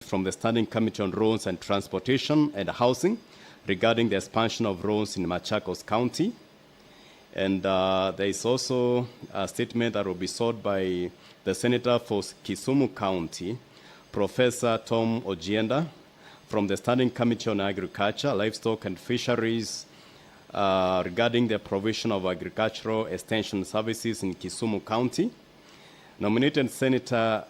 from the Standing Committee on Roads and Transportation and Housing regarding the expansion of roads in Machakos County. And there is also a statement that will be sought by the Senator for Kisumu County, Professor Tom Ojienda, from the Standing Committee on Agriculture, Livestock and Fisheries regarding the provision of agricultural extension services in Kisumu County. Nominated Senator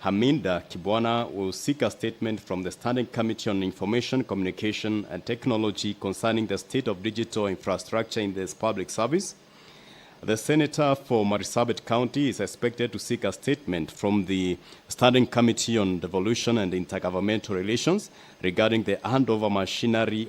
Haminda Kibwana will seek a statement from the Standing Committee on Information, Communication and Technology concerning the state of digital infrastructure in this public service. The Senator for Marsabit County is expected to seek a statement from the Standing Committee on Devolution and Intergovernmental Relations regarding the handover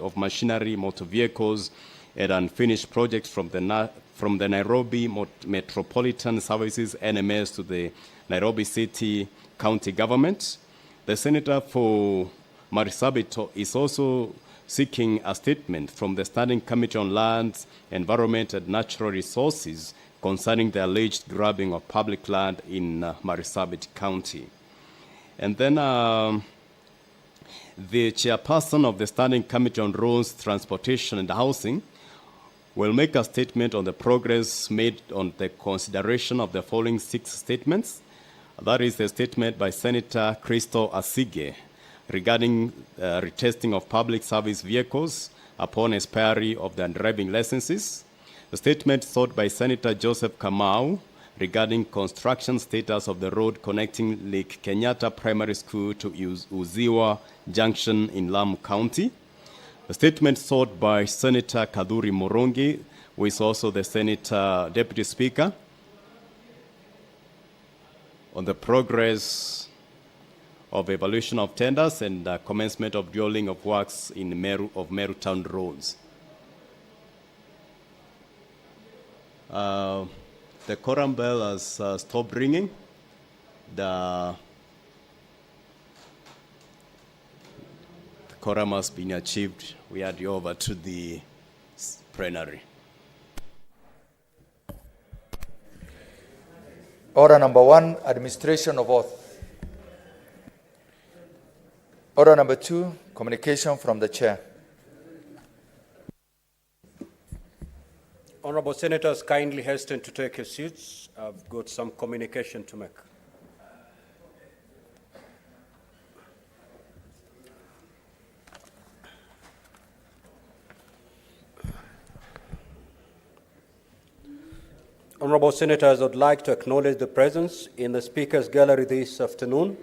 of machinery, motor vehicles, and unfinished projects from the Nairobi Metropolitan Services NMS to the Nairobi City County Government. The Senator for Marsabit is also seeking a statement from the Standing Committee on Lands, Environment and Natural Resources concerning the alleged grabbing of public land in Marsabit County. And then the chairperson of the Standing Committee on Roads, Transportation and Housing will make a statement on the progress made on the consideration of the following 6 statements. That is a statement by Senator Crystal Asige regarding retesting of public service vehicles upon expiry of their driving licenses. A statement sought by Senator Joseph Kamau regarding construction status of the road connecting Lake Kenyatta Primary School to Uziwa Junction in Lamu County. A statement sought by Senator Kaduri Morongi, who is also the Senate Deputy Speaker, on the progress of evaluation of tenders and commencement of drilling of works in Meru Town roads. The quorum bell has stopped ringing. The quorum has been achieved. We hand you over to the plenary. Order number 1, administration of oath. Order number 2, communication from the chair. Honorable Senators, kindly hasten to take your seats. I've got some communication to make. Honorable Senators, I'd like to acknowledge the presence in the Speaker's Gallery this afternoon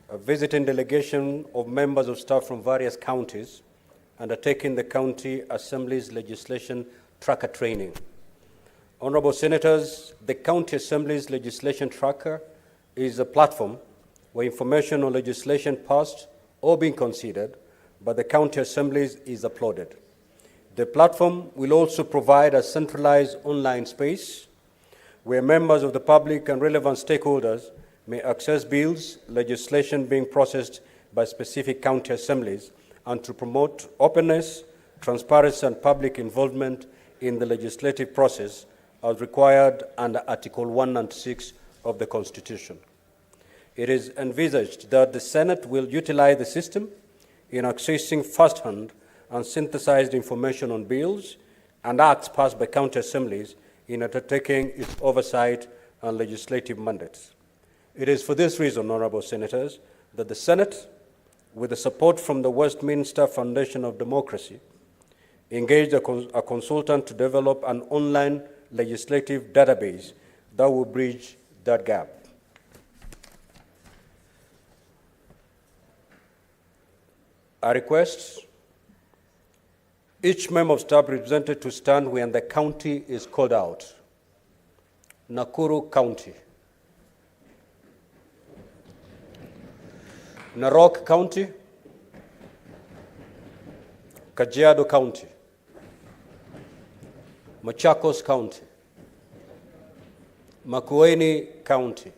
a visiting delegation of members of staff from various counties undertaking the County Assembly's legislation tracker training. Honorable Senators, the County Assembly's legislation tracker is a platform where information on legislation passed or being considered by the County Assemblies is uploaded. The platform will also provide a centralized online space where members of the public and relevant stakeholders may access bills, legislation being processed by specific county assemblies, and to promote openness, transparency, and public involvement in the legislative process as required under Article 196 of the Constitution. It is envisaged that the Senate will utilize the system in accessing first-hand and synthesized information on bills and acts passed by county assemblies in undertaking its oversight and legislative mandates. It is for this reason, Honorable Senators, that the Senate, with the support from the Westminster Foundation of Democracy, engaged a consultant to develop an online legislative database that will bridge that gap. I request each member of staff represented to stand when the county is called out. Nakuru County. Narok County, Kajiado County, Machakos County, Makueni County,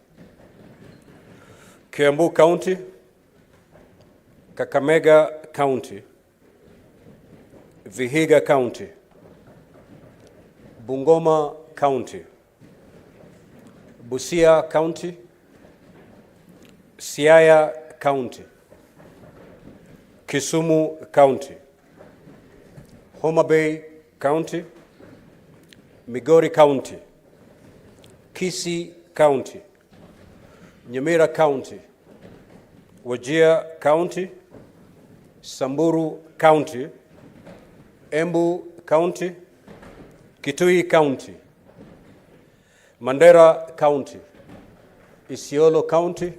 Kiambu County, Kakamega County, Vihiga County, Bungoma County, Busia County, Siaya County, Kisumu County, Homa Bay County, Migori County, Kisii County, Nyamira County, Wajir County, Samburu County, Embu County, Kitui County, Mandera County, Isiolo County,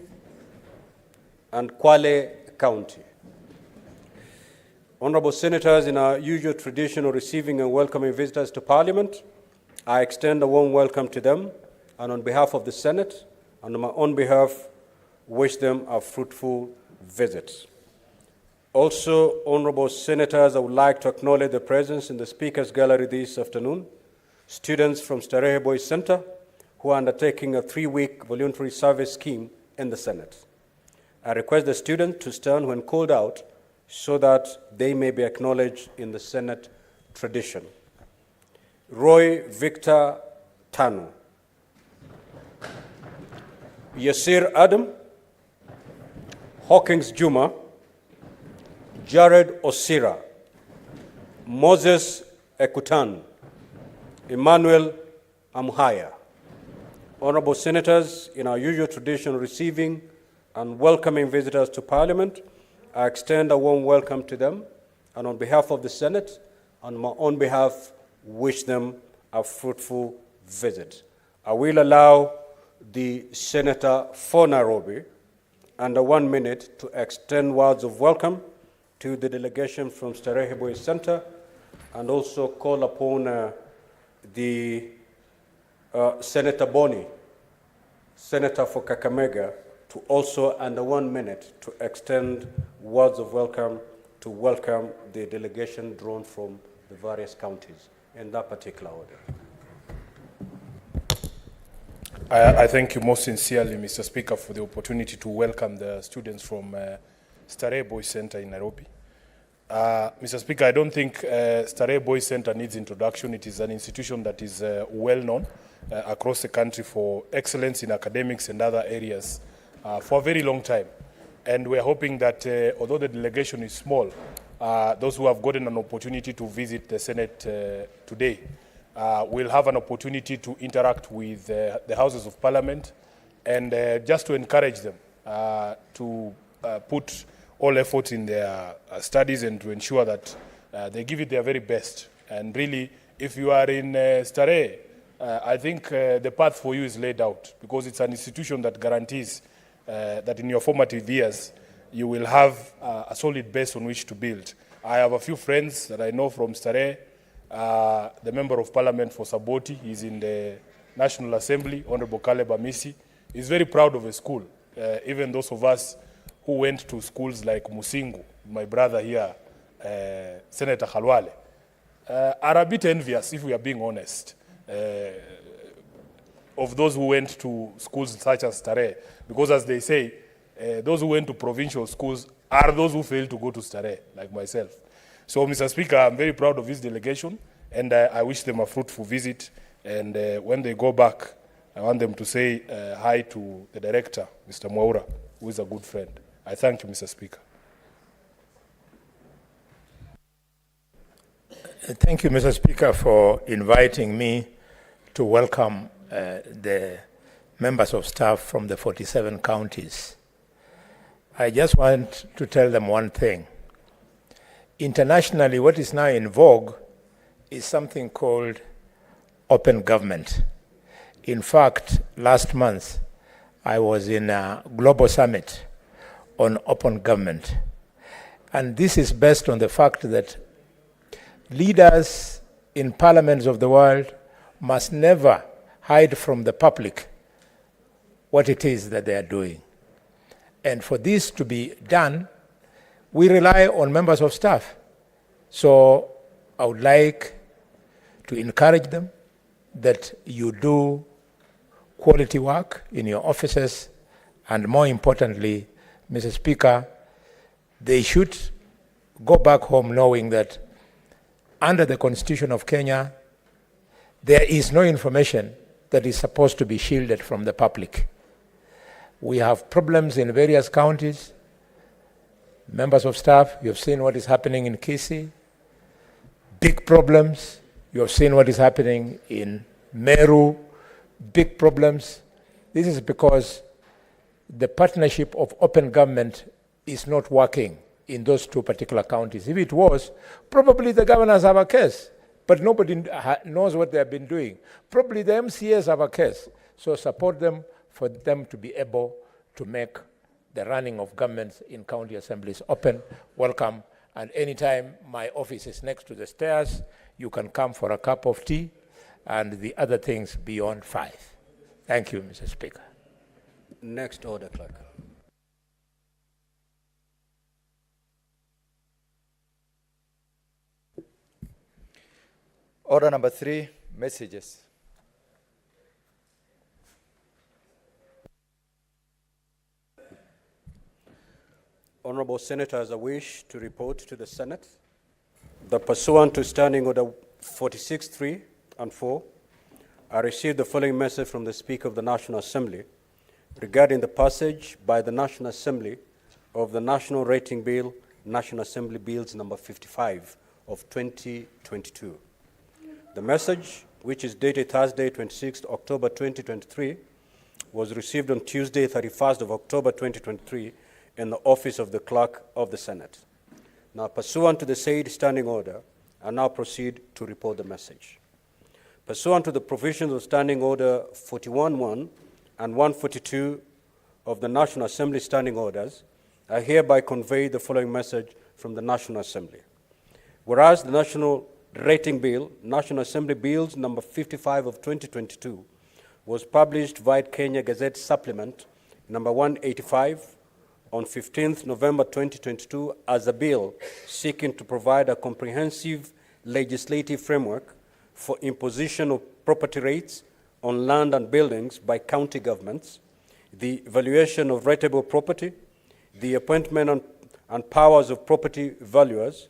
and Kwale County. Honorable Senators, in our usual tradition of receiving and welcoming visitors to Parliament, I extend a warm welcome to them, and on behalf of the Senate, and on my own behalf, wish them a fruitful visit. Also, Honorable Senators, I would like to acknowledge the presence in the Speaker's Gallery this afternoon, students from Starehe Boys Center, who are undertaking a 3-week voluntary service scheme in the Senate. I request the students to stand when called out so that they may be acknowledged in the Senate tradition. Roy Victor Tanu, Yasir Adam, Hawkins Juma, Jared Osira, Moses Ekutan, Emmanuel Amhaya. Honorable Senators, in our usual tradition of receiving and welcoming visitors to Parliament, I extend a warm welcome to them, and on behalf of the Senate, on my own behalf, wish them a fruitful visit. I will allow the Senator for Nairobi under 1 minute to extend words of welcome to the delegation from Starehe Boys Center, and also call upon the Senator Boni, Senator for Kakamega, to also under 1 minute to extend words of welcome to welcome the delegation drawn from the various counties in that particular order. I thank you most sincerely, Mr. Speaker, for the opportunity to welcome the students from Starehe Boys Center in Nairobi. Mr. Speaker, I don't think Starehe Boys Center needs introduction. It is an institution that is well known across the country for excellence in academics and other areas for a very long time. And we're hoping that although the delegation is small, those who have gotten an opportunity to visit the Senate today will have an opportunity to interact with the Houses of Parliament, and just to encourage them to put all efforts in their studies and to ensure that they give it their very best. And really, if you are in Starehe, I think the path for you is laid out, because it's an institution that guarantees that in your formative years, you will have a solid base on which to build. I have a few friends that I know from Starehe. The Member of Parliament for Saboti is in the National Assembly, Honorable Caleb Amisi. He's very proud of his school. Even those of us who went to schools like Musingu, my brother here, Senator Khalwale, are a bit envious, if we are being honest, of those who went to schools such as Starehe. Because as they say, those who went to provincial schools are those who failed to go to Starehe, like myself. So, Mr. Speaker, I'm very proud of this delegation, and I wish them a fruitful visit. And when they go back, I want them to say hi to the director, Mr. Mwaura, who is a good friend. I thank you, Mr. Speaker. Thank you, Mr. Speaker, for inviting me to welcome the members of staff from the 47 counties. I just want to tell them one thing. Internationally, what is now in vogue is something called open government. In fact, last month, I was in a global summit on open government. And this is based on the fact that leaders in parliaments of the world must never hide from the public what it is that they are doing. And for this to be done, we rely on members of staff. So I would like to encourage them that you do quality work in your offices, and more importantly, Mr. Speaker, they should go back home knowing that under the Constitution of Kenya, there is no information that is supposed to be shielded from the public. We have problems in various counties. Members of staff, you have seen what is happening in Kisii. Big problems. You have seen what is happening in Meru. Big problems. This is because the partnership of open government is not working in those two particular counties. If it was, probably the governors have a case, but nobody knows what they have been doing. Probably the MCAs have a case. So support them for them to be able to make the running of governments in county assemblies open, welcome, and anytime my office is next to the stairs, you can come for a cup of tea and the other things beyond 5. Thank you, Mr. Speaker. Next order, clerk. Order number 3, messages. Honorable Senators, I wish to report to the Senate that pursuant to Standing Order 46.3 and 4, I received the following message from the Speaker of the National Assembly regarding the passage by the National Assembly of the National Rating Bill, National Assembly Bills number 55 of 2022. The message, which is dated Thursday, 26th October 2023, was received on Tuesday, 31st of October 2023, in the office of the Clerk of the Senate. Now, pursuant to the said standing order, I now proceed to report the message. Pursuant to the provisions of Standing Order 41.1 and 142 of the National Assembly Standing Orders, I hereby convey the following message from the National Assembly. Whereas the National Rating Bill, National Assembly Bills number 55 of 2022, was published via Kenya Gazette Supplement number 185 on 15th November 2022 as a bill seeking to provide a comprehensive legislative framework for imposition of property rates on land and buildings by county governments, the valuation of rateable property, the appointment and powers of property valuers,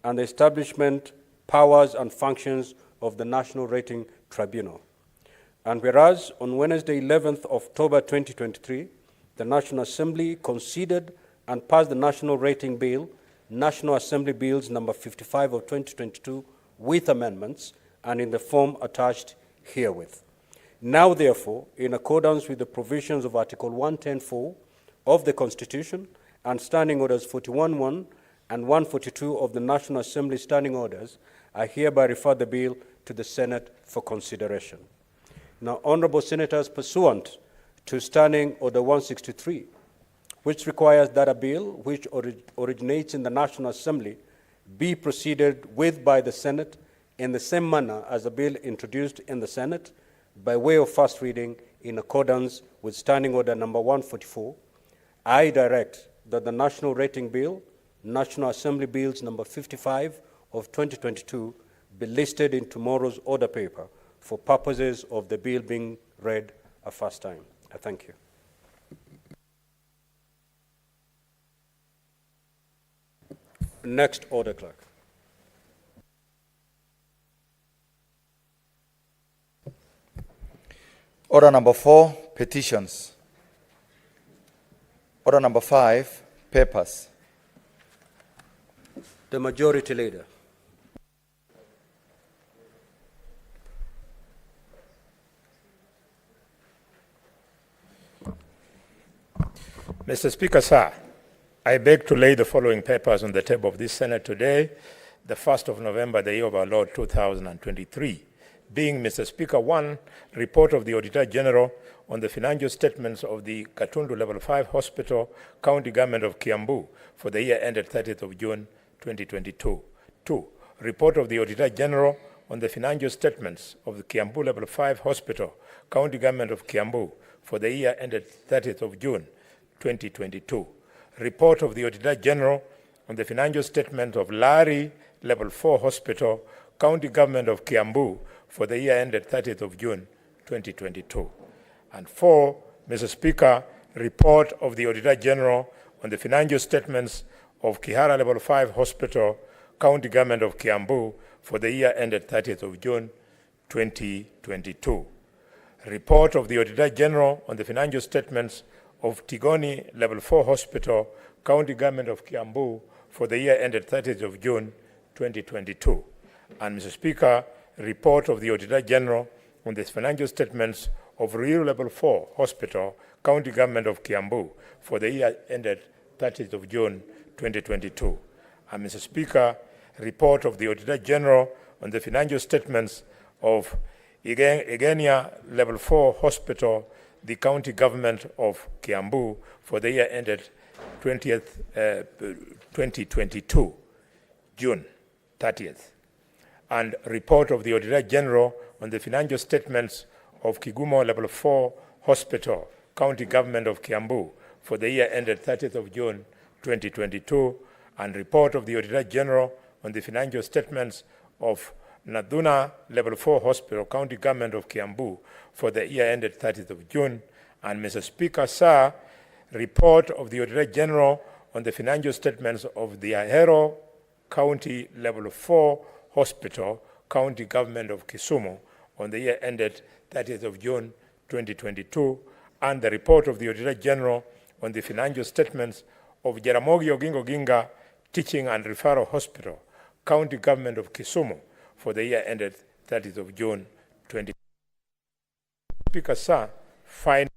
and the establishment, powers, and functions of the National Rating Tribunal. And whereas on Wednesday, 11th October 2023, the National Assembly considered and passed the National Rating Bill, National Assembly Bills number 55 of 2022, with amendments and in the form attached herewith. Now, therefore, in accordance with the provisions of Article 110(4) of the Constitution and Standing Orders 41.1 and 142 of the National Assembly Standing Orders, I hereby refer the bill to the Senate for consideration. Now, Honorable Senators, pursuant to Standing Order 163, which requires that a bill which originates in the National Assembly be proceeded with by the Senate in the same manner as a bill introduced in the Senate by way of first reading in accordance with Standing Order number 144, I direct that the National Rating Bill, National Assembly Bills number 55 of 2022 be listed in tomorrow's order paper for purposes of the bill being read a first time. I thank you. Next order, clerk. Order number 4, petitions. Order number 5, papers. The Majority Leader. Mr. Speaker, sir, I beg to lay the following papers on the table of this Senate today, the 1st of November, the year of our Lord 2023, being, Mr. Speaker, 1, report of the Auditor General on the financial statements of the Katundu Level 5 Hospital, County Government of Kiambu for the year ended 30th of June 2022. 2, report of the Auditor General on the financial statements of the Kiambu Level 5 Hospital, County Government of Kiambu for the year ended 30th of June 2022. Report of the Auditor General on the financial statement of Lari Level 4 Hospital, County Government of Kiambu for the year ended 30th of June 2022. And 4, Mr. Speaker, report of the Auditor General on the financial statements of Kihara Level 5 Hospital, County Government of Kiambu for the year ended 30th of June 2022. Report of the Auditor General on the financial statements of Tigoni Level 4 Hospital, County Government of Kiambu for the year ended 30th of June 2022. And Mr. Speaker, report of the Auditor General on the financial statements of Rural Level 4 Hospital, County Government of Kiambu for the year ended 30th of June 2022. And Mr. Speaker, report of the Auditor General on the financial statements of Egenia Level 4 Hospital, the County Government of Kiambu for the year ended 2022, June 30th. And report of the Auditor General on the financial statements of Kigumo Level 4 Hospital, County Government of Kiambu for the year ended 30th of June 2022, and report of the Auditor General on the financial statements of Naduna Level 4 Hospital, County Government of Kiambu for the year ended 30th of June. And Mr. Speaker, sir, report of the Auditor General on the financial statements of the Ahero County Level 4 Hospital, County Government of Kisumu on the year ended 30th of June 2022, and the report of the Auditor General on the financial statements of Jaramogi Oginga Oginga Teaching and Referral Hospital, County Government of Kisumu for the year ended 30th of June 2022. Speaker, sir, fine.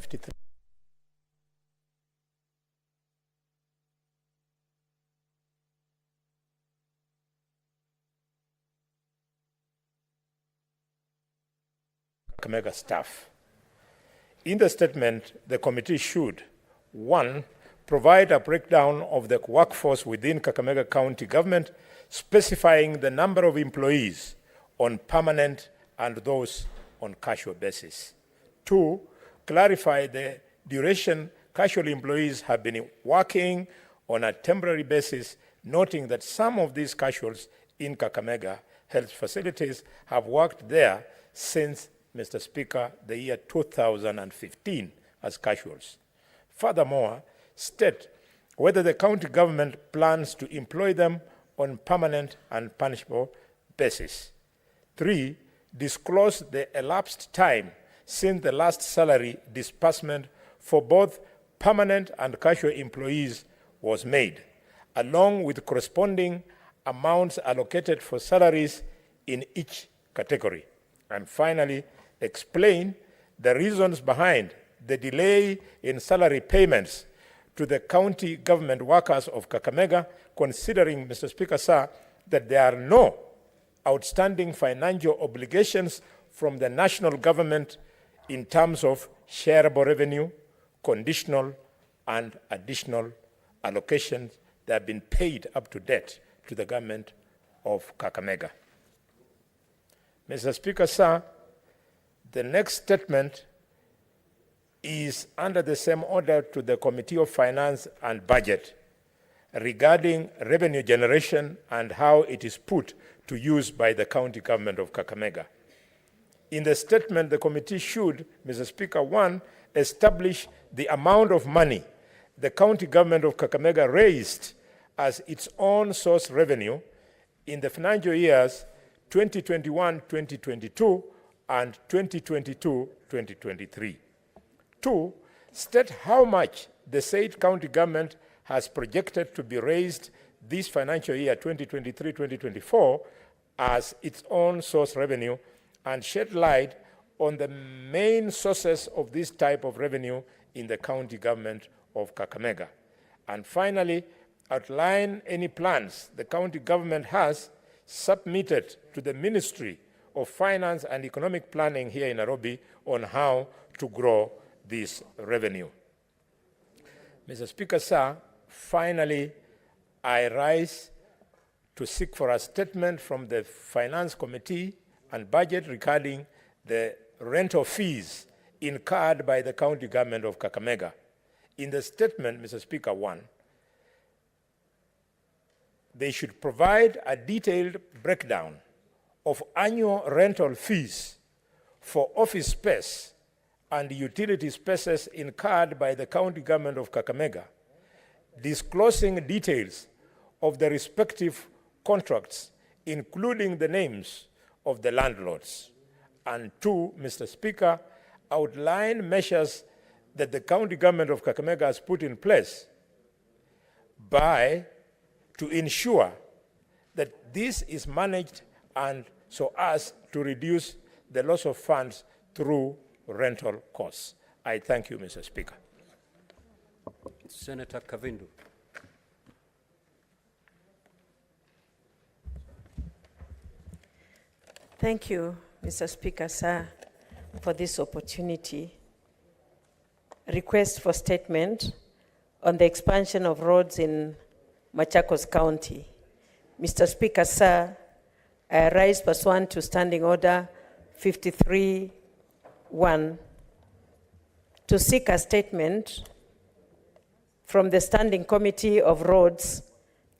53. Kakamega staff. In the statement, the committee should, 1, provide a breakdown of the workforce within Kakamega County government, specifying the number of employees on permanent and those on casual basis. 2, clarify the duration casual employees have been working on a temporary basis, noting that some of these casuals in Kakamega health facilities have worked there since, Mr. Speaker, the year 2015 as casuals. Furthermore, state whether the county government plans to employ them on permanent and punishable basis. 3, disclose the elapsed time since the last salary disbursement for both permanent and casual employees was made, along with corresponding amounts allocated for salaries in each category. And finally, explain the reasons behind the delay in salary payments to the county government workers of Kakamega, considering, Mr. Speaker, sir, that there are no outstanding financial obligations from the national government in terms of shareable revenue, conditional and additional allocations that have been paid up to date to the government of Kakamega. Mr. Speaker, sir, the next statement is under the same order to the Committee of Finance and Budget regarding revenue generation and how it is put to use by the county government of Kakamega. In the statement, the committee should, Mr. Speaker, 1, establish the amount of money the county government of Kakamega raised as its own source revenue in the financial years 2021-2022 and 2022-2023. 2, state how much the said county government has projected to be raised this financial year 2023-2024 as its own source revenue, and shed light on the main sources of this type of revenue in the county government of Kakamega. And finally, outline any plans the county government has submitted to the Ministry of Finance and Economic Planning here in Nairobi on how to grow this revenue. Mr. Speaker, sir, finally, I rise to seek for a statement from the Finance Committee and Budget regarding the rental fees incurred by the county government of Kakamega. In the statement, Mr. Speaker, 1, they should provide a detailed breakdown of annual rental fees for office space and utility spaces incurred by the county government of Kakamega, disclosing details of the respective contracts, including the names of the landlords. And 2, Mr. Speaker, outline measures that the county government of Kakamega has put in place to ensure that this is managed and so as to reduce the loss of funds through rental costs. I thank you, Mr. Speaker. Senator Kavindu. Thank you, Mr. Speaker, sir, for this opportunity. Request for statement on the expansion of roads in Machakos County. Mr. Speaker, sir, I rise pursuant to Standing Order 53-1 to seek a statement from the Standing Committee of Roads,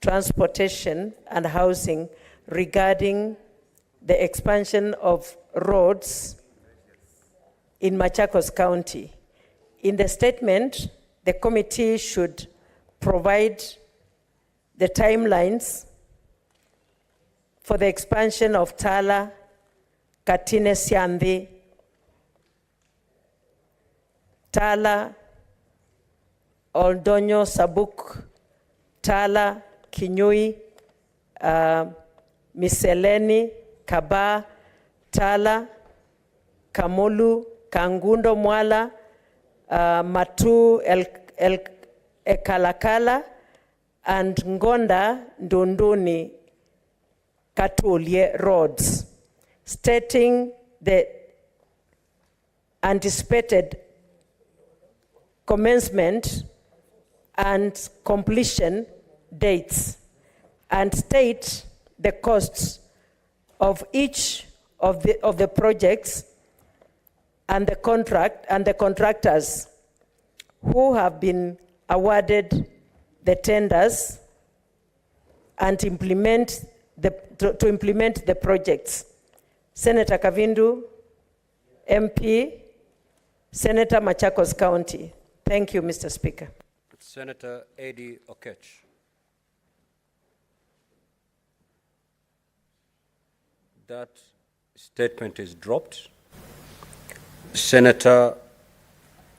Transportation and Housing regarding the expansion of roads in Machakos County. In the statement, the committee should provide the timelines for the expansion of Tala, Katine Siandhi, Tala, Oldonyo Sabuk, Tala, Kinyui, Miseleni, Kaba, Tala, Kamulu, Kangundo Mwala, Matu Ekalakala, and Ngonda Ndunduni Katulye roads, stating the anticipated commencement and completion dates, and state the costs of each of the projects and the contractors who have been awarded the tenders and to implement the projects. Senator Kavindu, MP, Senator Machakos County. Thank you, Mr. Speaker. Senator Eddie Okech. That statement is dropped. Senator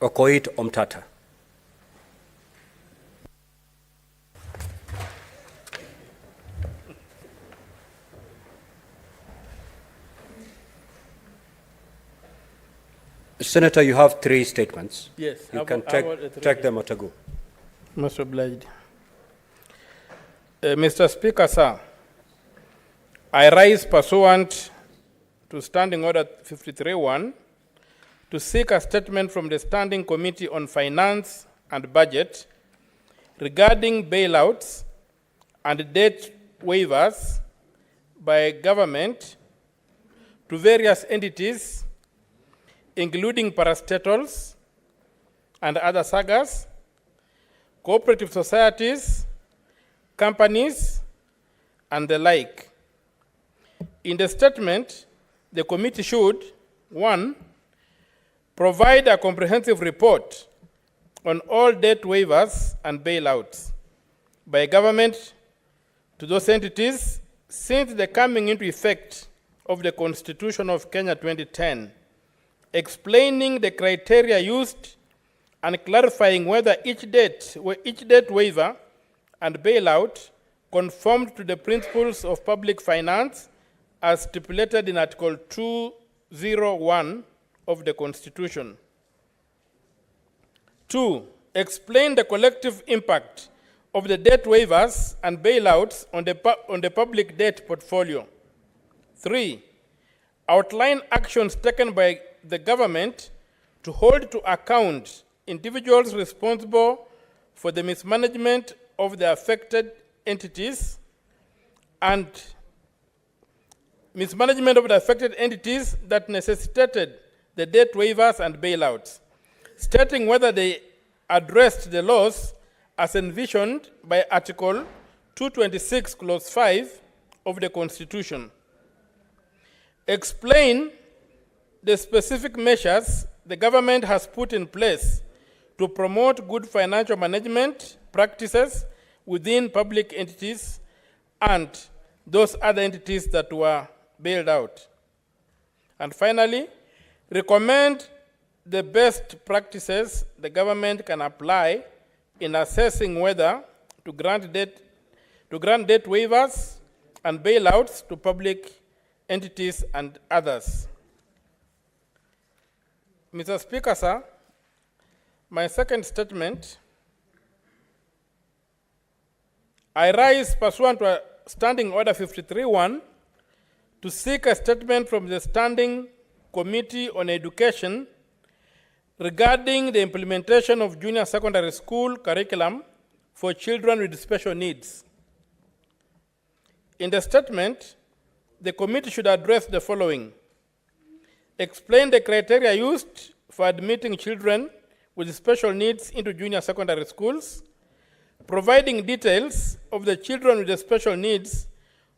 Okoit Omtata. Senator, you have 3 statements. Yes. You can take them at a go. Most obliged. Mr. Speaker, sir, I rise pursuant to Standing Order 53-1 to seek a statement from the Standing Committee on Finance and Budget regarding bailouts and debt waivers by government to various entities, including parastatals and other sagas, cooperative societies, companies, and the like. In the statement, the committee should, 1, provide a comprehensive report on all debt waivers and bailouts by government to those entities since the coming into effect of the Constitution of Kenya 2010, explaining the criteria used and clarifying whether each debt waiver and bailout conformed to the principles of public finance as stipulated in Article 201 of the Constitution. 2, explain the collective impact of the debt waivers and bailouts on the public debt portfolio. 3, outline actions taken by the government to hold to account individuals responsible for the mismanagement of the affected entities and that necessitated the debt waivers and bailouts, stating whether they addressed the laws as envisioned by Article 226, Clause 5 of the Constitution. Explain the specific measures the government has put in place to promote good financial management practices within public entities and those other entities that were bailed out. And finally, recommend the best practices the government can apply in assessing whether to grant debt waivers and bailouts to public entities and others. Mr. Speaker, sir, my second statement, I rise pursuant to Standing Order 53-1 to seek a statement from the Standing Committee on Education regarding the implementation of junior secondary school curriculum for children with special needs. In the statement, the committee should address the following: explain the criteria used for admitting children with special needs into junior secondary schools, providing details of the children with special needs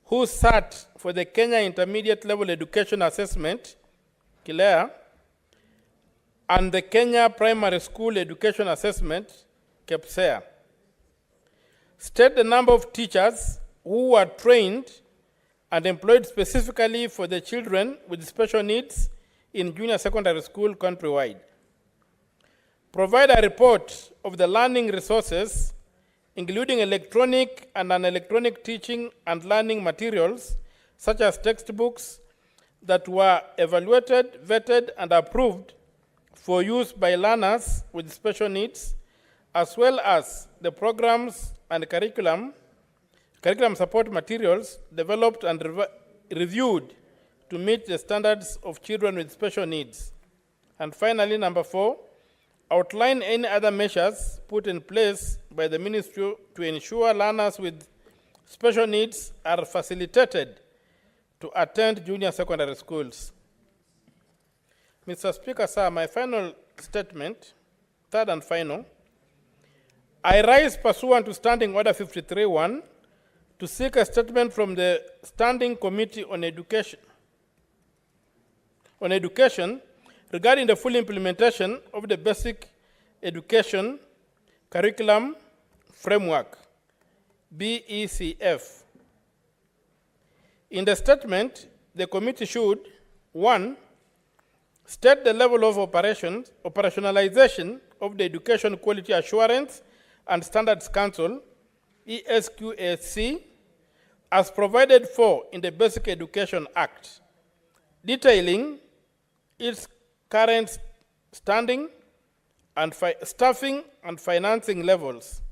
who sat for the Kenya Intermediate Level Education Assessment, KILEA, and the Kenya Primary School Education Assessment, KEPSEA. State the number of teachers who were trained and employed specifically for the children with special needs in junior secondary school countrywide. Provide a report of the learning resources, including electronic and non-electronic teaching and learning materials, such as textbooks, that were evaluated, vetted, and approved for use by learners with special needs, as well as the programs and curriculum support materials developed and reviewed to meet the standards of children with special needs. And finally, number 4, outline any other measures put in place by the ministry to ensure learners with special needs are facilitated to attend junior secondary schools. Mr. Speaker, sir, my final statement, third and final, I rise pursuant to Standing Order 53-1 to seek a statement from the Standing Committee on Education regarding the full implementation of the Basic Education Curriculum Framework, BECF. In the statement, the committee should, 1, state the level of operationalization of the Education Quality Assurance and Standards Council, ESQAC, as provided for in the Basic Education Act, detailing its current standing and staffing and financing levels.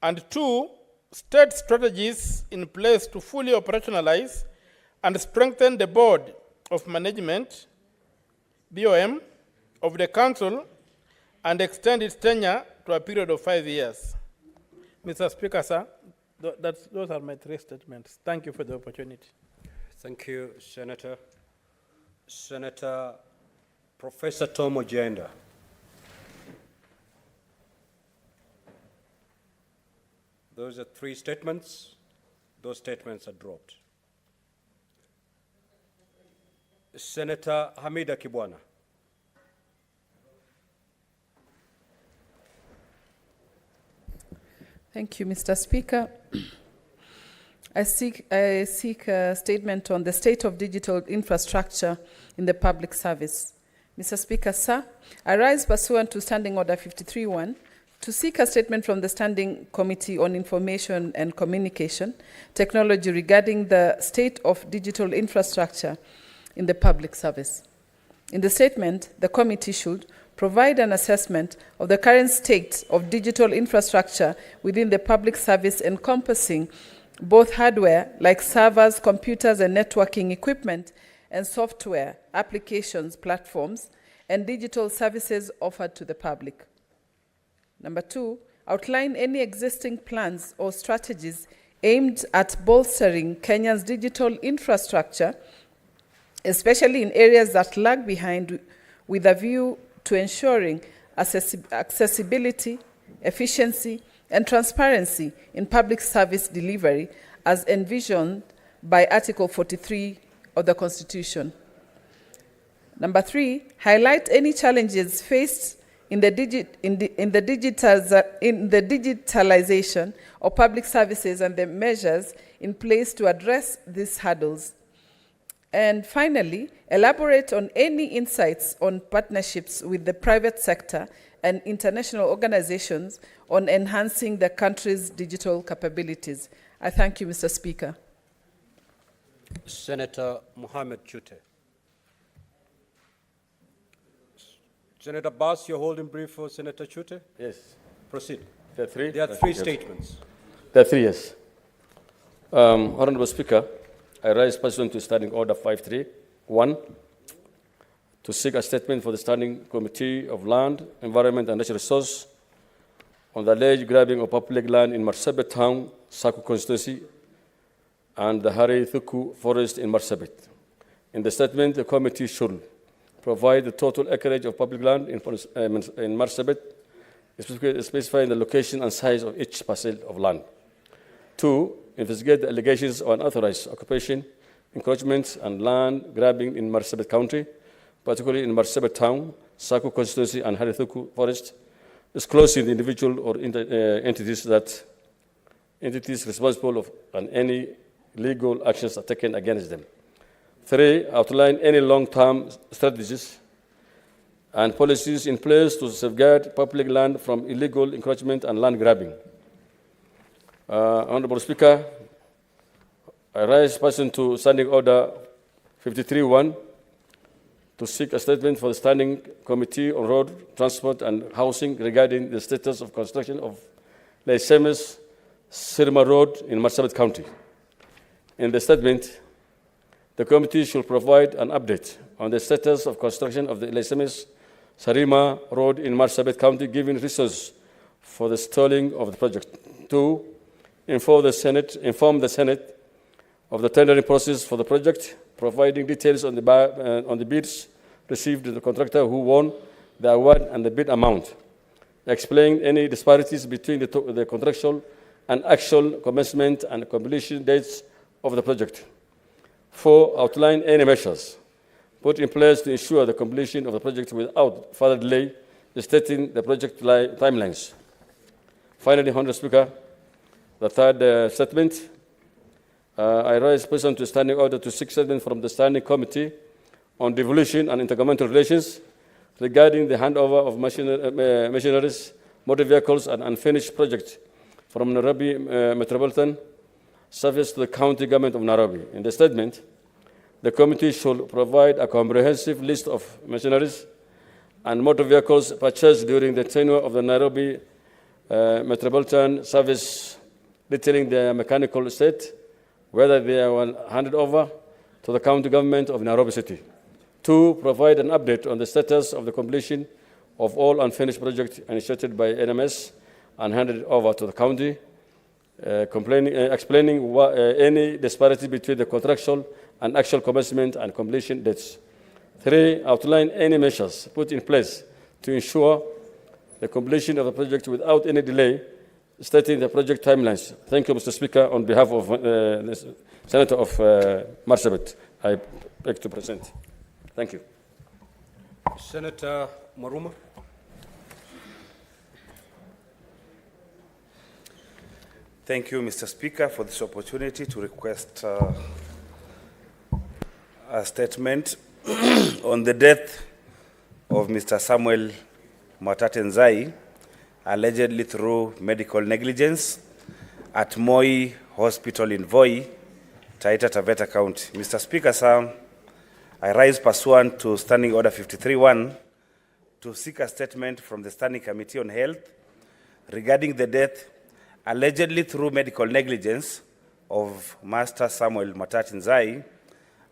And 2, state strategies in place to fully operationalize and strengthen the board of management, BOM, of the council and extend its tenure to a period of 5 years. Mr. Speaker, sir, those are my 3 statements. Thank you for the opportunity. Thank you, Senator. Senator Professor Tom Ojenda. Those are 3 statements. Those statements are dropped. Senator Hamida Kibwana. Thank you, Mr. Speaker. I seek a statement on the state of digital infrastructure in the public service. Mr. Speaker, sir, I rise pursuant to Standing Order 53-1 to seek a statement from the Standing Committee on Information and Communication Technology regarding the state of digital infrastructure in the public service. In the statement, the committee should provide an assessment of the current state of digital infrastructure within the public service encompassing both hardware, like servers, computers, and networking equipment, and software, applications, platforms, and digital services offered to the public. Number 2, outline any existing plans or strategies aimed at bolstering Kenya's digital infrastructure, especially in areas that lag behind, with a view to ensuring accessibility, efficiency, and transparency in public service delivery as envisioned by Article 43 of the Constitution. Number 3, highlight any challenges faced in the digitalization of public services and the measures in place to address these hurdles. And finally, elaborate on any insights on partnerships with the private sector and international organizations on enhancing the country's digital capabilities. I thank you, Mr. Speaker. Senator Mohammed Chute. Senator Bass, you're holding brief for Senator Chute? Yes. Proceed. There are 3? There are 3 statements. There are 3, yes. Honorable Speaker, I rise pursuant to Standing Order 531 to seek a statement for the Standing Committee of Land, Environment and Natural Resources on the alleged grabbing of public land in Marsabit Town, Saku constituency, and the Hari Thuku forest in Marsabit. In the statement, the committee should provide the total acreage of public land in Marsabit, specifying the location and size of each parcel of land. 2, investigate the allegations of unauthorized occupation, encroachments, and land grabbing in Marsabit County, particularly in Marsabit Town, Saku constituency, and Harithuku forest, disclosing the individual or entities responsible of and any legal actions are taken against them. 3, outline any long-term strategies and policies in place to safeguard public land from illegal encroachment and land grabbing. Honorable Speaker, I rise pursuant to Standing Order 53-1 to seek a statement for the Standing Committee on Road, Transport and Housing regarding the status of construction of Leisemes Sirma Road in Marsabit County. In the statement, the committee should provide an update on the status of construction of the Leisemes Sarima Road in Marsabit County, giving reasons for the stalling of the project. 2, inform the Senate of the tendering process for the project, providing details on the bids received to the contractor who won the award and the bid amount. Explain any disparities between the contractual and actual commencement and completion dates of the project. 4, outline any measures put in place to ensure the completion of the project without further delay, stating the project timelines. Finally, Honourable Speaker, the third statement, I rise pursuant to standing order to seek statement from the Standing Committee on Devolution and Intergovernmental Relations regarding the handover of machineries, motor vehicles, and unfinished projects from Nairobi Metropolitan Service to the County Government of Nairobi. In the statement, the committee should provide a comprehensive list of machineries and motor vehicles purchased during the tenure of the Nairobi Metropolitan Service, detailing their mechanical state, whether they were handed over to the county government of Nairobi City. 2, provide an update on the status of the completion of all unfinished projects initiated by NMS and handed over to the county, explaining any disparity between the contractual and actual commencement and completion dates. 3, outline any measures put in place to ensure the completion of the project without any delay, stating the project timelines. Thank you, Mr. Speaker. On behalf of the Senator of Marsabit, I beg to present. Thank you. Senator Maruma. Thank you, Mr. Speaker, for this opportunity to request a statement on the death of Mr. Samuel Matatenzai, allegedly through medical negligence at Moi Hospital in Voi, Taita Taveta County. Mr. Speaker, sir, I rise pursuant to Standing Order 53-1 to seek a statement from the Standing Committee on Health regarding the death, allegedly through medical negligence, of Master Samuel Matatenzai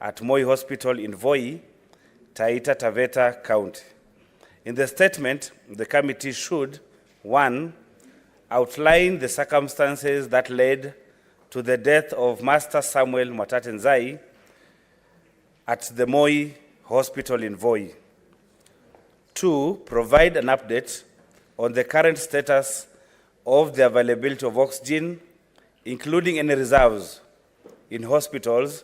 at Moi Hospital in Voi, Taita Taveta County. In the statement, the committee should, 1, outline the circumstances that led to the death of Master Samuel Matatenzai at the Moi Hospital in Voi. 2, provide an update on the current status of the availability of oxygen, including any reserves in hospitals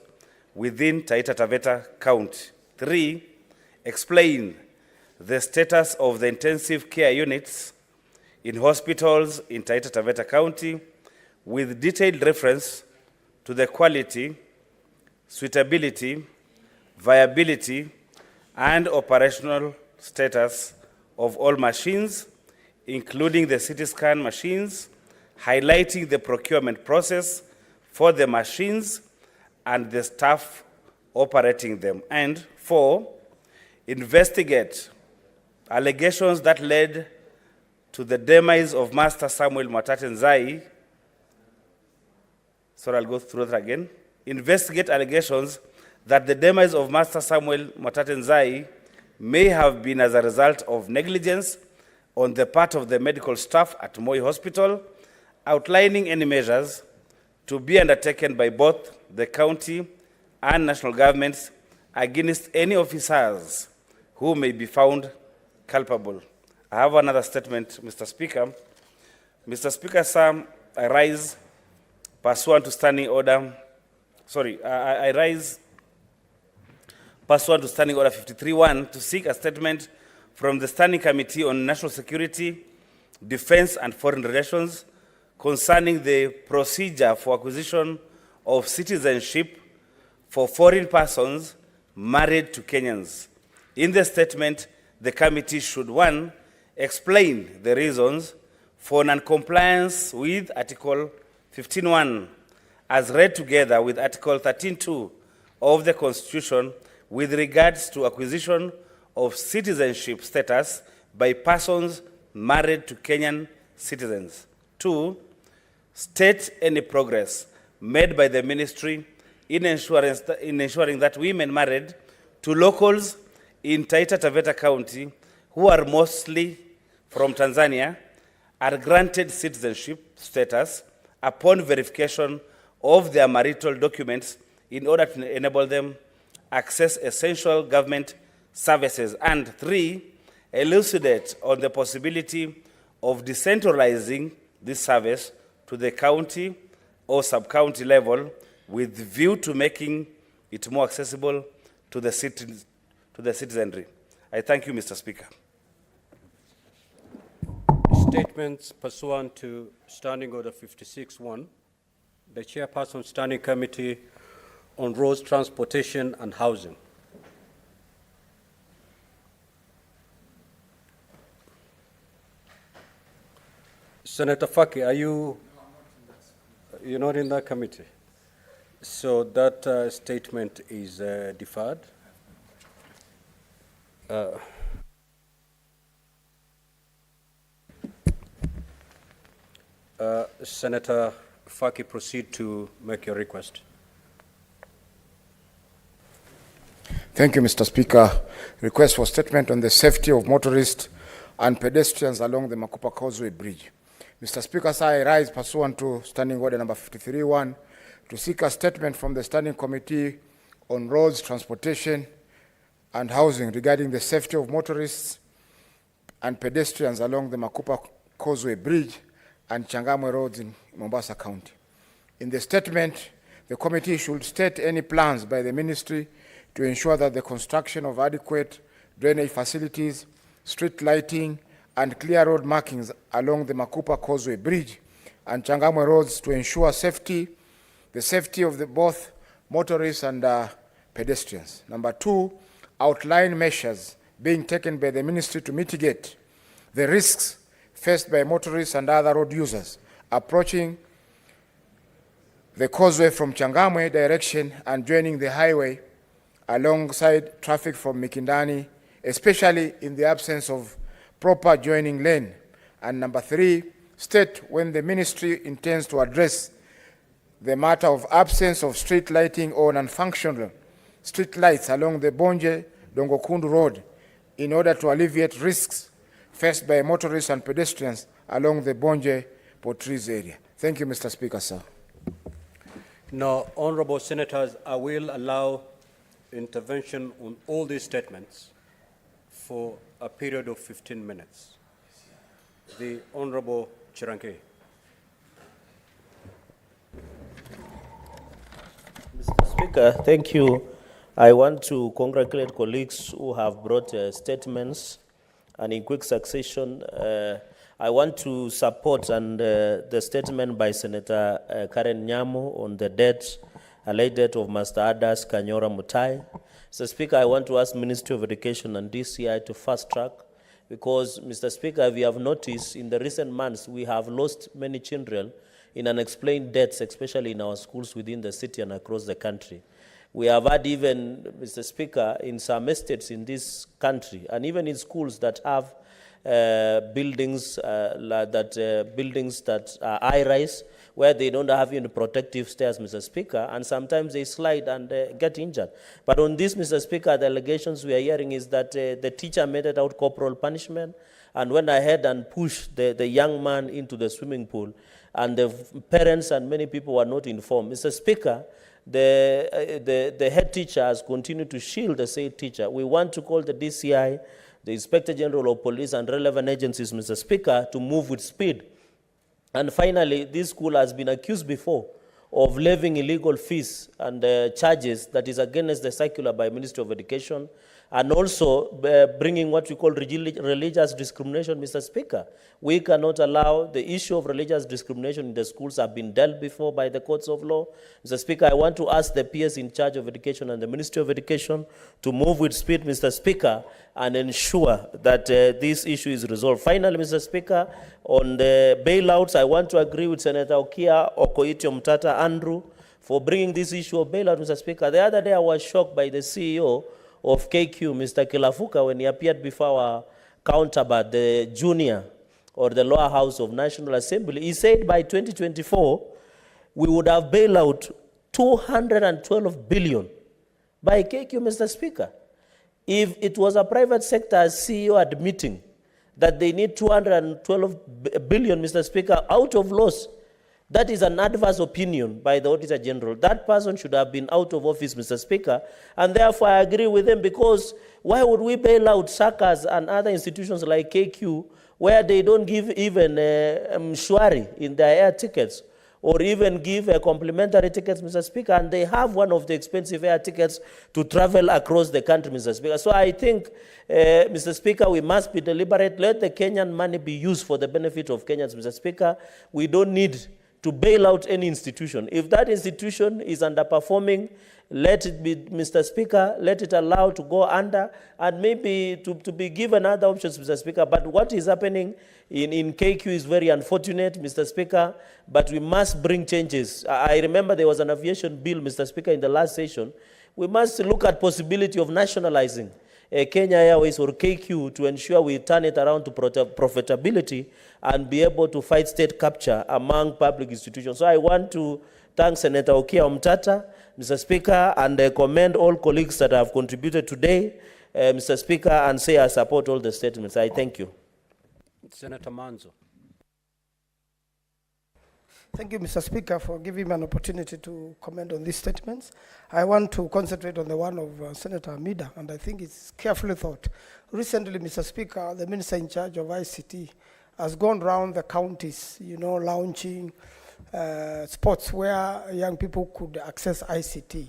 within Taita Taveta County. 3, explain the status of the intensive care units in hospitals in Taita Taveta County with detailed reference to the quality, suitability, viability, and operational status of all machines, including the CT scan machines, highlighting the procurement process for the machines and the staff operating them. And 4, investigate allegations that led to the demise of Master Samuel Matatenzai. Sorry, I'll go through that again. Investigate allegations that the demise of Master Samuel Matatenzai may have been as a result of negligence on the part of the medical staff at Moi Hospital, outlining any measures to be undertaken by both the county and national governments against any officers who may be found culpable. I have another statement, Mr. Speaker. Mr. Speaker, sir, I rise pursuant to Standing Order, I rise pursuant to Standing Order 53-1 to seek a statement from the Standing Committee on National Security, Defense and Foreign Relations concerning the procedure for acquisition of citizenship for foreign persons married to Kenyans. In the statement, the committee should, 1, explain the reasons for non-compliance with Article 15.1 as read together with Article 13.2 of the Constitution with regards to acquisition of citizenship status by persons married to Kenyan citizens. 2, state any progress made by the ministry in ensuring that women married to locals in Taita Taveta County, who are mostly from Tanzania, are granted citizenship status upon verification of their marital documents in order to enable them access essential government services. And 3, elucidate on the possibility of decentralizing this service to the county or sub-county level with view to making it more accessible to the citizenry. I thank you, Mr. Speaker. Statements pursuant to Standing Order 56-1. The Chairperson Standing Committee on Roads, Transportation and Housing. Senator Faki, you're not in that committee? So that statement is deferred. Senator Faki, proceed to make your request. Thank you, Mr. Speaker. Request for statement on the safety of motorists and pedestrians along the Makupa Causeway Bridge. Mr. Speaker, sir, I rise pursuant to Standing Order number 53-1 to seek a statement from the Standing Committee on Roads, Transportation and Housing regarding the safety of motorists and pedestrians along the Makupa Causeway Bridge and Changamwe roads in Mombasa County. In the statement, the committee should state any plans by the ministry to ensure that the construction of adequate drainage facilities, street lighting, and clear road markings along the Makupa Causeway Bridge and Changamwe roads to ensure the safety of both motorists and pedestrians. Number 2, outline measures being taken by the ministry to mitigate the risks faced by motorists and other road users approaching the causeway from Changamwe direction and joining the highway alongside traffic from Mikindani, especially in the absence of proper joining lane. And number 3, state when the ministry intends to address the matter of absence of street lighting or non-functional street lights along the Bonje Dongokundu Road in order to alleviate risks faced by motorists and pedestrians along the Bonje Portrees area. Thank you, Mr. Speaker, sir. Now, honorable senators, I will allow intervention on all these statements for a period of 15 minutes. The Honorable Chiranke. Mr. Speaker, thank you. I want to congratulate colleagues who have brought statements, and in quick succession, I want to support the statement by Senator Karen Nyamu on the alleged death of Master Adas Kanyora Mutai. Mr. Speaker, I want to ask Ministry of Education and DCI to fast track because, Mr. Speaker, we have noticed in the recent months we have lost many children in unexplained deaths, especially in our schools within the city and across the country. We have had even, Mr. Speaker, in some estates in this country and even in schools that have buildings that are high-rise, where they don't have any protective stairs, Mr. Speaker, and sometimes they slide and get injured. But on this, Mr. Speaker, the allegations we are hearing is that the teacher meted out corporal punishment and went ahead and pushed the young man into the swimming pool, and the parents and many people were not informed. Mr. Speaker, the head teacher has continued to shield the said teacher. We want to call the DCI, the Inspector General of Police and relevant agencies, Mr. Speaker, to move with speed. And finally, this school has been accused before of levying illegal fees and charges that is against the circular by Ministry of Education, and also bringing what we call religious discrimination, Mr. Speaker. We cannot allow the issue of religious discrimination in the schools have been dealt before by the courts of law. Mr. Speaker, I want to ask the PS in charge of education and the Ministry of Education to move with speed, Mr. Speaker, and ensure that this issue is resolved. Finally, Mr. Speaker, on the bailouts, I want to agree with Senator Okia Okoitio Mtata Andrew for bringing this issue of bailout, Mr. Speaker. The other day I was shocked by the CEO of KQ, Mr. Kilafuka, when he appeared before our counterpart, the junior or the lower house of National Assembly. He said by 2024, we would have bailed out 212 billion by KQ, Mr. Speaker. If it was a private sector CEO admitting that they need 212 billion, Mr. Speaker, out of loss, that is an adverse opinion by the Auditor General. That person should have been out of office, Mr. Speaker, and therefore I agree with them, because why would we bail out SACCAs and other institutions like KQ where they don't give even mshwari in their air tickets, or even give complimentary tickets, Mr. Speaker, and they have one of the expensive air tickets to travel across the country, Mr. Speaker. So I think, Mr. Speaker, we must be deliberate. Let the Kenyan money be used for the benefit of Kenyans, Mr. Speaker. We don't need to bail out any institution. If that institution is underperforming, let it be, Mr. Speaker, let it allow to go under, and maybe to be given other options, Mr. Speaker. But what is happening in KQ is very unfortunate, Mr. Speaker, but we must bring changes. I remember there was an aviation bill, Mr. Speaker, in the last session. We must look at possibility of nationalizing Kenya Airways or KQ to ensure we turn it around to profitability and be able to fight state capture among public institutions. So I want to thank Senator Okia Omtata, Mr. Speaker, and commend all colleagues that have contributed today, Mr. Speaker, and say I support all the statements. I thank you. Senator Manzo. Thank you, Mr. Speaker, for giving me an opportunity to comment on these statements. I want to concentrate on the one of Senator Amida, and I think it's carefully thought. Recently, Mr. Speaker, the minister in charge of ICT has gone around the counties, launching spots where young people could access ICT.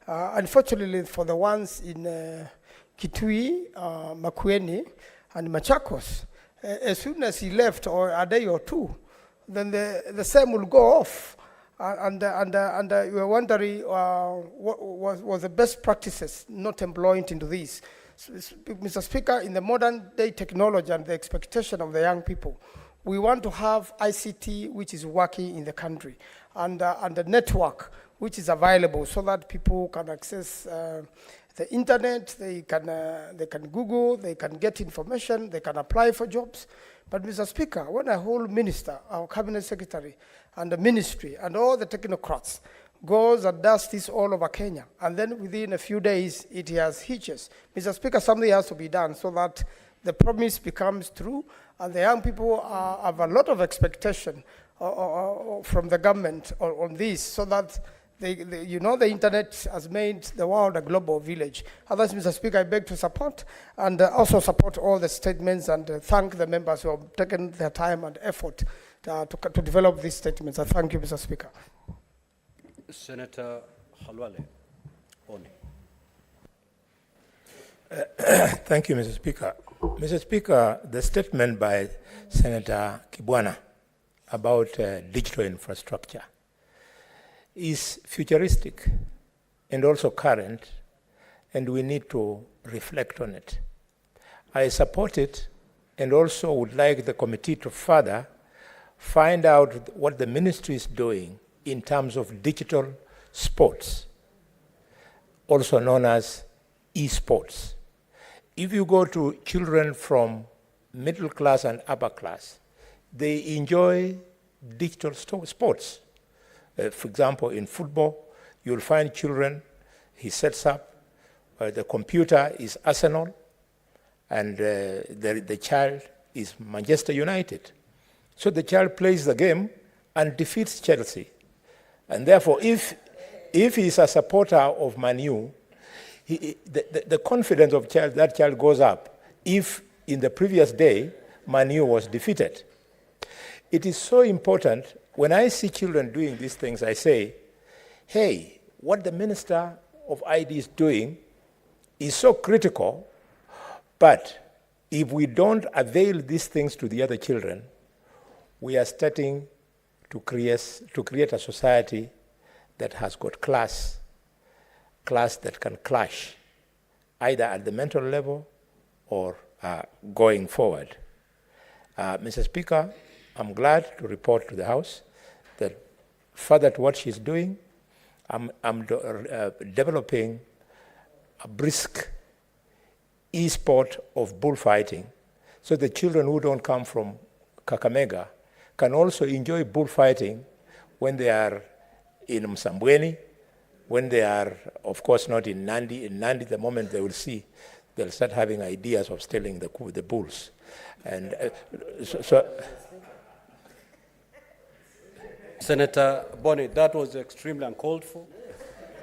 Unfortunately, for the ones in Kitui, Makueni, and Machakos, as soon as he left, or a day or two, then the same will go off. And you were wondering what was the best practices not employed into this. Mr. Speaker, in the modern day technology and the expectation of the young people, we want to have ICT which is working in the country, and the network which is available so that people can access the internet, they can Google, they can get information, they can apply for jobs. But Mr. Speaker, when a whole minister, our cabinet secretary, and the ministry, and all the technocrats goes and does this all over Kenya, and then within a few days it has hitches, Mr. Speaker, something has to be done so that the promise becomes true, and the young people have a lot of expectation from the government on this, so that the internet has made the world a global village. Otherwise, Mr. Speaker, I beg to support, and also support all the statements, and thank the members who have taken their time and effort to develop these statements. I thank you, Mr. Speaker. Senator Halwale. Oni. Thank you, Mr. Speaker. Mr. Speaker, the statement by Senator Kibwana about digital infrastructure is futuristic and also current, and we need to reflect on it. I support it, and also would like the committee to further find out what the ministry is doing in terms of digital sports, also known as e-sports. If you go to children from middle class and upper class, they enjoy digital sports. For example, in football, you'll find children, he sets up, the computer is Arsenal, and the child is Manchester United. So the child plays the game and defeats Chelsea. And therefore, if he's a supporter of Man U, the confidence of that child goes up if in the previous day Man U was defeated. It is so important. When I see children doing these things, I say, hey, what the Minister of ID is doing is so critical, but if we don't avail these things to the other children, we are starting to create a society that has got class that can clash, either at the mental level or going forward. Mr. Speaker, I'm glad to report to the House that further to what she's doing, developing a brisk e-sport of bullfighting, so the children who don't come from Kakamega can also enjoy bullfighting when they are in Msambweni, when they are, of course, not in Nandi. In Nandi, the moment they will see, they'll start having ideas of stealing the bulls. And Senator Boni, that was extremely uncalled for.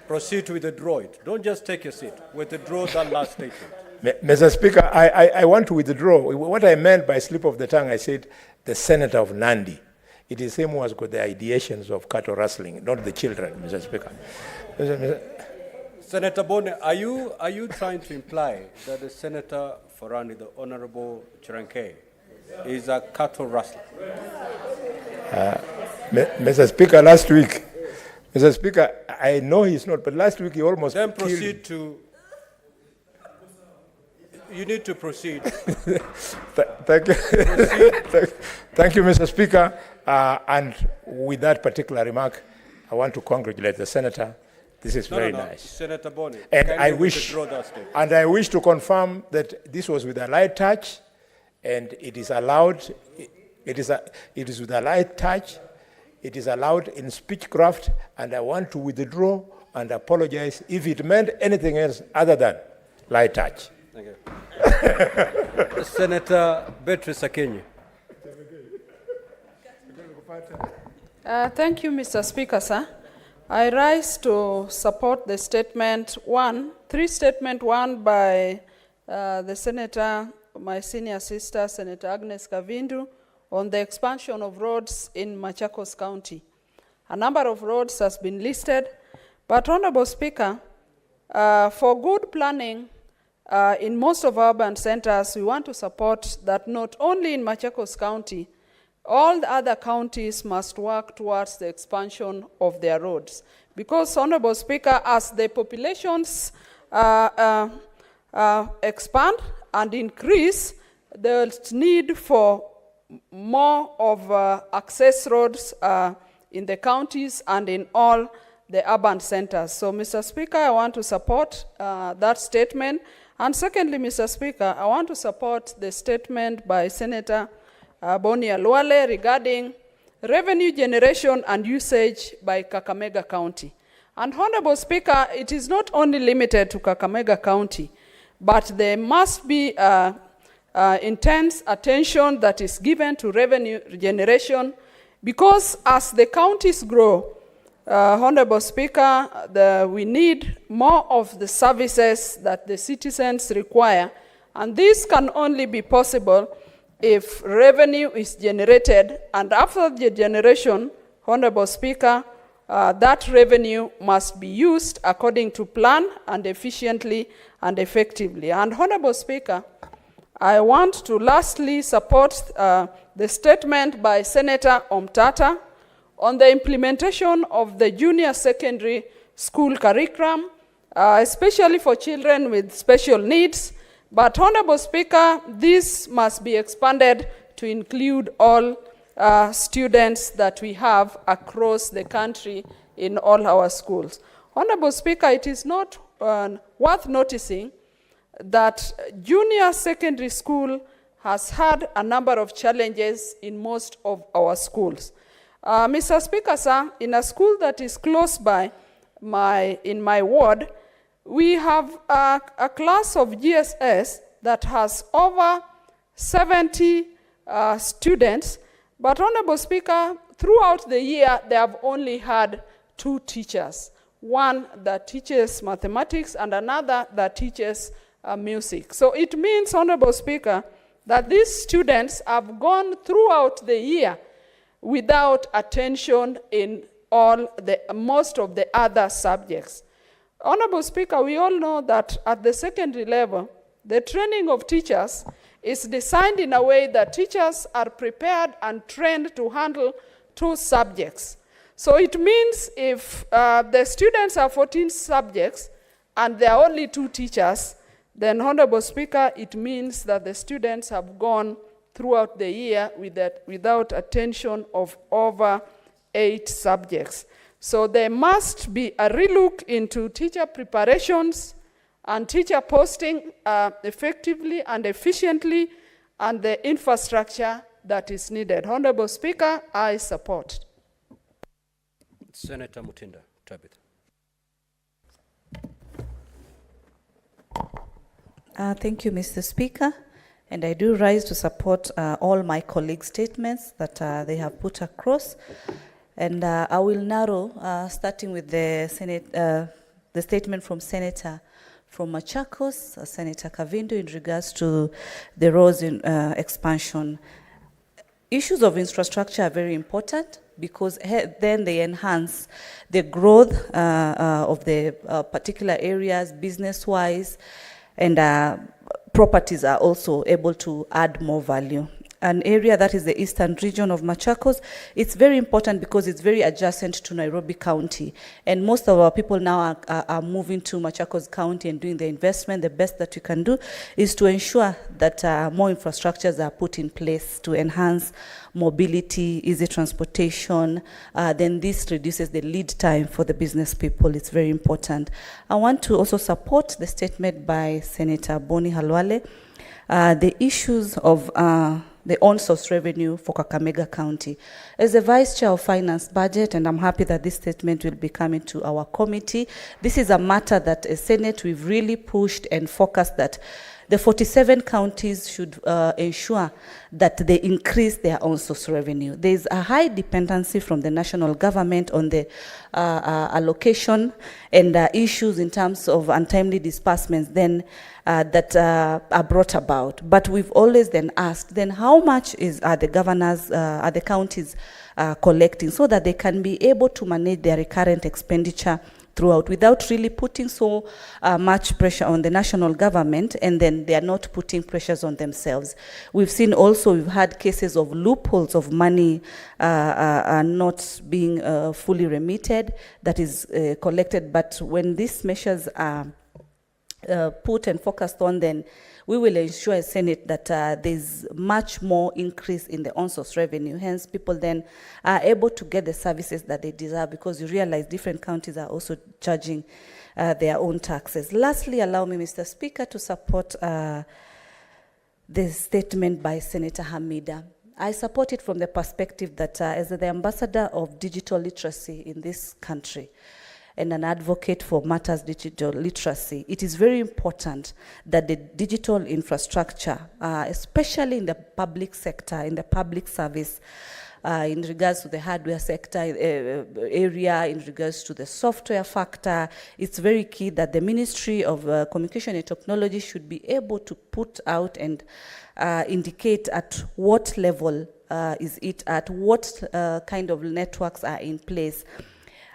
Proceed to withdraw it. Don't just take your seat. Withdraw that last statement. Mr. Speaker, I want to withdraw. What I meant by slip of the tongue, I said the senator of Nandi. It is him who has got the ideations of cattle rustling, not the children, Mr. Speaker. Senator Boni, are you trying to imply that the Senator Forani, the Honorable Chiranke, is a cattle rustler? Mr. Speaker, last week, Mr. Speaker, I know he's not, but last week he almost Then killed. proceed to. You need to proceed. Thank you. Thank you, Mr. Speaker. And with that particular remark, I want to congratulate the senator. This is very nice. Senator Boni, And kindly I wish, withdraw that statement. and I wish to confirm that this was with a light touch, and it is allowed. It is with a light touch. It is allowed in speechcraft, and I want to withdraw and apologize if it meant anything else other than light touch. Thank you. Senator Beatrice Akenyi. Thank you, Mr. Speaker, sir. I rise to support the statement one by the Senator, my senior sister, Senator Agnes Kavindu, on the expansion of roads in Machakos County. A number of roads has been listed, but Honorable Speaker, for good planning in most of our urban centers, we want to support that not only in Machakos County, all the other counties must work towards the expansion of their roads. Because, Honorable Speaker, as the populations expand and increase, there's need for more of access roads in the counties and in all the urban centers. So, Mr. Speaker, I want to support that statement. And secondly, Mr. Speaker, I want to support the statement by Senator Boni Alwale regarding revenue generation and usage by Kakamega County. And Honorable Speaker, it is not only limited to Kakamega County, but there must be intense attention that is given to revenue generation, because as the counties grow, Honorable Speaker, we need more of the services that the citizens require, and this can only be possible if revenue is generated, and after the generation, Honorable Speaker, that revenue must be used according to plan and efficiently and effectively. And Honorable Speaker, I want to lastly support the statement by Senator Omtata on the implementation of the junior secondary school curriculum, especially for children with special needs. But Honorable Speaker, this must be expanded to include all students that we have across the country in all our schools. Honorable Speaker, it is not worth noticing that junior secondary school has had a number of challenges in most of our schools. Mr. Speaker, sir, in a school that is close by in my ward, we have a class of GSS that has over 70 students, but Honorable Speaker, throughout the year, they have only had 2 teachers, one that teaches mathematics and another that teaches music. So it means, Honorable Speaker, that these students have gone throughout the year without attention in most of the other subjects. Honorable Speaker, we all know that at the secondary level, the training of teachers is designed in a way that teachers are prepared and trained to handle 2 subjects. So it means if the students have 14 subjects and there are only 2 teachers, then Honorable Speaker, it means that the students have gone throughout the year without attention of over 8 subjects. So there must be a relook into teacher preparations and teacher posting effectively and efficiently, and the infrastructure that is needed. Honorable Speaker, I support. Senator Mutinda, Tabitha. Thank you, Mr. Speaker. And I do rise to support all my colleagues' statements that they have put across. And I will narrow, starting with the statement from Senator from Machakos, Senator Kavindo, in regards to the roads in, expansion. Issues of infrastructure are very important because then they enhance the growth of the particular areas, business-wise, and properties are also able to add more value. An area that is the eastern region of Machakos, it's very important because it's very adjacent to Nairobi County. And most of our people now are moving to Machakos County and doing the investment. The best that we can do is to ensure that more infrastructures are put in place to enhance mobility, easy transportation. Then this reduces the lead time for the business people. It's very important. I want to also support the statement by Senator Boni Halwale, the issues of the on-source revenue for Kakamega County. As the Vice Chair of Finance Budget, and I'm happy that this statement will be coming to our committee, this is a matter that as Senate we've really pushed and focused that the 47 counties should ensure that they increase their on-source revenue. There is a high dependency from the national government on the allocation and issues in terms of untimely disbursements then that are brought about. But we've always then asked, then how much are the governors, are the counties collecting so that they can be able to manage their recurrent expenditure throughout without really putting so much pressure on the national government, and then they are not putting pressures on themselves. We've seen also, we've had cases of loopholes of money not being fully remitted, that is collected, but when these measures are put and focused on, then we will ensure as Senate that there's much more increase in the on-source revenue. Hence, people then are able to get the services that they deserve, because you realize different counties are also charging their own taxes. Lastly, allow me, Mr. Speaker, to support the statement by Senator Hamida. I support it from the perspective that as the ambassador of digital literacy in this country, and an advocate for matters digital literacy, it is very important that the digital infrastructure, especially in the public sector, in the public service, in regards to the hardware sector area, in regards to the software factor, it's very key that the Ministry of Communication and Technology should be able to put out and indicate at what level is it at, what kind of networks are in place.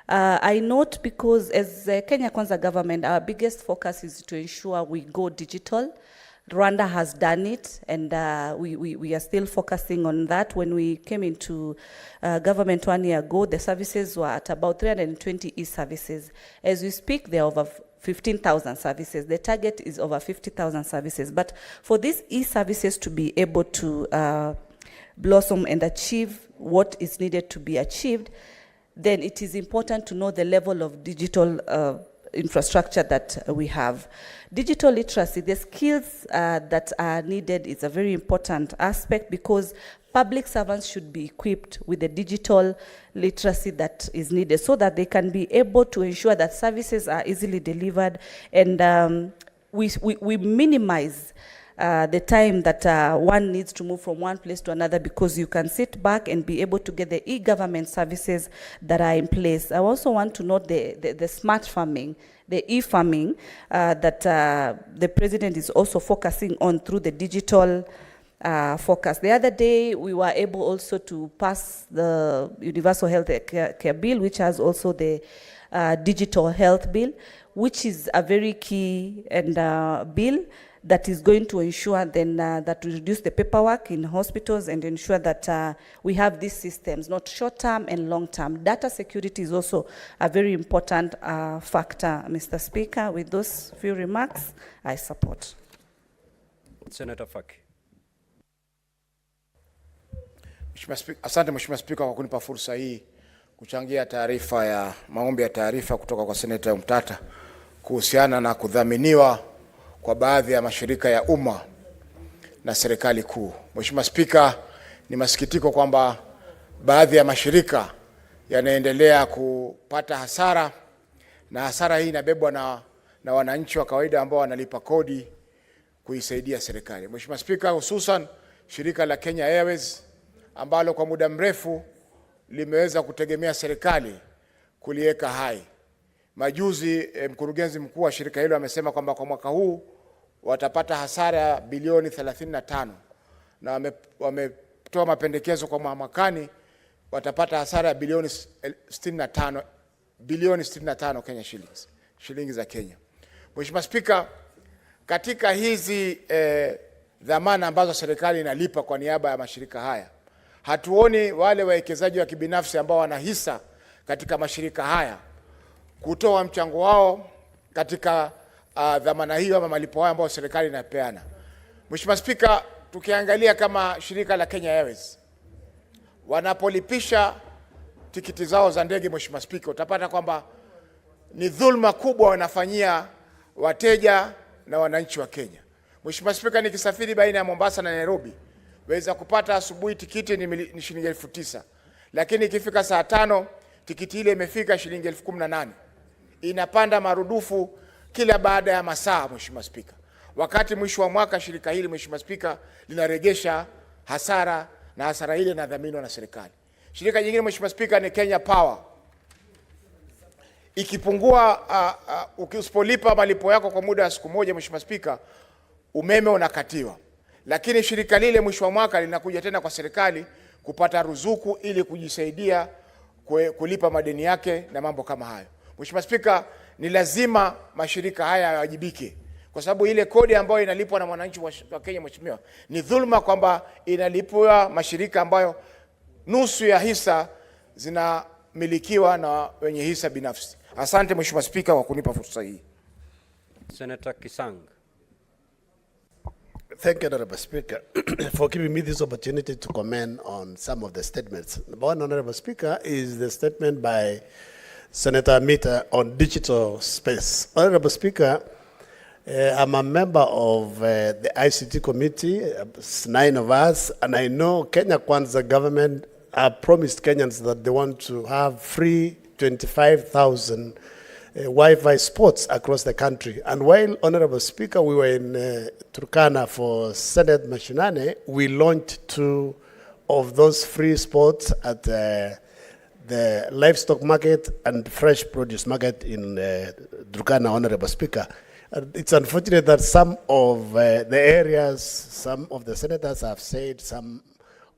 I note because as the Kenya Kwanza government, our biggest focus is to ensure we go digital. Rwanda has done it, and we are still focusing on that. When we came into government 1 year ago, the services were at about 320 e-services. As we speak, there are over 15,000 services. The target is over 50,000 services. But for these e-services to be able to blossom and achieve what is needed to be achieved, then it is important to know the level of digital infrastructure that we have. Digital literacy, the skills that are needed is a very important aspect, because public servants should be equipped with the digital literacy that is needed so that they can be able to ensure that services are easily delivered, and we minimize the time that one needs to move from one place to another, because you can sit back and be able to get the e-government services that are in place. I also want to note the smart farming, the e-farming that the president is also focusing on through the digital focus. The other day, we were able also to pass the Universal Health Care Bill, which has also the digital health bill, which is a very key and bill that is going to ensure then that we reduce the paperwork in hospitals and ensure that we have these systems, not short-term and long-term. Data security is also a very important factor, Mr. Speaker. With those few remarks, I support. Senator Faki. Asante Mheshimiwa Spika kwa kunipa fursa hii kuchangia taarifa ya maombi ya taarifa kutoka kwa Seneta Mtata kuhusiana na kudhaminiwa kwa baadhi ya mashirika ya umma na serikali kuu. Mheshimiwa Spika, ni masikitiko kwamba baadhi ya mashirika yanaendelea kupata hasara, na hasara hii inabebwa na wananchi wa kawaida ambao wanalipa kodi kuisaidia serikali. Mheshimiwa Spika, hususan shirika la Kenya Airways ambalo kwa muda mrefu limeweza kutegemea serikali kuliweka hai. Majuzi mkurugenzi mkuu wa shirika hilo amesema kwamba kwa mwaka huu watapata hasara ya bilioni 35 na wametoa mapendekezo kwa mwakani watapata hasara ya bilioni 65 Kenya shillings, shilingi za Kenya. Mheshimiwa Spika, katika hizi dhamana ambazo serikali inalipa kwa niaba ya mashirika haya, hatuoni wale wawekezaji wa kibinafsi ambao wana hisa katika mashirika haya kutoa mchango wao katika dhamana hiyo ama malipo hayo ambayo serikali inapeana. Mheshimiwa Spika, tukiangalia kama shirika la Kenya Airways wanapolipisha tikiti zao za ndege, Mheshimiwa Spika, utapata kwamba ni dhulma kubwa wanafanyia wateja na wananchi wa Kenya. Mheshimiwa Spika, nikisafiri baina ya Mombasa na Nairobi, waweza kupata asubuhi tikiti ni shilingi 9,000, lakini ikifika saa 5 tikiti ile imefika shilingi 18,000. Inapanda marudufu kila baada ya masaa, Mheshimiwa Spika. Wakati mwisho wa mwaka shirika hili, Mheshimiwa Spika, linaregesha hasara, na hasara ile inadhaminiwa na serikali. Shirika jingine, Mheshimiwa Spika, ni Kenya Power. Ikipungua ukisipolipa malipo yako kwa muda wa siku moja, Mheshimiwa Spika, umeme unakatiwa. Lakini shirika lile mwisho wa mwaka linakuja tena kwa serikali kupata ruzuku ili kujisaidia kulipa madeni yake na mambo kama hayo. Mheshimiwa Spika, ni lazima mashirika haya yawajibike, kwa sababu ile kodi ambayo inalipwa na mwananchi wa Kenya, Mheshimiwa, ni dhulma kwamba inalipwa mashirika ambayo nusu ya hisa zinamilikiwa na wenye hisa binafsi. Asante Mheshimiwa Spika kwa kunipa fursa hii. Senator Kisang. Thank you, Honorable Speaker, for giving me this opportunity to comment on some of the statements. Number one, Honorable Speaker, is the statement by Senator Mita on digital space. Honorable Speaker, I'm a member of the ICT committee, 9 of us, and I know Kenya Kwanza government promised Kenyans that they want to have free 25,000 Wi-Fi spots across the country. And while, Honorable Speaker, we were in Turkana for Senate Mashinane, we launched 2 of those free spots at the livestock market and fresh produce market in Turkana, Honorable Speaker. It's unfortunate that some of the areas, some of the senators have said some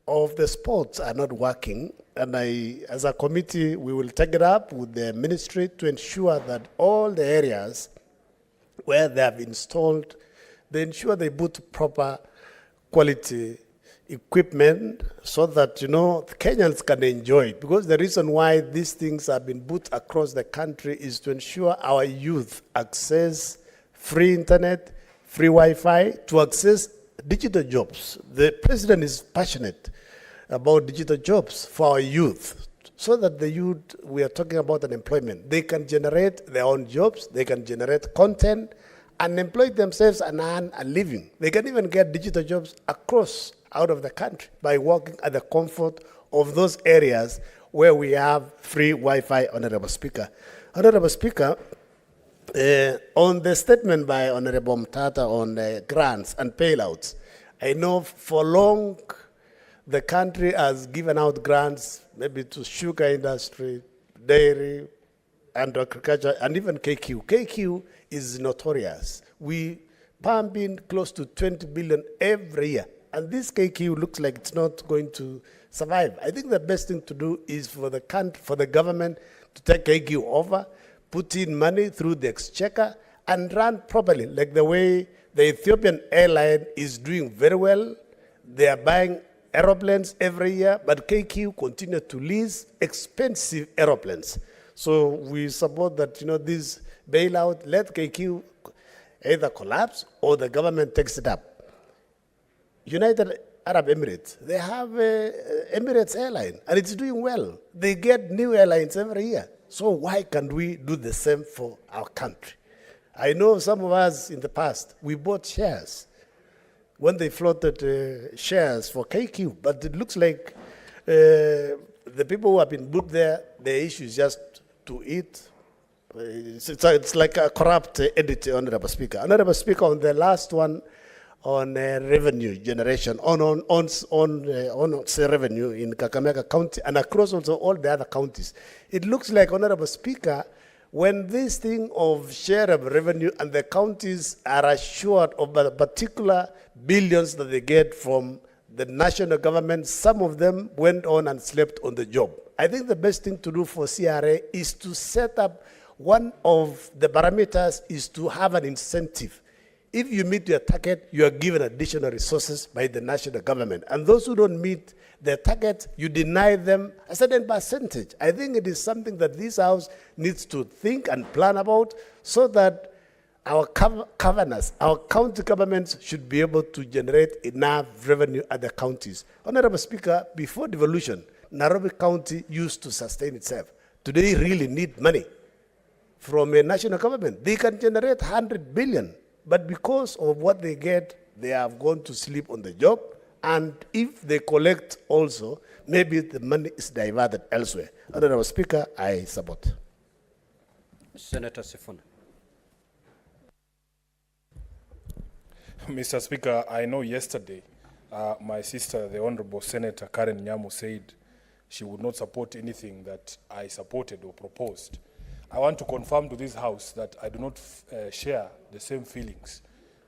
of the spots are not working. And as a committee, we will take it up with the ministry to ensure that all the areas where they have installed, they ensure they put proper quality equipment so that, you know, the Kenyans can enjoy it. Because the reason why these things have been put across the country is to ensure our youth access free internet, free Wi-Fi, to access digital jobs. The president is passionate about digital jobs for our youth, so that the youth, we are talking about unemployment, they can generate their own jobs, they can generate content and employ themselves and earn a living. They can even get digital jobs across out of the country by working at the comfort of those areas where we have free Wi-Fi, Honorable Speaker. Honorable Speaker, on the statement by Honorable Mtata on grants and payouts, I know for long the country has given out grants maybe to sugar industry, dairy, and agriculture, and even KQ. KQ is notorious. We pump in close to 20 billion every year, and this KQ looks like it's not going to survive. I think the best thing to do is for the government to take KQ over, put in money through the exchequer, and run properly, like the way the Ethiopian airline is doing very well. They are buying aeroplanes every year, but KQ continue to lease expensive aeroplanes. So we support that, you know, this bailout, let KQ either collapse or the government takes it up. United Arab Emirates. They have Emirates Airline, and it's doing well. They get new airlines every year. So why can't we do the same for our country? I know some of us in the past, we bought shares when they floated shares for KQ, but it looks like the people who have been put there, the issue is just to eat. It's like a corrupt entity, Honorable Speaker. Honorable Speaker, on the last one, on revenue generation, on say revenue in Kakamega County and across also all the other counties. It looks like, Honorable Speaker, when this thing of share of revenue and the counties are assured of the particular billions that they get from the national government, some of them went on and slept on the job. I think the best thing to do for CRA is to set up one of the parameters is to have an incentive. If you meet your target, you are given additional resources by the national government. And those who don't meet their target, you deny them a certain percentage. I think it is something that this House needs to think and plan about so that our governors, our county governments should be able to generate enough revenue at the counties. Honorable Speaker, before devolution, Nairobi County used to sustain itself. Today, really need money from a national government. They can generate 100 billion. But because of what they get, they have gone to sleep on the job. And if they collect also, maybe the money is diverted elsewhere. Honorable Speaker, I support. Senator Sifuna. Mr. Speaker, I know yesterday my sister, the Honorable Senator Karen Nyamu, said she would not support anything that I supported or proposed. I want to confirm to this House that I do not share the same feelings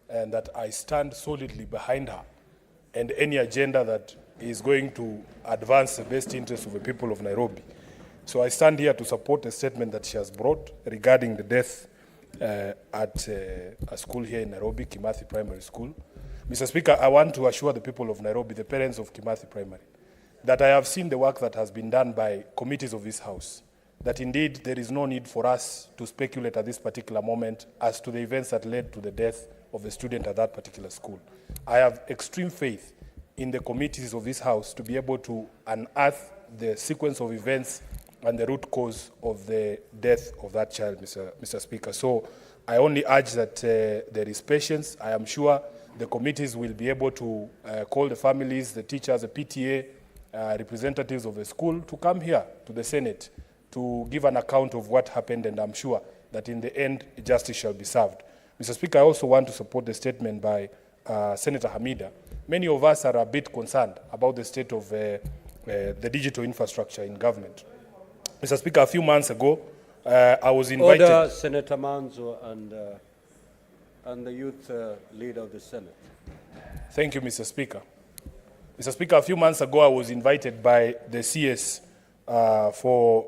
and that I stand solidly behind her and any agenda that is going to advance the best interests of the people of Nairobi. So I stand here to support the statement that she has brought regarding the death at a school here in Nairobi, Kimathi Primary School. Mr. Speaker, I want to assure the people of Nairobi, the parents of Kimathi Primary, that I have seen the work that has been done by committees of this House, that indeed there is no need for us to speculate at this particular moment as to the events that led to the death of the student at that particular school. I have extreme faith in the committees of this House to be able to unearth the sequence of events and the root cause of the death of that child, Mr. Speaker. So I only urge that there is patience. I am sure the committees will be able to call the families, the teachers, the PTA, representatives of the school to come here to the Senate to give an account of what happened, and I'm sure that in the end, justice shall be served. Mr. Speaker, I also want to support the statement by Senator Hamida. Many of us are a bit concerned about the state of the digital infrastructure in government. Mr. Speaker, a few months ago, I was invited... Order, Senator Manzo and the youth leader of the Senate. Thank you, Mr. Speaker. Mr. Speaker, a few months ago, I was invited by the CS for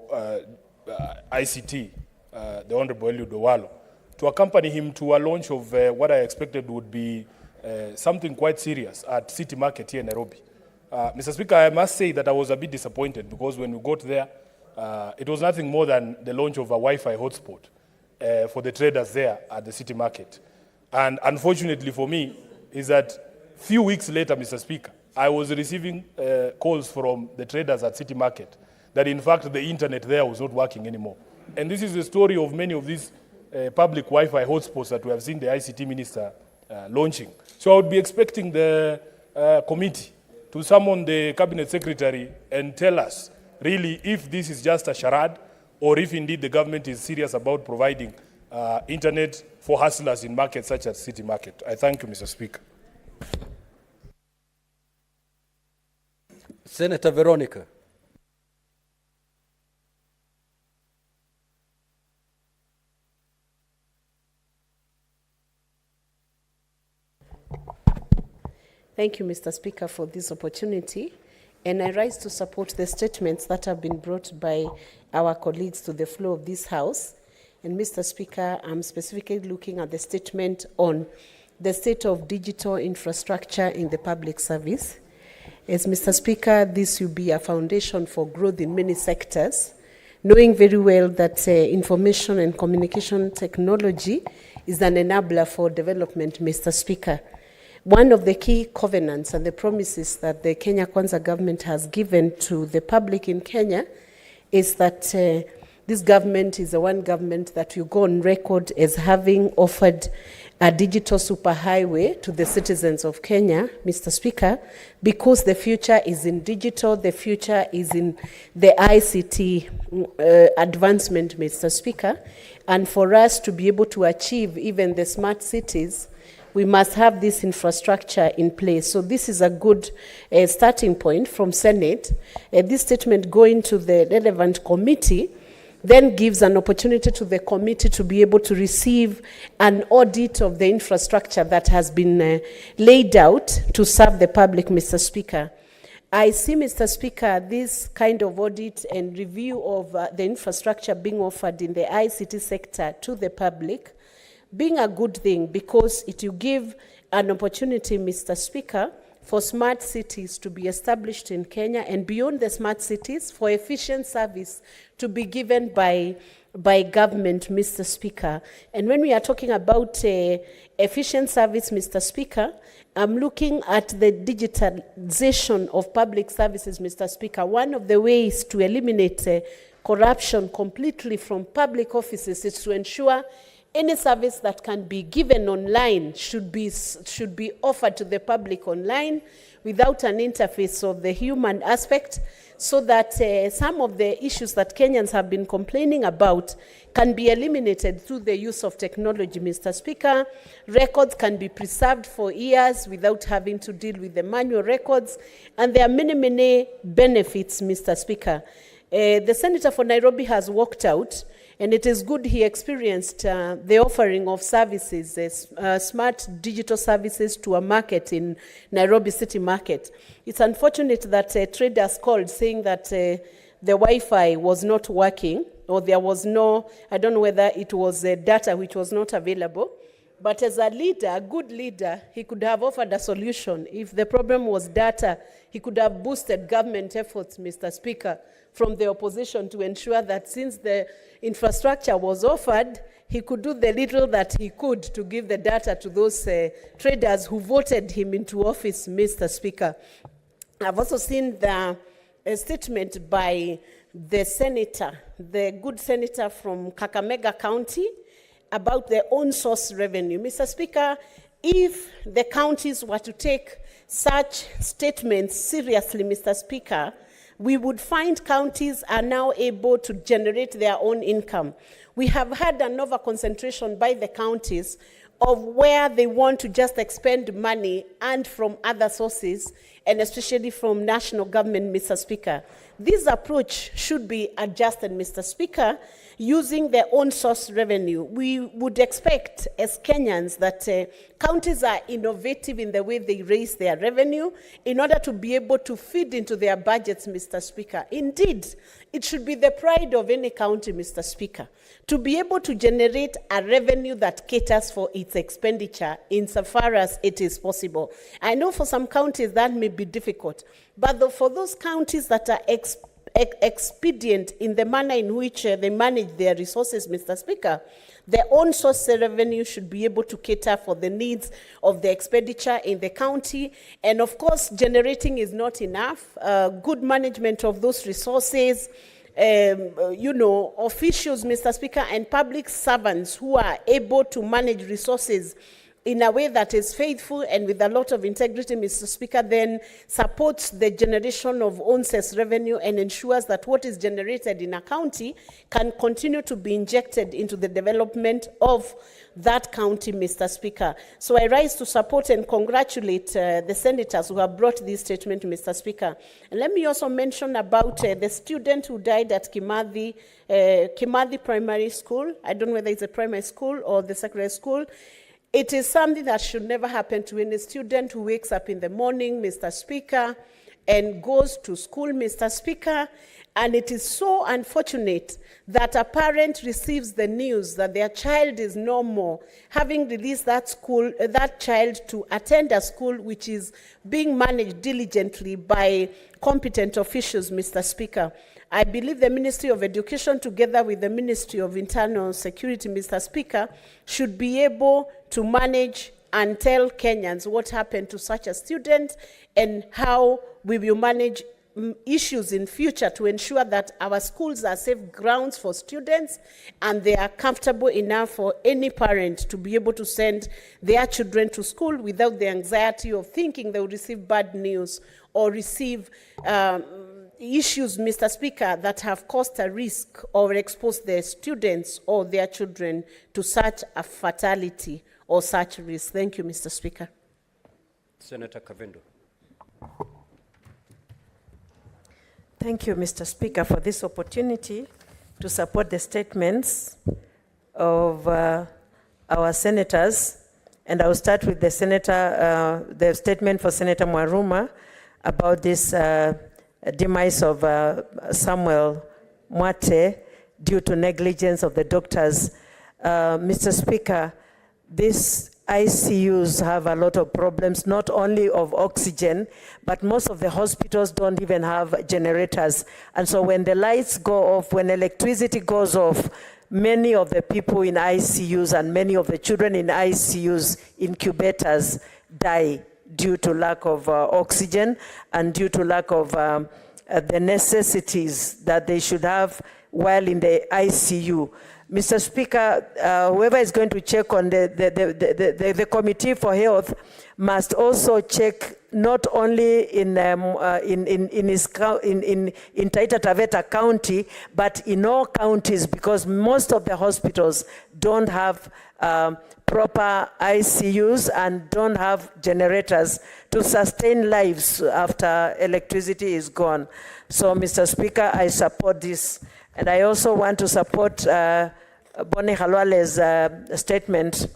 ICT, the Honorable Eliud Owalo, to accompany him to a launch of what I expected would be something quite serious at City Market here in Nairobi. Mr. Speaker, I must say that I was a bit disappointed because when we got there, it was nothing more than the launch of a Wi-Fi hotspot for the traders there at the City Market. And unfortunately for me, is that few weeks later, Mr. Speaker, I was receiving calls from the traders at City Market that in fact the internet there was not working anymore. And this is the story of many of these public Wi-Fi hotspots that we have seen the ICT minister launching. So I would be expecting the committee to summon the cabinet secretary and tell us really if this is just a charade or if indeed the government is serious about providing internet for hustlers in markets such as City Market. I thank you, Mr. Speaker. Senator Veronica. Thank you, Mr. Speaker, for this opportunity. And I rise to support the statements that have been brought by our colleagues to the floor of this House. And Mr. Speaker, I'm specifically looking at the statement on the state of digital infrastructure in the public service. As Mr. Speaker, this will be a foundation for growth in many sectors, knowing very well that information and communication technology is an enabler for development, Mr. Speaker. one of the key covenants and the promises that the Kenya Kwanza government has given to the public in Kenya is that this government is the one government that will go on record as having offered a digital superhighway to the citizens of Kenya, Mr. Speaker, because the future is in digital, the future is in the ICT advancement, Mr. Speaker. And for us to be able to achieve even the smart cities, we must have this infrastructure in place. So this is a good starting point from Senate. This statement going to the relevant committee then gives an opportunity to the committee to be able to receive an audit of the infrastructure that has been laid out to serve the public, Mr. Speaker. I see, Mr. Speaker, this kind of audit and review of the infrastructure being offered in the ICT sector to the public being a good thing, because it will give an opportunity, Mr. Speaker, for smart cities to be established in Kenya, and beyond the smart cities, for efficient service to be given by government, Mr. Speaker. And when we are talking about efficient service, Mr. Speaker, I'm looking at the digitalization of public services, Mr. Speaker. One of the ways to eliminate corruption completely from public offices is to ensure any service that can be given online should be offered to the public online without an interface of the human aspect, so that some of the issues that Kenyans have been complaining about can be eliminated through the use of technology, Mr. Speaker. Records can be preserved for years without having to deal with the manual records, and there are many, many benefits, Mr. Speaker. The Senator for Nairobi has walked out, and it is good he experienced the offering of services, smart digital services to a market in Nairobi City Market. It's unfortunate that traders called saying that the Wi-Fi was not working, or there was no, I don't know whether it was data which was not available. But as a leader, a good leader, he could have offered a solution. If the problem was data, he could have boosted government efforts, Mr. Speaker, from the opposition to ensure that since the infrastructure was offered, he could do the little that he could to give the data to those traders who voted him into office, Mr. Speaker. I've also seen the statement by the senator, the good senator from Kakamega County, about their own source revenue. Mr. Speaker, if the counties were to take such statements seriously, Mr. Speaker, we would find counties are now able to generate their own income. We have had an over-concentration by the counties of where they want to just expend money and from other sources, and especially from national government, Mr. Speaker. This approach should be adjusted, Mr. Speaker, using their own source revenue. We would expect as Kenyans that counties are innovative in the way they raise their revenue in order to be able to feed into their budgets, Mr. Speaker. Indeed, it should be the pride of any county, Mr. Speaker, to be able to generate a revenue that caters for its expenditure insofar as it is possible. I know for some counties that may be difficult, but for those counties that are expedient in the manner in which they manage their resources, Mr. Speaker, their own source revenue should be able to cater for the needs of the expenditure in the county. And of course, generating is not enough. Good management of those resources, officials, Mr. Speaker, and public servants who are able to manage resources in a way that is faithful and with a lot of integrity, Mr. Speaker, then supports the generation of own source revenue and ensures that what is generated in a county can continue to be injected into the development of that county, Mr. Speaker. So I rise to support and congratulate the senators who have brought this statement, Mr. Speaker. And let me also mention about the student who died at Kimathi Primary School. I don't know whether it's a primary school or the secondary school. It is something that should never happen to any student who wakes up in the morning, Mr. Speaker, and goes to school, Mr. Speaker. And it is so unfortunate that a parent receives the news that their child is no more, having released that child to attend a school which is being managed diligently by competent officials, Mr. Speaker. I believe the Ministry of Education, together with the Ministry of Internal Security, Mr. Speaker, should be able to manage and tell Kenyans what happened to such a student and how we will manage issues in future to ensure that our schools are safe grounds for students and they are comfortable enough for any parent to be able to send their children to school without the anxiety of thinking they will receive bad news or receive issues, Mr. Speaker, that have caused a risk or exposed their students or their children to such a fatality or such risk. Thank you, Mr. Speaker. Senator Kavindu. Thank you, Mr. Speaker, for this opportunity to support the statements of our senators. And I will start with the the statement for Senator Mwaruma about this demise of Samuel Mwate due to negligence of the doctors. Mr. Speaker, these ICUs have a lot of problems, not only of oxygen, but most of the hospitals don't even have generators. And so when the lights go off, when electricity goes off, many of the people in ICUs and many of the children in ICUs, incubators, die due to lack of oxygen and due to lack of the necessities that they should have while in the ICU. Mr. Speaker, whoever is going to check on the Committee for Health must also check not only in Taita Taveta County, but in all counties, because most of the hospitals don't have proper ICUs and don't have generators to sustain lives after electricity is gone. So, Mr. Speaker, I support this. And I also want to support Bonnie Halwale's statement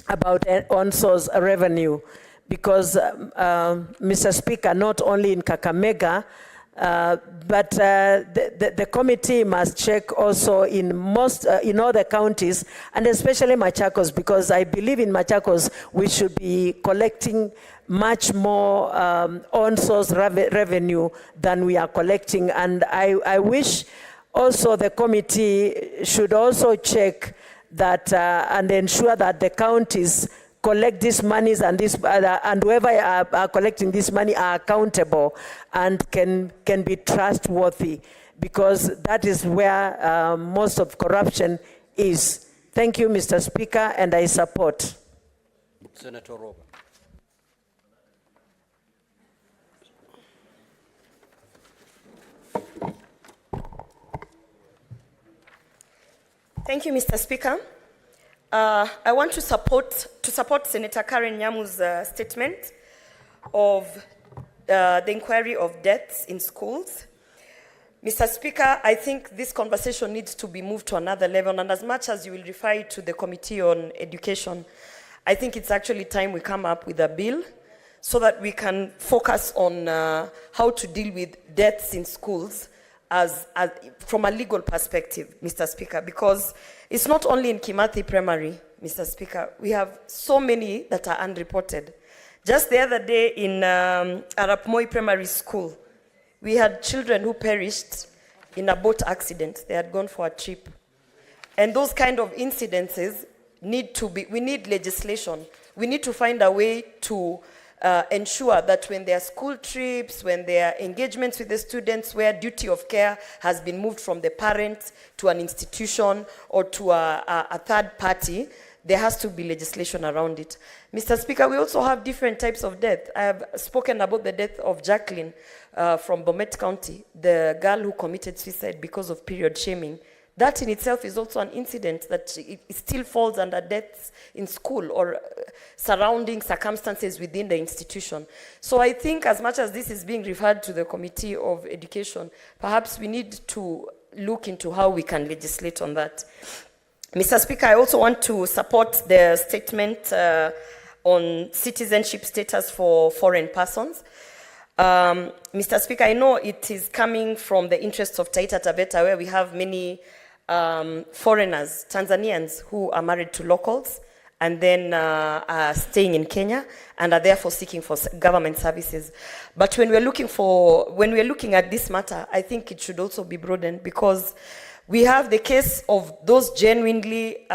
about ONSO's revenue, because, Mr. Speaker, not only in Kakamega, but the committee must check also in all the counties, and especially Machakos, because I believe in Machakos we should be collecting much more ONSO's revenue than we are collecting. And I wish also the committee should also check that and ensure that the counties collect these monies and whoever are collecting this money are accountable and can be trustworthy, because that is where most of corruption is. Thank you, Mr. Speaker, and I support. Senator Roba. Thank you, Mr. Speaker. I want to support Senator Karen Nyamu's statement of the inquiry of deaths in schools. Mr. Speaker, I think this conversation needs to be moved to another level, and as much as you will refer to the Committee on Education, I think it's actually time we come up with a bill so that we can focus on how to deal with deaths in schools as from a legal perspective, Mr. Speaker, because it's not only in Kimathi Primary, Mr. Speaker. We have so many that are unreported. Just the other day in Arap Moi Primary School, we had children who perished in a boat accident. They had gone for a trip. And those kind of incidences we need legislation. We need to find a way to ensure that when there are school trips, when there are engagements with the students where duty of care has been moved from the parent to an institution or to a third party, there has to be legislation around it. Mr. Speaker, we also have different types of death. I have spoken about the death of Jacqueline from Bomet County, the girl who committed suicide because of period shaming. That in itself is also an incident that it still falls under deaths in school or surrounding circumstances within the institution. So I think as much as this is being referred to the Committee of Education, perhaps we need to look into how we can legislate on that. Mr. Speaker, I also want to support the statement on citizenship status for foreign persons. Mr. Speaker, I know it is coming from the interests of Taita Taveta, where we have many foreigners, Tanzanians, who are married to locals and then are staying in Kenya and are therefore seeking for government services. But when we're looking at this matter, I think it should also be broadened, because we have the case of those genuinely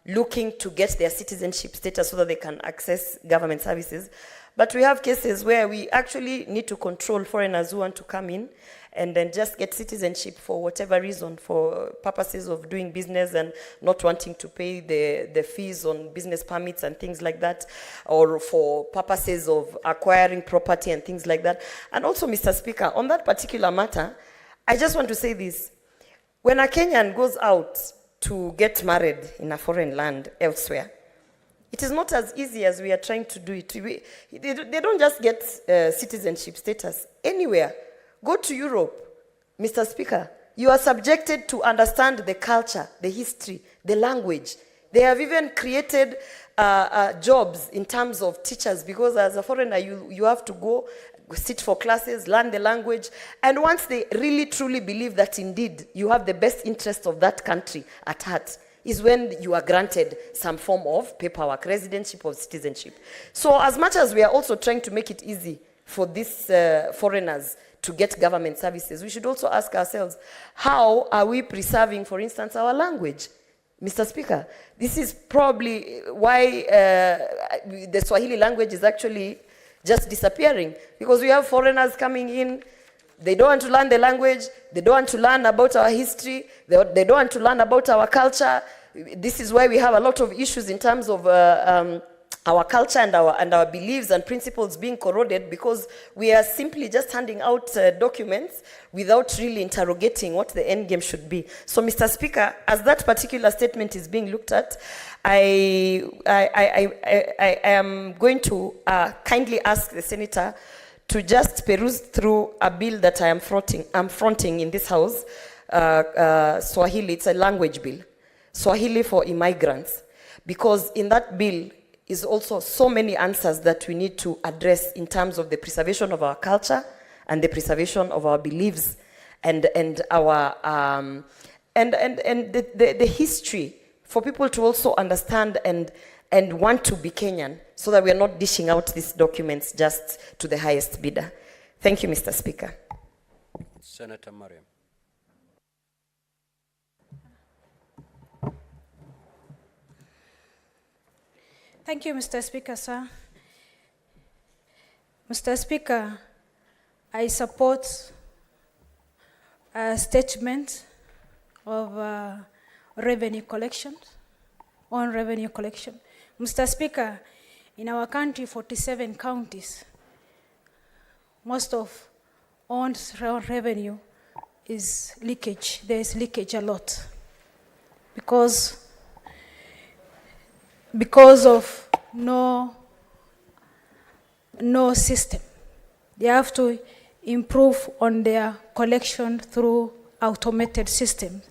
looking to get their citizenship status so that they can access government services. But we have cases where we actually need to control foreigners who want to come in and then just get citizenship for whatever reason, for purposes of doing business and not wanting to pay the fees on business permits and things like that, or for purposes of acquiring property and things like that. And also, Mr. Speaker, on that particular matter, I just want to say this. When a Kenyan goes out to get married in a foreign land elsewhere, it is not as easy as we are trying to do it. They don't just get citizenship status anywhere. Go to Europe, Mr. Speaker. You are subjected to understand the culture, the history, the language. They have even created jobs in terms of teachers, because as a foreigner, you have to go sit for classes, learn the language. And once they really, truly believe that indeed you have the best interest of that country at heart, is when you are granted some form of paperwork, residency or citizenship. So as much as we are also trying to make it easy for these foreigners to get government services, we should also ask ourselves, how are we preserving, for instance, our language? Mr. Speaker, this is probably why the Swahili language is actually just disappearing, because we have foreigners coming in. They don't want to learn the language. They don't want to learn about our history. They don't want to learn about our culture. This is why we have a lot of issues in terms of our culture and our beliefs and principles being corroded, because we are simply just handing out documents without really interrogating what the end game should be. So, Mr. Speaker, as that particular statement is being looked at, I am going to kindly ask the Senator to just peruse through a bill that I'm fronting in this House, Swahili. It's a language bill, Swahili for immigrants, because in that bill is also so many answers that we need to address in terms of the preservation of our culture and the preservation of our beliefs and our the history, for people to also understand and want to be Kenyan, so that we are not dishing out these documents just to the highest bidder. Thank you, Mr. Speaker. Senator Mariam. Thank you, Mr. Speaker, sir. Mr. Speaker, I support a statement of revenue collection, on revenue collection. Mr. Speaker, in our country, 47 counties, most of owned revenue is leakage. There is leakage a lot because of no system. They have to improve on their collection through automated systems.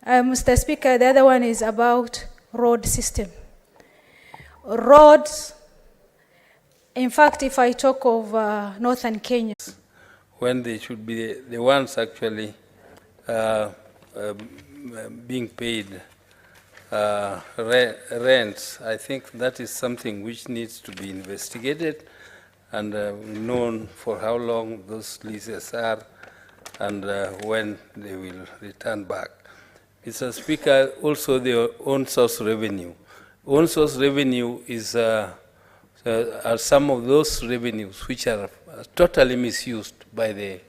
Mr. Speaker, the other one is about road system. Roads, in fact, if I talk of northern Kenya, when they should be the ones actually being paid rents, I think that is something which needs to be investigated and known for how long those leases are and when they will return back. Mr. Speaker, also the own source revenue. Own source revenue is are some of those revenues which are totally misused by the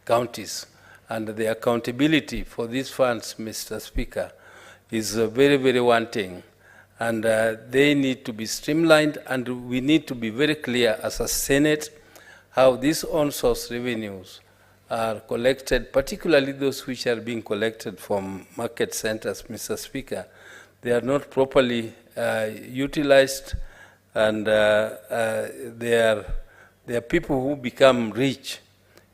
counties, and the accountability for these funds, Mr. Speaker, is very, very wanting, and they need to be streamlined, and we need to be very clear as a Senate how these own source revenues are collected, particularly those which are being collected from market centers, Mr. Speaker. They are not properly utilized, and there are people who become rich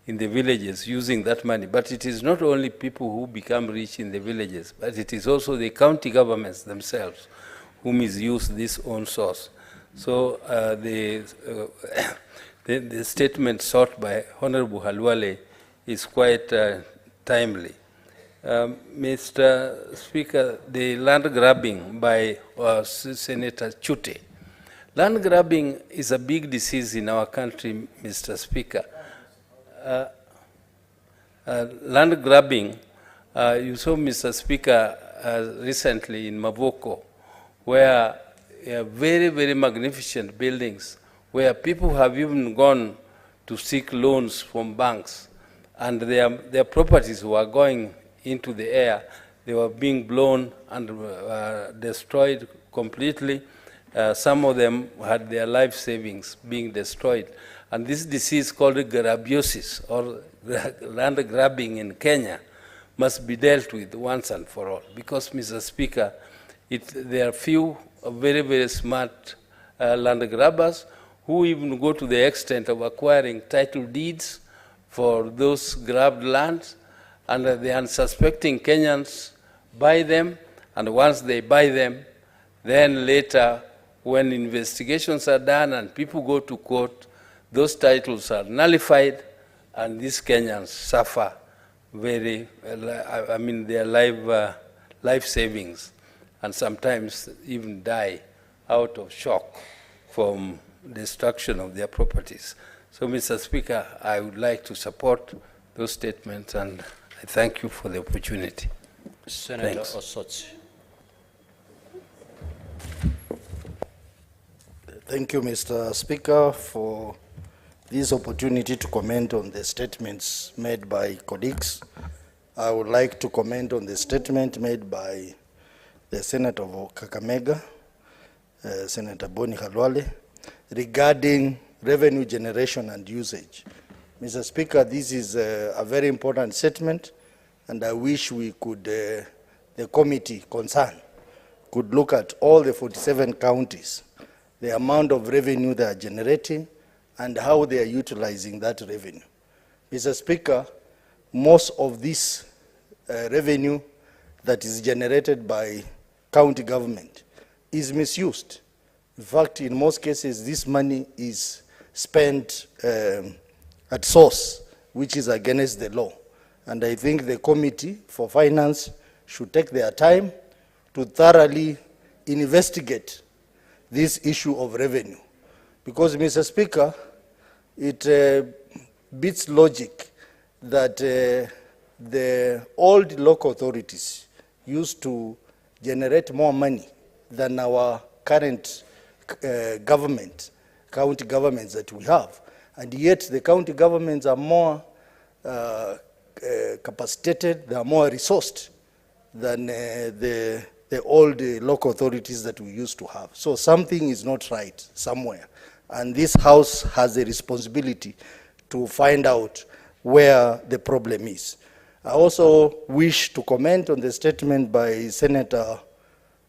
in the villages using that money. But it is not only people who become rich in the villages, but it is also the county governments themselves who misuse this own source. So the statement sought by Honorable Halwale is quite timely. Mr. Speaker, the land grabbing by Senator Chute. Land grabbing is a big disease in our country, Mr. Speaker. Land grabbing, you saw, Mr. Speaker, recently in Mavoko, where very, very magnificent buildings, where people have even gone to seek loans from banks, and their properties were going into the air. They were being blown and destroyed completely. Some of them had their life savings being destroyed. And this disease called grabiosis, or land grabbing in Kenya, must be dealt with once and for all. Because, Mr. Speaker, there are few very, very smart land grabbers who even go to the extent of acquiring title deeds for those grabbed lands, and the unsuspecting Kenyans buy them, and once they buy them, then later, when investigations are done and people go to court, those titles are nullified, and these Kenyans suffer very, their life savings, and sometimes even die out of shock from destruction of their properties. So, Mr. Speaker, I would like to support those statements, and I thank you for the opportunity. Senator Osotsi. Thank you, Mr. Speaker, for this opportunity to comment on the statements made by colleagues. I would like to comment on the statement made by the Senator of Kakamega, Senator Boni Khalwale, regarding revenue generation and usage. Mr. Speaker, this is a very important statement, and I wish we could, the committee concerned, could look at all the 47 counties, the amount of revenue they are generating, and how they are utilizing that revenue. Mr. Speaker, most of this revenue that is generated by county government is misused. In fact, in most cases, this money is spent at source, which is against the law. And I think the Committee for Finance should take their time to thoroughly investigate this issue of revenue. Because, Mr. Speaker, it beats logic that the old local authorities used to generate more money than our current government, county governments that we have. And yet the county governments are more capacitated, they are more resourced than the old local authorities that we used to have. So something is not right somewhere. And this House has a responsibility to find out where the problem is. I also wish to comment on the statement by Senator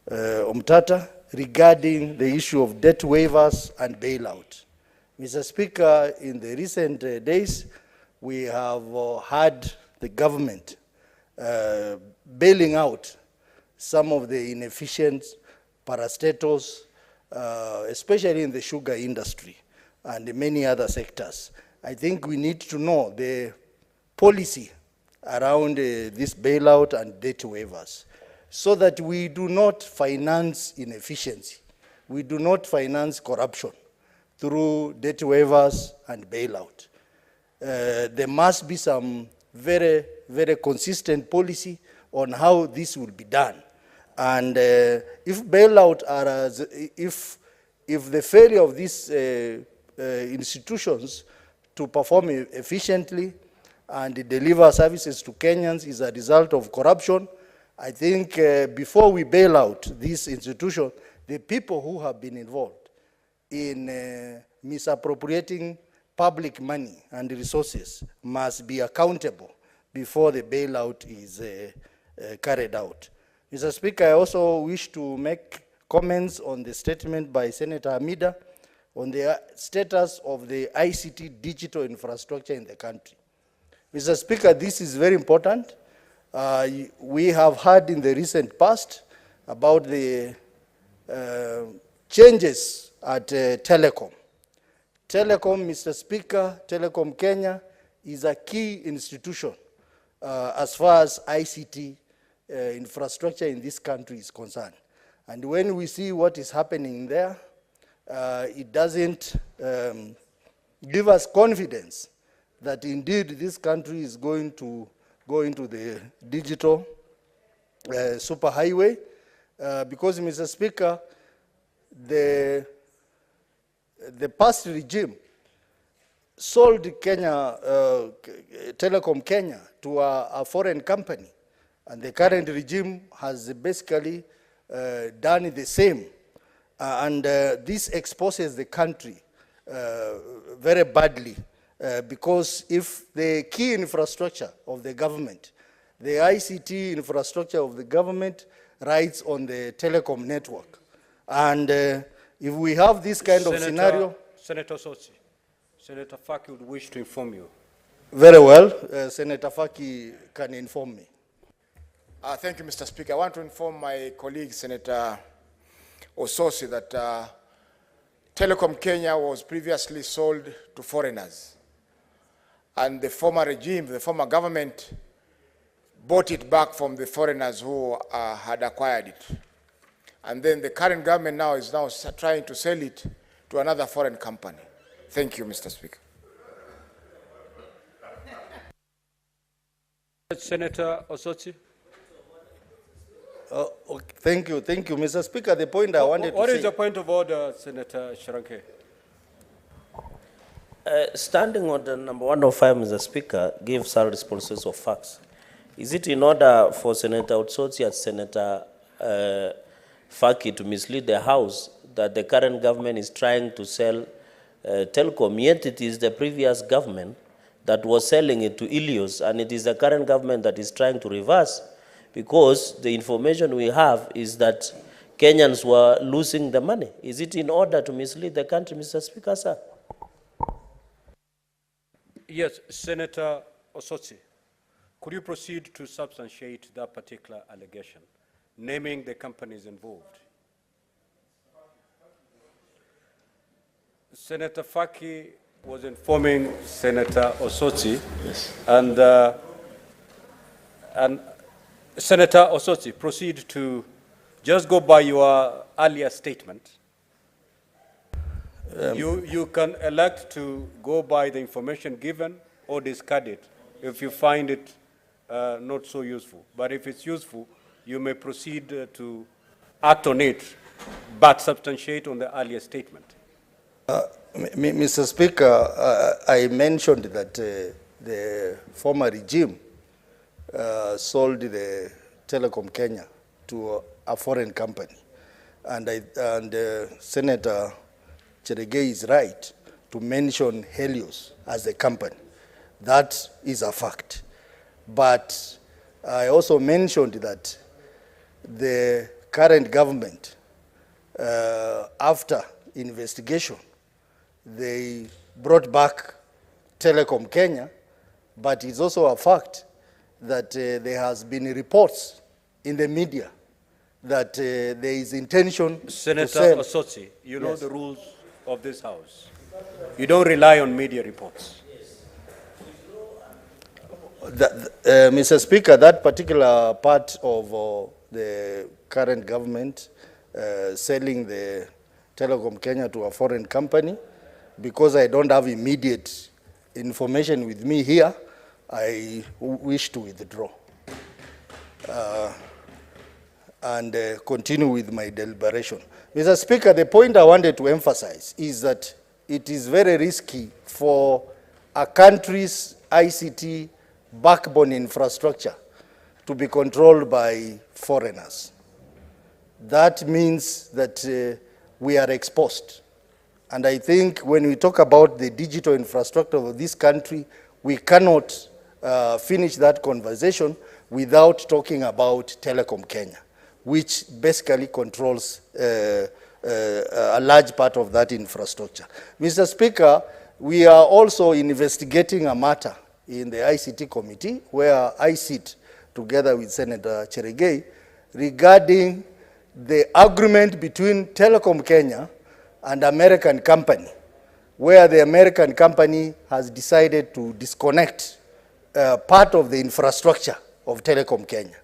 Omtata regarding the issue of debt waivers and bailout. Mr. Speaker, in the recent days, we have had the government bailing out some of the inefficient parastatals, especially in the sugar industry and many other sectors. I think we need to know the policy around this bailout and debt waivers so that we do not finance inefficiency. We do not finance corruption through debt waivers and bailout. There must be some very, very consistent policy on how this will be done. And if bailout are, if the failure of these institutions to perform efficiently and deliver services to Kenyans is a result of corruption, I think before we bail out this institution, the people who have been involved in misappropriating public money and resources must be accountable before the bailout is carried out. Mr. Speaker, I also wish to make comments on the statement by Senator Amida on the status of the ICT digital infrastructure in the country. Mr. Speaker, this is very important. We have heard in the recent past about the changes at Telecom. Telecom, Mr. Speaker, Telecom Kenya is a key institution as far as ICT infrastructure in this country is concerned. And when we see what is happening there, it doesn't give us confidence that indeed this country is going to go into the digital superhighway. because, Mr. Speaker, the past regime sold Kenya, Telecom Kenya to a foreign company, and the current regime has basically done the same. And this exposes the country very badly because if the key infrastructure of the government, the ICT infrastructure of the government rides on the telecom network. And if we have this kind of scenario... Senator Sotsi, Senator Faki would wish to inform you. Very well, Senator Faki can inform me. Thank you, Mr. Speaker. I want to inform my colleague, Senator Ososi, that Telecom Kenya was previously sold to foreigners. And the former regime, the former government, bought it back from the foreigners who had acquired it. And then the current government now is trying to sell it to another foreign company. Thank you, Mr. Speaker. Senator Osotsi. Okay. Thank you, Mr. Speaker. The point I wanted to say... What is your point of order, Senator Sharanke? Standing order number 105, Mr. Speaker, gives our responses of facts. Is it in order for Senator Otsotsi and Senator Faki to mislead the House that the current government is trying to sell telecom, yet it is the previous government that was selling it to Ilios, and it is the current government that is trying to reverse, because the information we have is that Kenyans were losing the money. Is it in order to mislead the country, Mr. Speaker, sir? Yes, Senator Osotsi, could you proceed to substantiate that particular allegation, naming the companies involved? Senator Faki was informing Senator Osotsi, yes. And Senator Osotsi, proceed to just go by your earlier statement. You can elect to go by the information given or discard it if you find it not so useful. But if it's useful, you may proceed to act on it, but substantiate on the earlier statement. Mr. Speaker, I mentioned that the former regime sold the Telecom Kenya to a foreign company. And Senator Cherigei is right to mention Helios as a company. That is a fact. But I also mentioned that the current government, after investigation, they brought back Telecom Kenya, but it's also a fact that there has been reports in the media that there is intention Senator to sell. Osotsi, you know the rules of this House. You don't rely on media reports. Mr. Speaker, that particular part of the current government selling the Telecom Kenya to a foreign company, because I don't have immediate information with me here, I wish to withdraw and continue with my deliberation. Mr. Speaker, the point I wanted to emphasize is that it is very risky for a country's ICT backbone infrastructure to be controlled by foreigners. That means that we are exposed. And I think when we talk about the digital infrastructure of this country, we cannot finish that conversation without talking about Telecom Kenya, which basically controls a large part of that infrastructure. Mr. Speaker, we are also investigating a matter in the ICT committee where I sit together with Senator Cherigei regarding the agreement between Telecom Kenya and American company, where the American company has decided to disconnect part of the infrastructure of Telecom Kenya.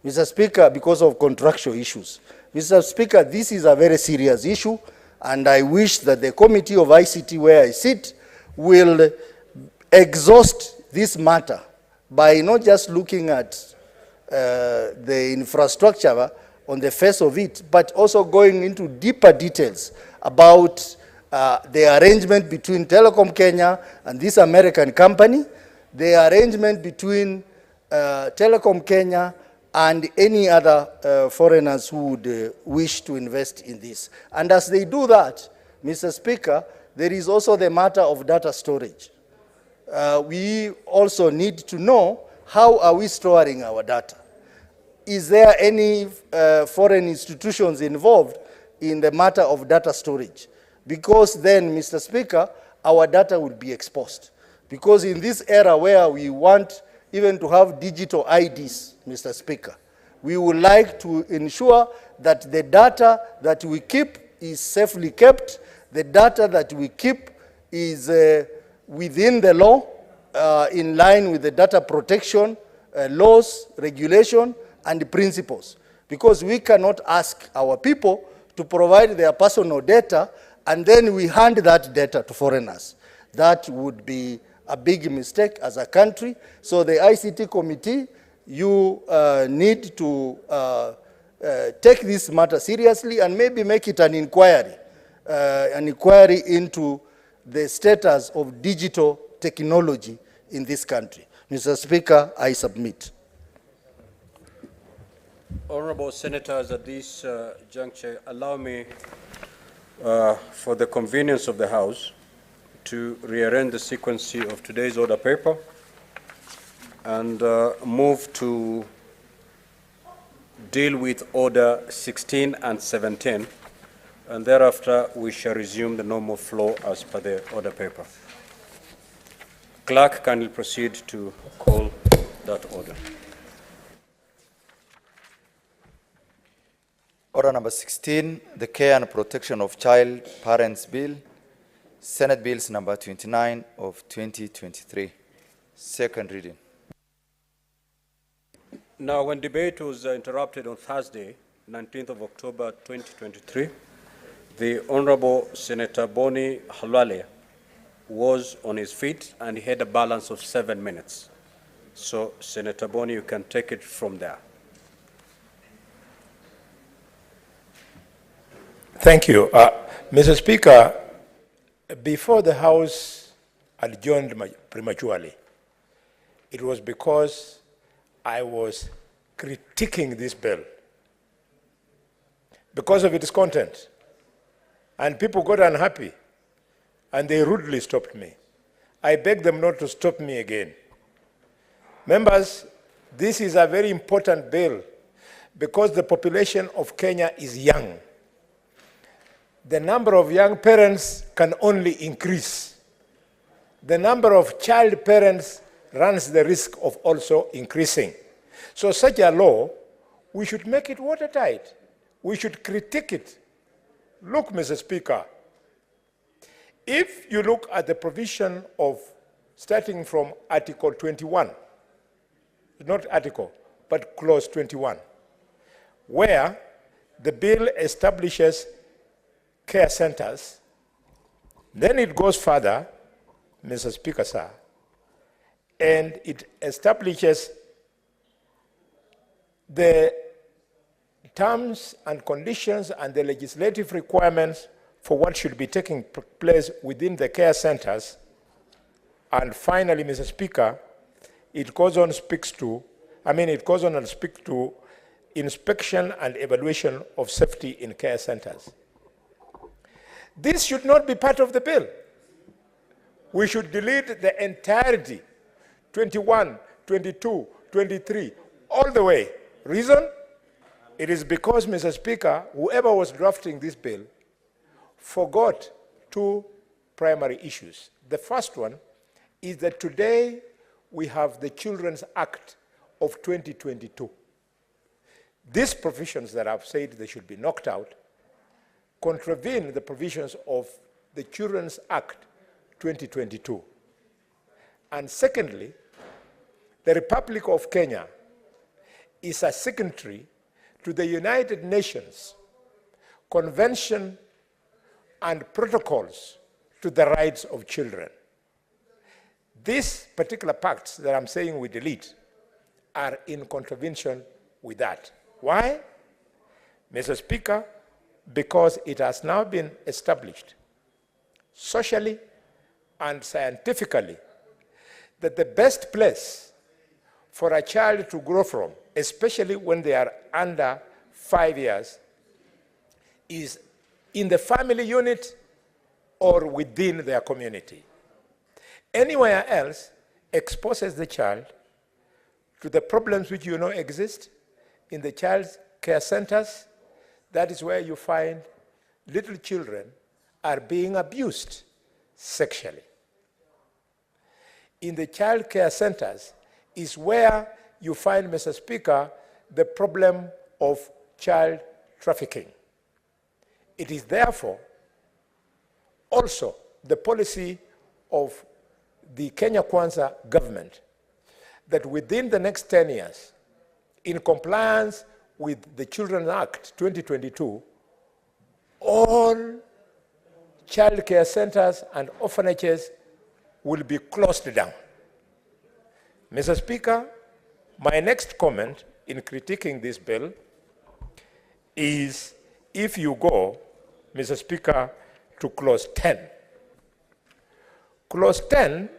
Mr. Speaker, because of contractual issues. Mr. Speaker, this is a very serious issue, and I wish that the Committee of ICT where I sit will exhaust this matter by not just looking at the infrastructure, on the face of it, but also going into deeper details about the arrangement between Telecom Kenya and this American company, the arrangement between Telecom Kenya and any other foreigners who would wish to invest in this. And as they do that, Mr. Speaker, there is also the matter of data storage. We also need to know, how are we storing our data? Is there any foreign institutions involved in the matter of data storage? Because then, Mr. Speaker, our data will be exposed. Because in this era where we want even to have digital IDs, Mr. Speaker, we would like to ensure that the data that we keep is safely kept, the data that we keep is within the law, in line with the data protection laws, regulation, and principles. Because we cannot ask our people to provide their personal data and then we hand that data to foreigners. That would be a big mistake as a country. So the ICT committee, you need to take this matter seriously and maybe make it an inquiry into the status of digital technology in this country. Mr. Speaker, I submit. Honorable Senators, at this juncture, allow me, for the convenience of the House, to rearrange the sequence of today's order paper and move to deal with Order 16 and 17, and thereafter we shall resume the normal flow as per the order paper. Clerk, kindly proceed to call that order. Order number 16, the Care and Protection of Child Parents Bill, Senate Bills number 29 of 2023. Second reading. Now, when debate was interrupted on Thursday, 19th of October 2023, the Honorable Senator Boni Halwale was on his feet and he had a balance of 7 minutes. So, Senator Boni, you can take it from there. Thank you. Mr. Speaker, before the House adjourned prematurely, it was because I was critiquing this bill because of its content. And people got unhappy, and they rudely stopped me. I begged them not to stop me again. Members, this is a very important bill because the population of Kenya is young. The number of young parents can only increase. The number of child parents runs the risk of also increasing. So such a law, we should make it watertight. We should critique it. Look, Mr. Speaker, if you look at the provision of starting from Article 21, not article, but clause 21, where the bill establishes care centers, then it goes further, Mr. Speaker, sir, and it establishes the terms and conditions and the legislative requirements for what should be taking place within the care centers. And finally, Mr. Speaker, it goes on and speaks to inspection and evaluation of safety in care centers. This should not be part of the bill. We should delete the entirety, 21, 22, 23, all the way. Reason? It is because, Mr. Speaker, whoever was drafting this bill forgot two primary issues. The first one is that today we have the Children's Act of 2022. These provisions that I've said they should be knocked out contravene the provisions of the Children's Act 2022. And secondly, the Republic of Kenya is a signatory to the United Nations Convention and protocols to the rights of children. These particular pacts that I'm saying we delete are in contravention with that. Why? Mr. Speaker, because it has now been established socially and scientifically that the best place for a child to grow from, especially when they are under 5 years, is in the family unit or within their community. Anywhere else exposes the child to the problems which you know exist in the child care centers. That is where you find little children are being abused sexually. In the child care centers is where you find, Mr. Speaker, the problem of child trafficking. It is therefore also the policy of the Kenya Kwanza government that within the next 10 years, in compliance with the Children's Act 2022, all child care centers and orphanages will be closed down. Mr. Speaker, my next comment in critiquing this bill is if you go, Mr. Speaker, to clause 10. Clause 10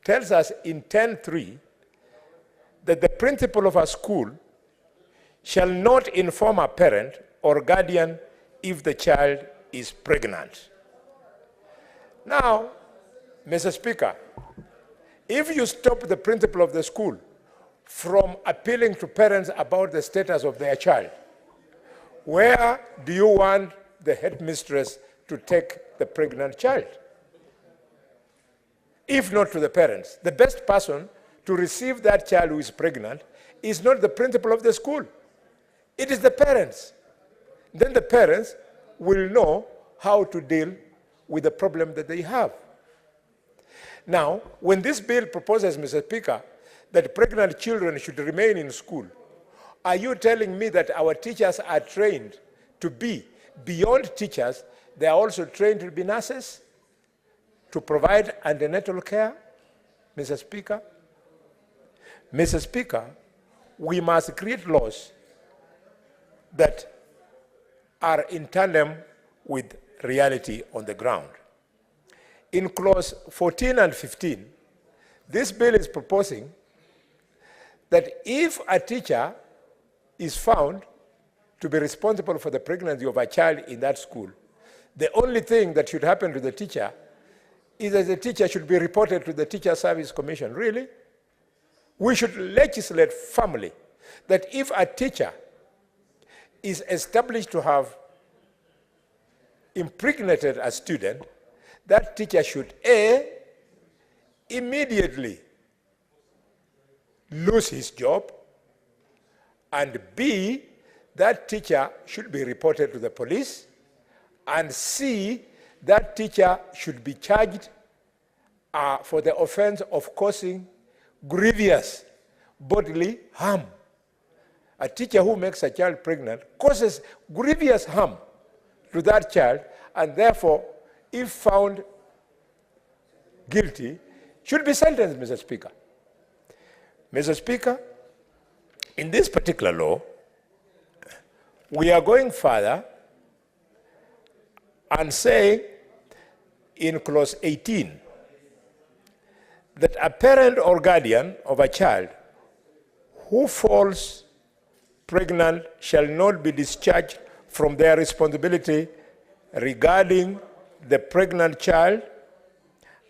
tells us in 10.3 that the principal of a school shall not inform a parent or guardian if the child is pregnant. Now, Mr. Speaker, if you stop the principal of the school from appealing to parents about the status of their child, where do you want the headmistress to take the pregnant child? If not to the parents, the best person to receive that child who is pregnant is not the principal of the school. It is the parents. Then the parents will know how to deal with the problem that they have. Now, when this bill proposes, Mr. Speaker, that pregnant children should remain in school, are you telling me that our teachers are trained to be, beyond teachers, they are also trained to be nurses, to provide antenatal care? Mr. Speaker? Mr. Speaker, we must create laws that are in tandem with reality on the ground. In clause 14 and 15, this bill is proposing that if a teacher is found to be responsible for the pregnancy of a child in that school, the only thing that should happen to the teacher is that the teacher should be reported to the Teacher Service Commission. Really? We should legislate firmly that if a teacher is established to have impregnated a student, that teacher should A, immediately lose his job, and B, that teacher should be reported to the police, and C, that teacher should be charged for the offense of causing grievous bodily harm. A teacher who makes a child pregnant causes grievous harm to that child, and therefore, if found guilty, should be sentenced, Mr. Speaker. Mr. Speaker, in this particular law, we are going further and saying in clause 18 that a parent or guardian of a child who falls pregnant shall not be discharged from their responsibility regarding the pregnant child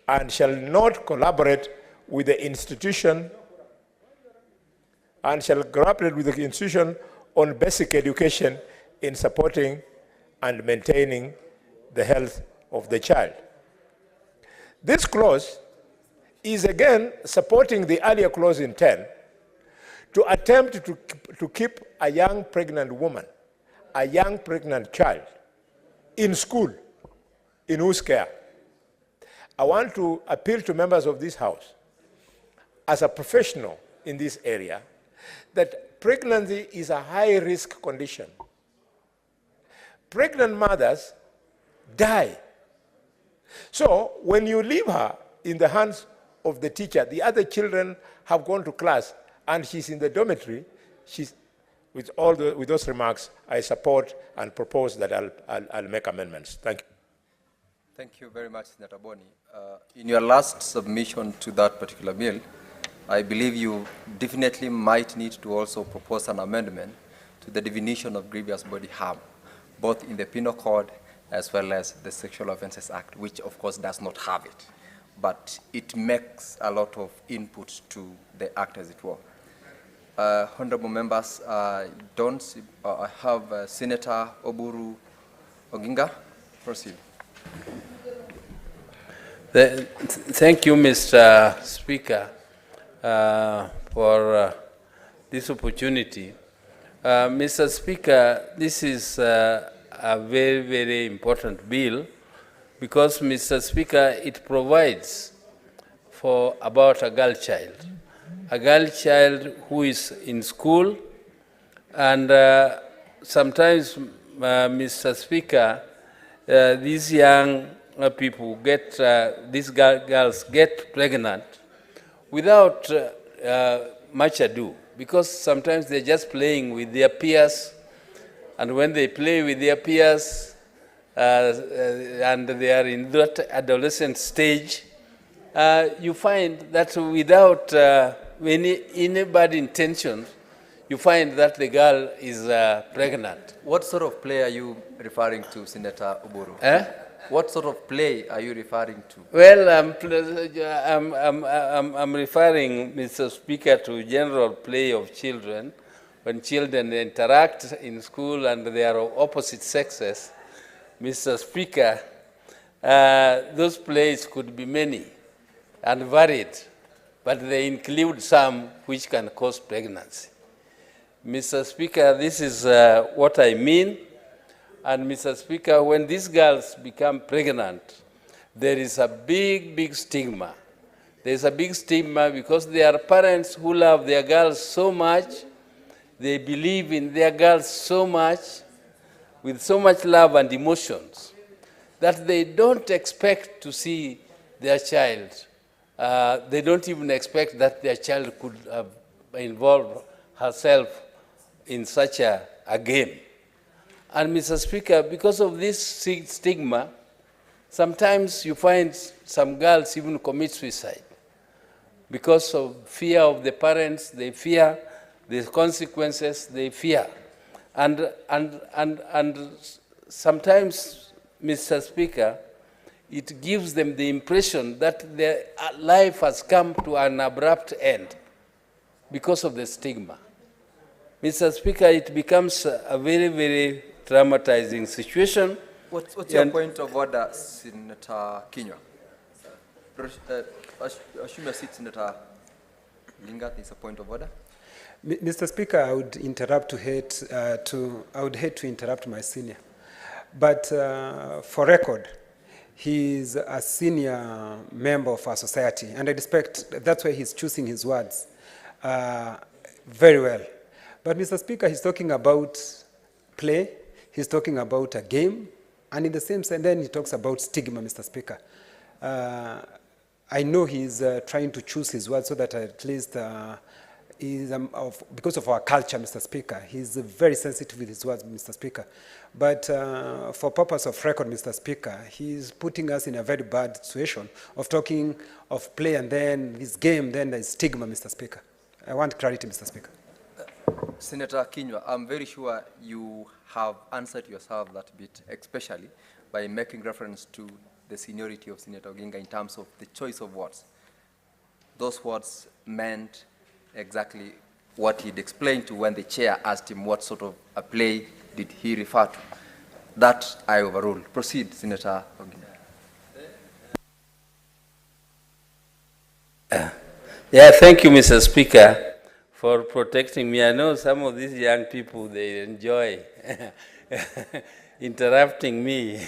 and shall not collaborate with the institution on basic education in supporting and maintaining the health of the child. This clause is again supporting the earlier clause in 10 to attempt to keep a young pregnant woman, a young pregnant child in school, in whose care. I want to appeal to members of this House, as a professional in this area, that pregnancy is a high-risk condition. Pregnant mothers die. So when you leave her in the hands of the teacher, the other children have gone to class, and she's in the dormitory, with those remarks, I support and propose that I'll make amendments. Thank you. Thank you very much, Senator Boni. In your last submission to that particular bill, I believe you definitely might need to also propose an amendment to the definition of grievous body harm, both in the Penal Code as well as the Sexual Offences Act, which of course does not have it, but it makes a lot of input to the act, as it were. Honorable members, I have Senator Oburu Oginga. Proceed. Thank you, Mr. Speaker, for this opportunity. Mr. Speaker, this is a very, very important bill because, Mr. Speaker, it provides for about a girl child who is in school, and sometimes, Mr. Speaker, these young people get, these girls get pregnant without much ado, because sometimes they're just playing with their peers, and when they play with their peers and they are in that adolescent stage, you find that without any bad intention, you find that the girl is pregnant. What sort of play are you referring to, Senator Oburu? What sort of play are you referring to? Well, I'm referring, Mr. Speaker, to general play of children. When children interact in school and they are of opposite sexes, Mr. Speaker, those plays could be many and varied, but they include some which can cause pregnancy. Mr. Speaker, this is what I mean. And Mr. Speaker, when these girls become pregnant, there is a big, big stigma. There is a big stigma because there are parents who love their girls so much, they believe in their girls so much, with so much love and emotions, that they don't expect to see their child. They don't even expect that their child could involve herself in such a game. And Mr. Speaker, because of this stigma, sometimes you find some girls even commit suicide. Because of fear of the parents, they fear the consequences, they fear. And sometimes, Mr. Speaker, it gives them the impression that their life has come to an abrupt end because of the stigma. Mr. Speaker, it becomes a very, very traumatizing situation. What's your point of order, Senator Kinyua? Assume your seat, Senator Lingat, is a point of order. Mr. Speaker, I would hate to interrupt my senior, but for record, he is a senior member of our society, and I respect that's why he's choosing his words very well. But Mr. Speaker, he's talking about play. He's talking about a game, and in the same sense, then he talks about stigma, Mr. Speaker. I know he's trying to choose his words so that at least, because of our culture, Mr. Speaker, he's very sensitive with his words, Mr. Speaker. But for purpose of record, Mr. Speaker, he's putting us in a very bad situation of talking of play and then this game, then there's stigma, Mr. Speaker. I want clarity, Mr. Speaker. Senator Kinyua, I'm very sure you have answered yourself that bit, especially by making reference to the seniority of Senator Oginga in terms of the choice of words. Those words meant exactly what he'd explained to when the chair asked him what sort of a play did he refer to. That I overrule. Proceed, Senator Oginga. Yeah, thank you, Mr. Speaker, for protecting me. I know some of these young people, they enjoy interrupting me.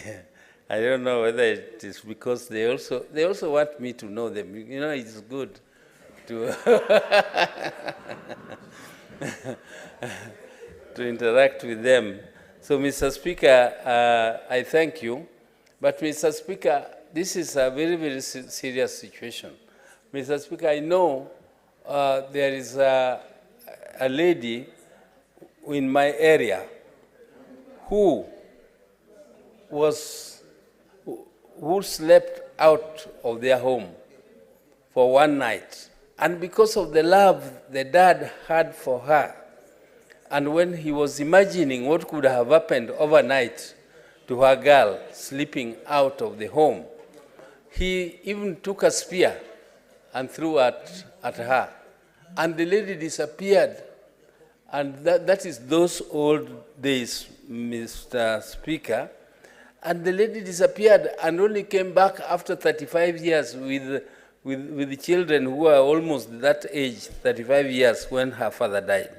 I don't know whether it is because they also want me to know them. You know, it's good to to interact with them. So, Mr. Speaker, I thank you. But, Mr. Speaker, this is a very, very serious situation. Mr. Speaker, I know there is a lady in my area who slept out of their home for one night. And because of the love the dad had for her, and when he was imagining what could have happened overnight to her girl sleeping out of the home, he even took a spear and threw at her. And the lady disappeared. And that is those old days, Mr. Speaker. And the lady disappeared and only came back after 35 years with the children who are almost that age, 35 years, when her father died.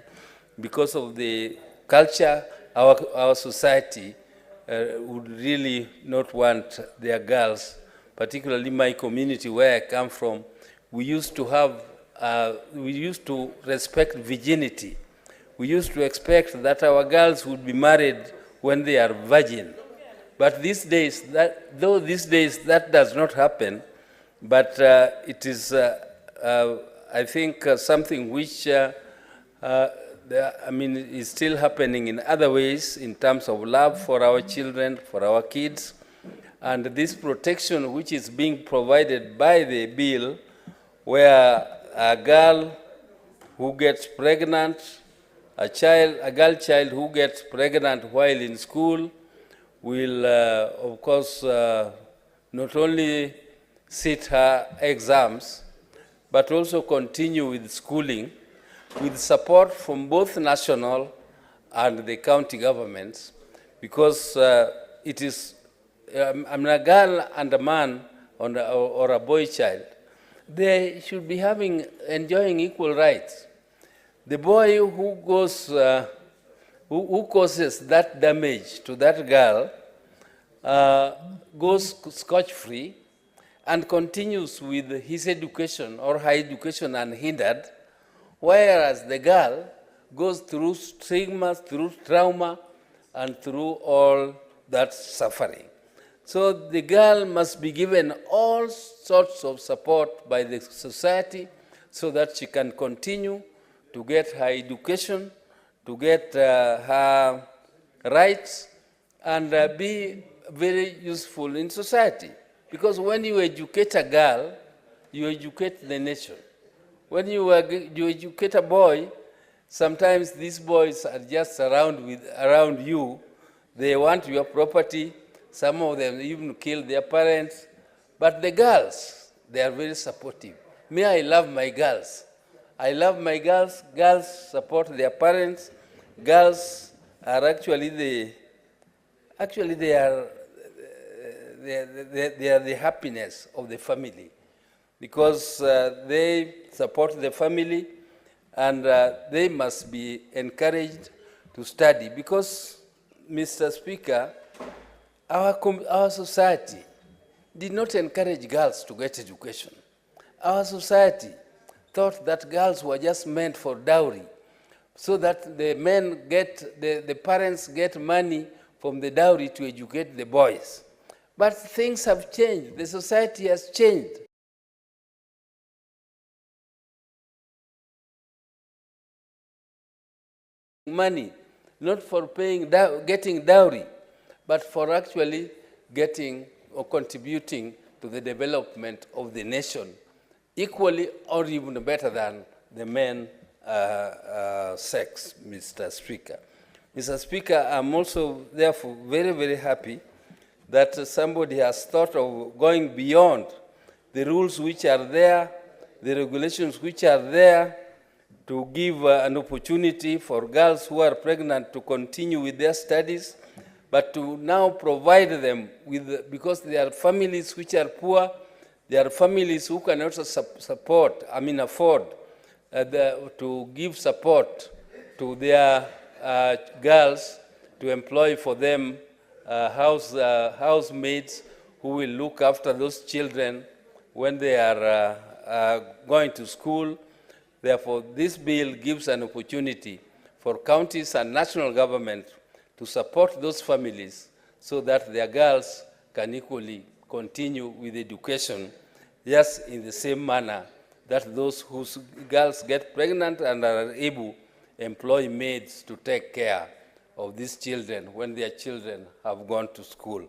Because of the culture, our society would really not want their girls, particularly my community where I come from. We used to respect virginity. We used to expect that our girls would be married when they are virgin. But these days, that does not happen, but it is, I think, something which is still happening in other ways in terms of love for our children, for our kids. And this protection which is being provided by the bill, where a girl who gets pregnant, a girl child who gets pregnant while in school will, of course, not only sit her exams, but also continue with schooling with support from both national and the county governments, because it is, a girl and a man or a boy child, they should be enjoying equal rights. The boy who causes that damage to that girl goes scotch-free and continues with his education or her education unhindered, whereas the girl goes through stigma, through trauma, and through all that suffering. So the girl must be given all sorts of support by the society so that she can continue to get her education, to get her rights, and be very useful in society. Because when you educate a girl, you educate the nation. When you educate a boy, sometimes these boys are just around you. They want your property. Some of them even kill their parents. But the girls, they are very supportive. Me, I love my girls. I love my girls. Girls support their parents. Girls are actually they are the happiness of the family, because they support the family, and they must be encouraged to study. Because, Mr. Speaker, our society did not encourage girls to get education. Our society thought that girls were just meant for dowry, so that the parents get money from the dowry to educate the boys. But things have changed. The society has changed. Money, not for getting dowry, but for actually getting or contributing to the development of the nation, equally or even better than the men sex, Mr. Speaker. Mr. Speaker, I'm also therefore very, very happy that somebody has thought of going beyond the rules which are there, the regulations which are there, to give an opportunity for girls who are pregnant to continue with their studies, but to now provide them with, because there are families which are poor, there are families who can also afford to give support to their girls, to employ for them housemaids who will look after those children when they are going to school. Therefore, this bill gives an opportunity for counties and national government to support those families so that their girls can equally continue with education, just in the same manner that those whose girls get pregnant and are able employ maids to take care of these children when their children have gone to school.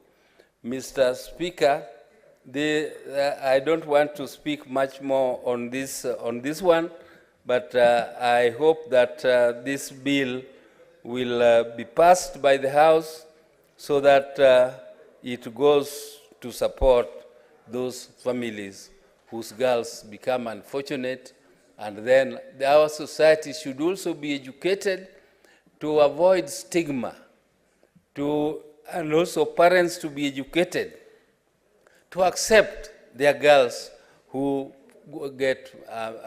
Mr. Speaker, I don't want to speak much more on this one, but I hope that this bill will be passed by the House so that it goes to support those families whose girls become unfortunate, and then our society should also be educated to avoid stigma, and also parents to be educated to accept their girls who get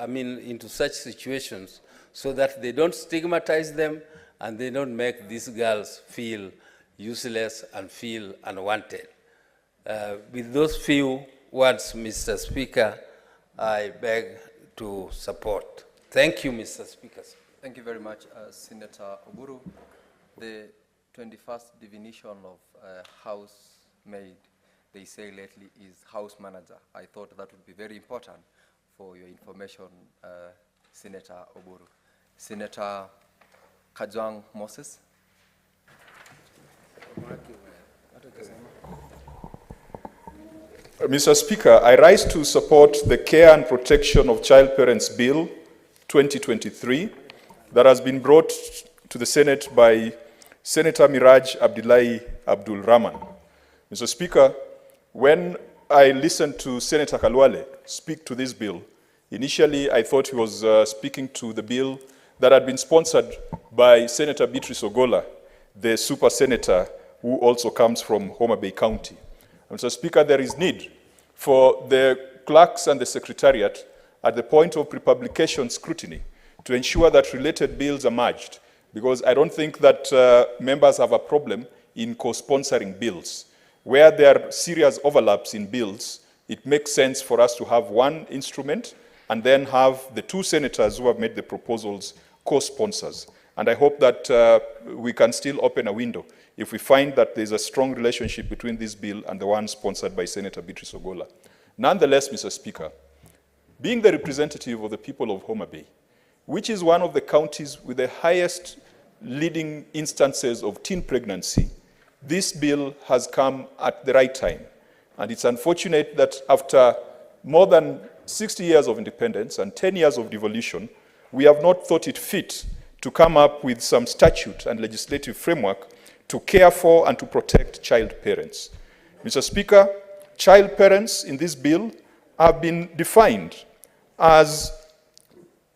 into such situations, so that they don't stigmatize them and they don't make these girls feel useless and feel unwanted. With those few words, Mr. Speaker, I beg to support. Thank you, Mr. Speaker. Thank you very much, Senator Oburu. The 21st definition of housemaid, they say lately, is house manager. I thought that would be very important for your information, Senator Oburu. Senator Kajwang Moses. Mr. Speaker, I rise to support the Care and Protection of Child Parents Bill 2023 that has been brought to the Senate by Senator Miraj Abdullahi Abdul Rahman. Mr. Speaker, when I listened to Senator Kalwale speak to this bill, initially I thought he was speaking to the bill that had been sponsored by Senator Beatrice Ogola, the super senator who also comes from Homa Bay County. Mr. Speaker, there is need for the clerks and the secretariat at the point of pre-publication scrutiny to ensure that related bills are merged, because I don't think that members have a problem in co-sponsoring bills. Where there are serious overlaps in bills, it makes sense for us to have one instrument and then have the two senators who have made the proposals co-sponsors. And I hope that we can still open a window if we find that there's a strong relationship between this bill and the one sponsored by Senator Beatrice Ogola. Nonetheless, Mr. Speaker, being the representative of the people of Homa Bay, which is one of the counties with the highest leading instances of teen pregnancy, this bill has come at the right time. And it's unfortunate that after more than 60 years of independence and 10 years of devolution, we have not thought it fit to come up with some statute and legislative framework to care for and to protect child parents. Mr. Speaker, child parents in this bill have been defined as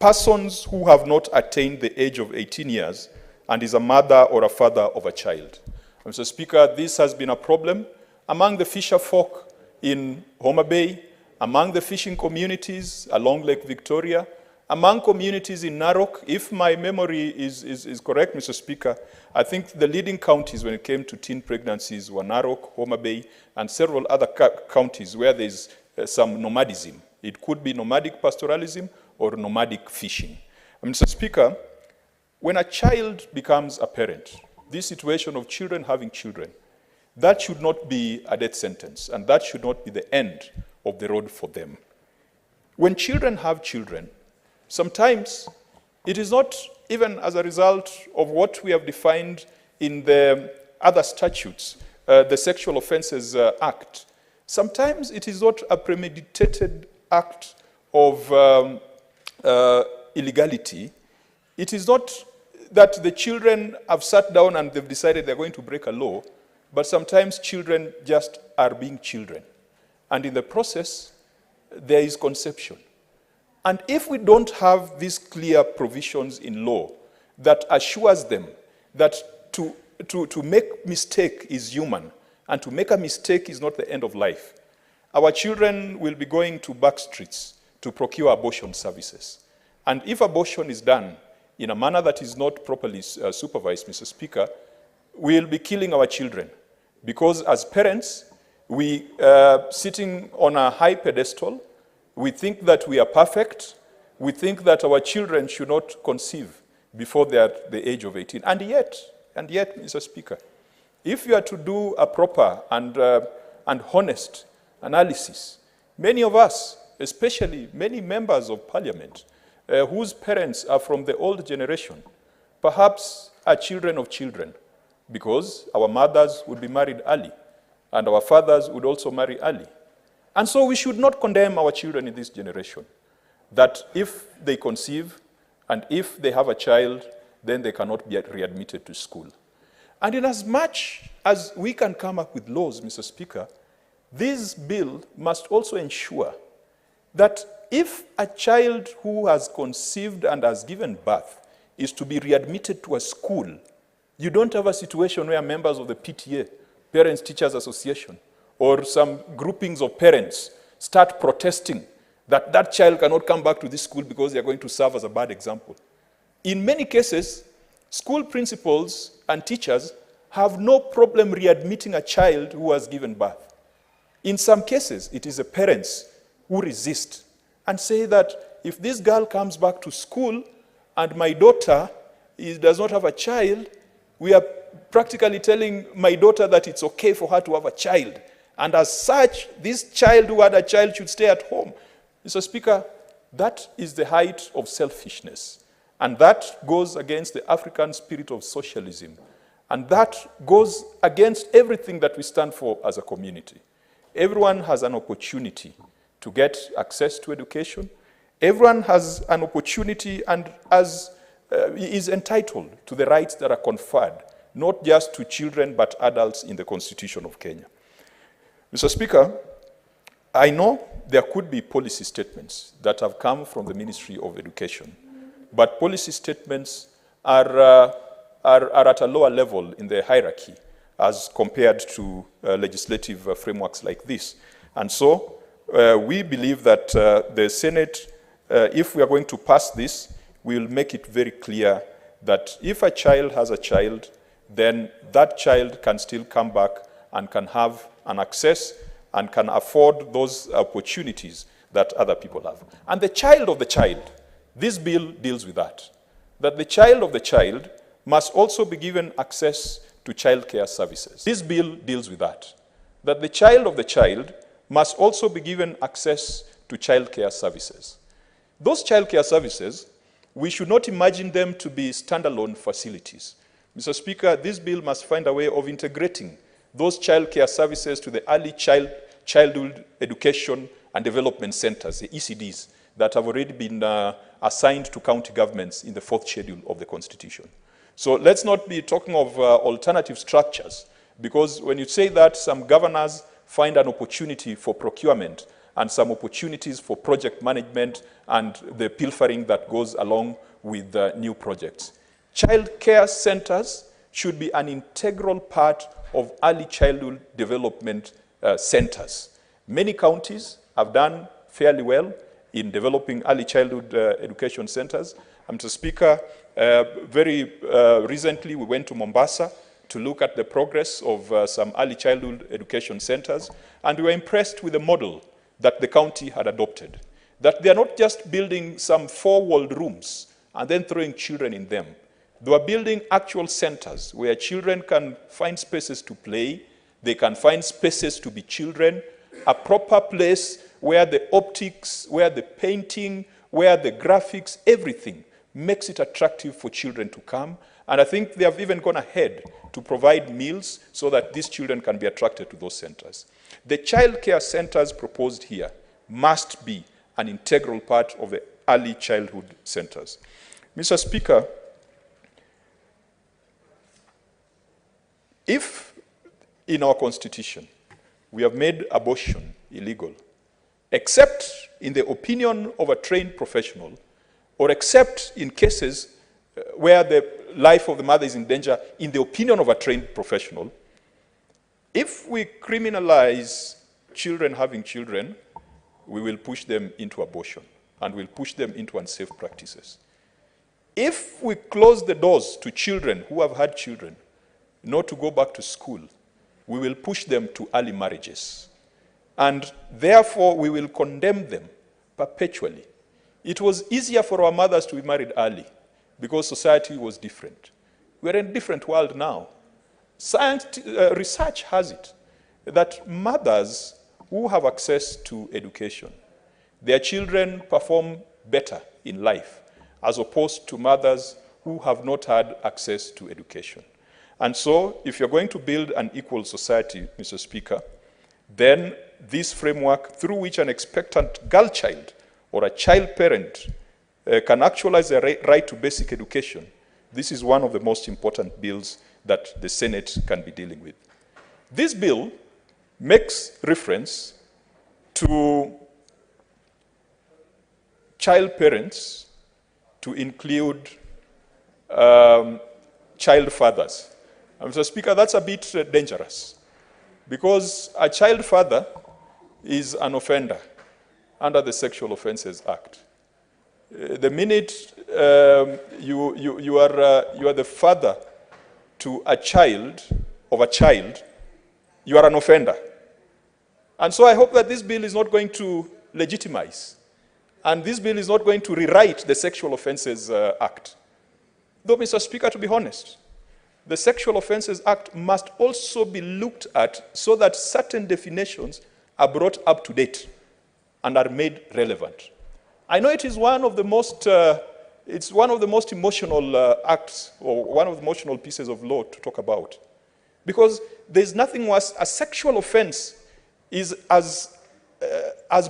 persons who have not attained the age of 18 years and is a mother or a father of a child. Mr. Speaker, this has been a problem among the fisher folk in Homa Bay, among the fishing communities along Lake Victoria, among communities in Narok. If my memory is correct, Mr. Speaker, I think the leading counties when it came to teen pregnancies were Narok, Homa Bay, and several other counties where there's some nomadism. It could be nomadic pastoralism or nomadic fishing. Mr. Speaker, when a child becomes a parent, this situation of children having children, that should not be a death sentence, and that should not be the end of the road for them. When children have children, sometimes it is not even as a result of what we have defined in the other statutes, the Sexual Offences Act. Sometimes it is not a premeditated act of illegality. It is not that the children have sat down and they've decided they're going to break a law, but sometimes children just are being children. And in the process, there is conception. And if we don't have these clear provisions in law that assures them that to make mistake is human, and to make a mistake is not the end of life, our children will be going to back streets to procure abortion services. And if abortion is done in a manner that is not properly supervised, Mr. Speaker, we'll be killing our children. Because as parents, we sitting on a high pedestal, we think that we are perfect. We think that our children should not conceive before they are at the age of 18. And yet, Mr. Speaker, if you are to do a proper and honest analysis, many of us, especially many members of parliament, whose parents are from the old generation, perhaps are children of children, because our mothers would be married early, and our fathers would also marry early. And so we should not condemn our children in this generation, that if they conceive and if they have a child, then they cannot be readmitted to school. And in as much as we can come up with laws, Mr. Speaker, this bill must also ensure that if a child who has conceived and has given birth is to be readmitted to a school, you don't have a situation where members of the PTA, Parents Teachers Association, or some groupings of parents start protesting that that child cannot come back to this school because they are going to serve as a bad example. In many cases, school principals and teachers have no problem readmitting a child who has given birth. In some cases, it is the parents who resist and say that if this girl comes back to school and my daughter does not have a child, we are practically telling my daughter that it's okay for her to have a child. And as such, this child who had a child should stay at home. Mr. Speaker, that is the height of selfishness. And that goes against the African spirit of socialism. And that goes against everything that we stand for as a community. Everyone has an opportunity to get access to education. Everyone has an opportunity and is entitled to the rights that are conferred, not just to children but adults in the Constitution of Kenya. Mr. Speaker, I know there could be policy statements that have come from the Ministry of Education, but policy statements are at a lower level in the hierarchy as compared to legislative frameworks like this. And so we believe that the Senate, if we are going to pass this, we will make it very clear that if a child has a child, then that child can still come back and can have an access and can afford those opportunities that other people have. And the child of the child, this bill deals with that the child of the child must also be given access to childcare services. This bill deals with that the child of the child must also be given access to childcare services. Those childcare services, we should not imagine them to be standalone facilities. Mr. Speaker, this bill must find a way of integrating those childcare services to the early childhood education and development centers, the ECDs, that have already been assigned to county governments in the 4th schedule of the Constitution. So let's not be talking of alternative structures, because when you say that, some governors find an opportunity for procurement and some opportunities for project management and the pilfering that goes along with new projects. Child care centers should be an integral part of early childhood development centers. Many counties have done fairly well in developing early childhood education centers. Mr. Speaker, very recently we went to Mombasa to look at the progress of some early childhood education centers, and we were impressed with the model that the county had adopted. That they are not just building some 4-walled rooms and then throwing children in them. They are building actual centers where children can find spaces to play, they can find spaces to be children, a proper place where the optics, where the painting, where the graphics, everything makes it attractive for children to come. And I think they have even gone ahead to provide meals so that these children can be attracted to those centers. The child care centers proposed here must be an integral part of the early childhood centers. Mr. Speaker, if in our Constitution we have made abortion illegal, except in the opinion of a trained professional, or except in cases where the life of the mother is in danger, in the opinion of a trained professional, if we criminalize children having children, we will push them into abortion and we'll push them into unsafe practices. If we close the doors to children who have had children not to go back to school, we will push them to early marriages. And therefore, we will condemn them perpetually. It was easier for our mothers to be married early because society was different. We're in a different world now. Research has it that mothers who have access to education, their children perform better in life, as opposed to mothers who have not had access to education. And so, if you're going to build an equal society, Mr. Speaker, then this framework through which an expectant girl child or a child parent can actualize their right to basic education, this is one of the most important bills that the Senate can be dealing with. This bill makes reference to child parents to include child fathers. Mr. Speaker, that's a bit dangerous, because a child father is an offender under the Sexual Offences Act. The minute you are the father to a child, you are an offender. And so I hope that this bill is not going to legitimize, and this bill is not going to rewrite the Sexual Offences Act. Though, Mr. Speaker, to be honest, the Sexual Offences Act must also be looked at so that certain definitions are brought up to date and are made relevant. I know it is one of the most, emotional acts, or one of the emotional pieces of law to talk about, because there's nothing worse. A sexual offense is as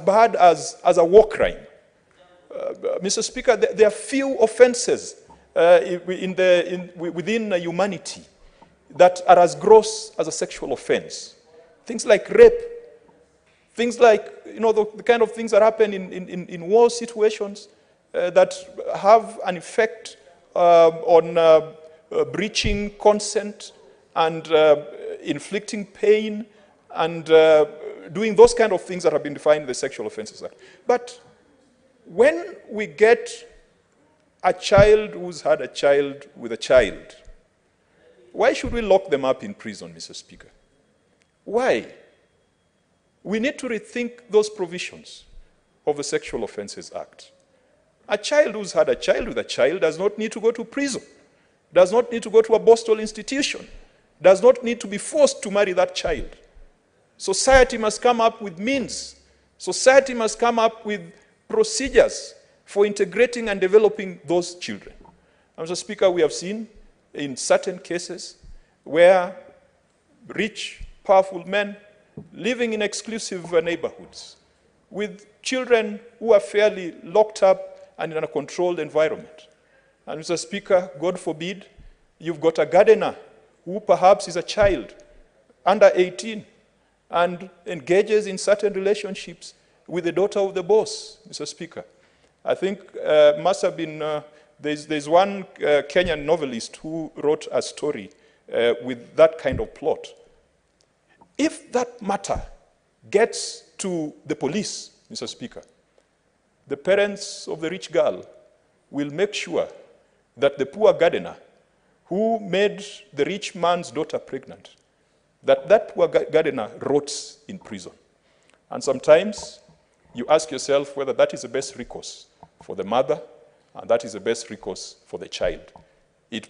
bad as a war crime. Mr. Speaker, there are few offenses within humanity that are as gross as a sexual offense. Things like rape, things like, the kind of things that happen in war situations that have an effect on breaching consent and inflicting pain and doing those kind of things that have been defined in the Sexual Offences Act. But when we get a child who's had a child with a child, why should we lock them up in prison, Mr. Speaker? Why? We need to rethink those provisions of the Sexual Offences Act. A child who's had a child with a child does not need to go to prison, does not need to go to a Boston institution, does not need to be forced to marry that child. Society must come up with means. Society must come up with procedures for integrating and developing those children. Mr. Speaker, we have seen in certain cases where rich, powerful men living in exclusive neighborhoods with children who are fairly locked up and in a controlled environment. And Mr. Speaker, God forbid, you've got a gardener who perhaps is a child under 18 and engages in certain relationships with the daughter of the boss, Mr. Speaker. I think must have been, there's one Kenyan novelist who wrote a story with that kind of plot. If that matter gets to the police, Mr. Speaker, the parents of the rich girl will make sure that the poor gardener who made the rich man's daughter pregnant, that poor gardener rots in prison. And sometimes you ask yourself whether that is the best recourse for the mother, and that is the best recourse for the child. It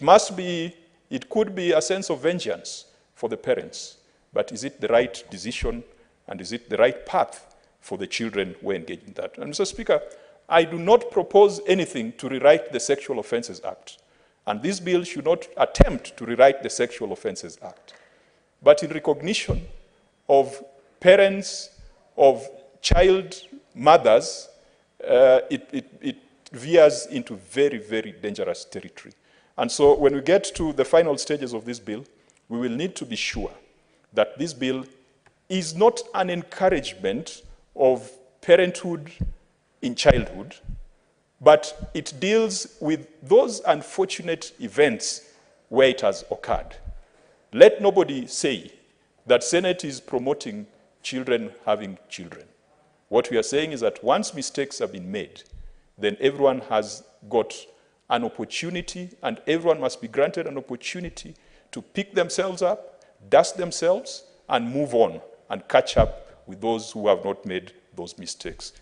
could be a sense of vengeance for the parents, but is it the right decision, and is it the right path for the children who engage in that? And Mr. Speaker, I do not propose anything to rewrite the Sexual Offences Act, and this bill should not attempt to rewrite the Sexual Offences Act. But in recognition of parents, of child mothers, it veers into very, very dangerous territory. And so when we get to the final stages of this bill, we will need to be sure that this bill is not an encouragement of parenthood in childhood, but it deals with those unfortunate events where it has occurred. Let nobody say that Senate is promoting children having children. What we are saying is that once mistakes have been made, then everyone has got an opportunity, and everyone must be granted an opportunity to pick themselves up, dust themselves, and move on and catch up with those who have not made those mistakes.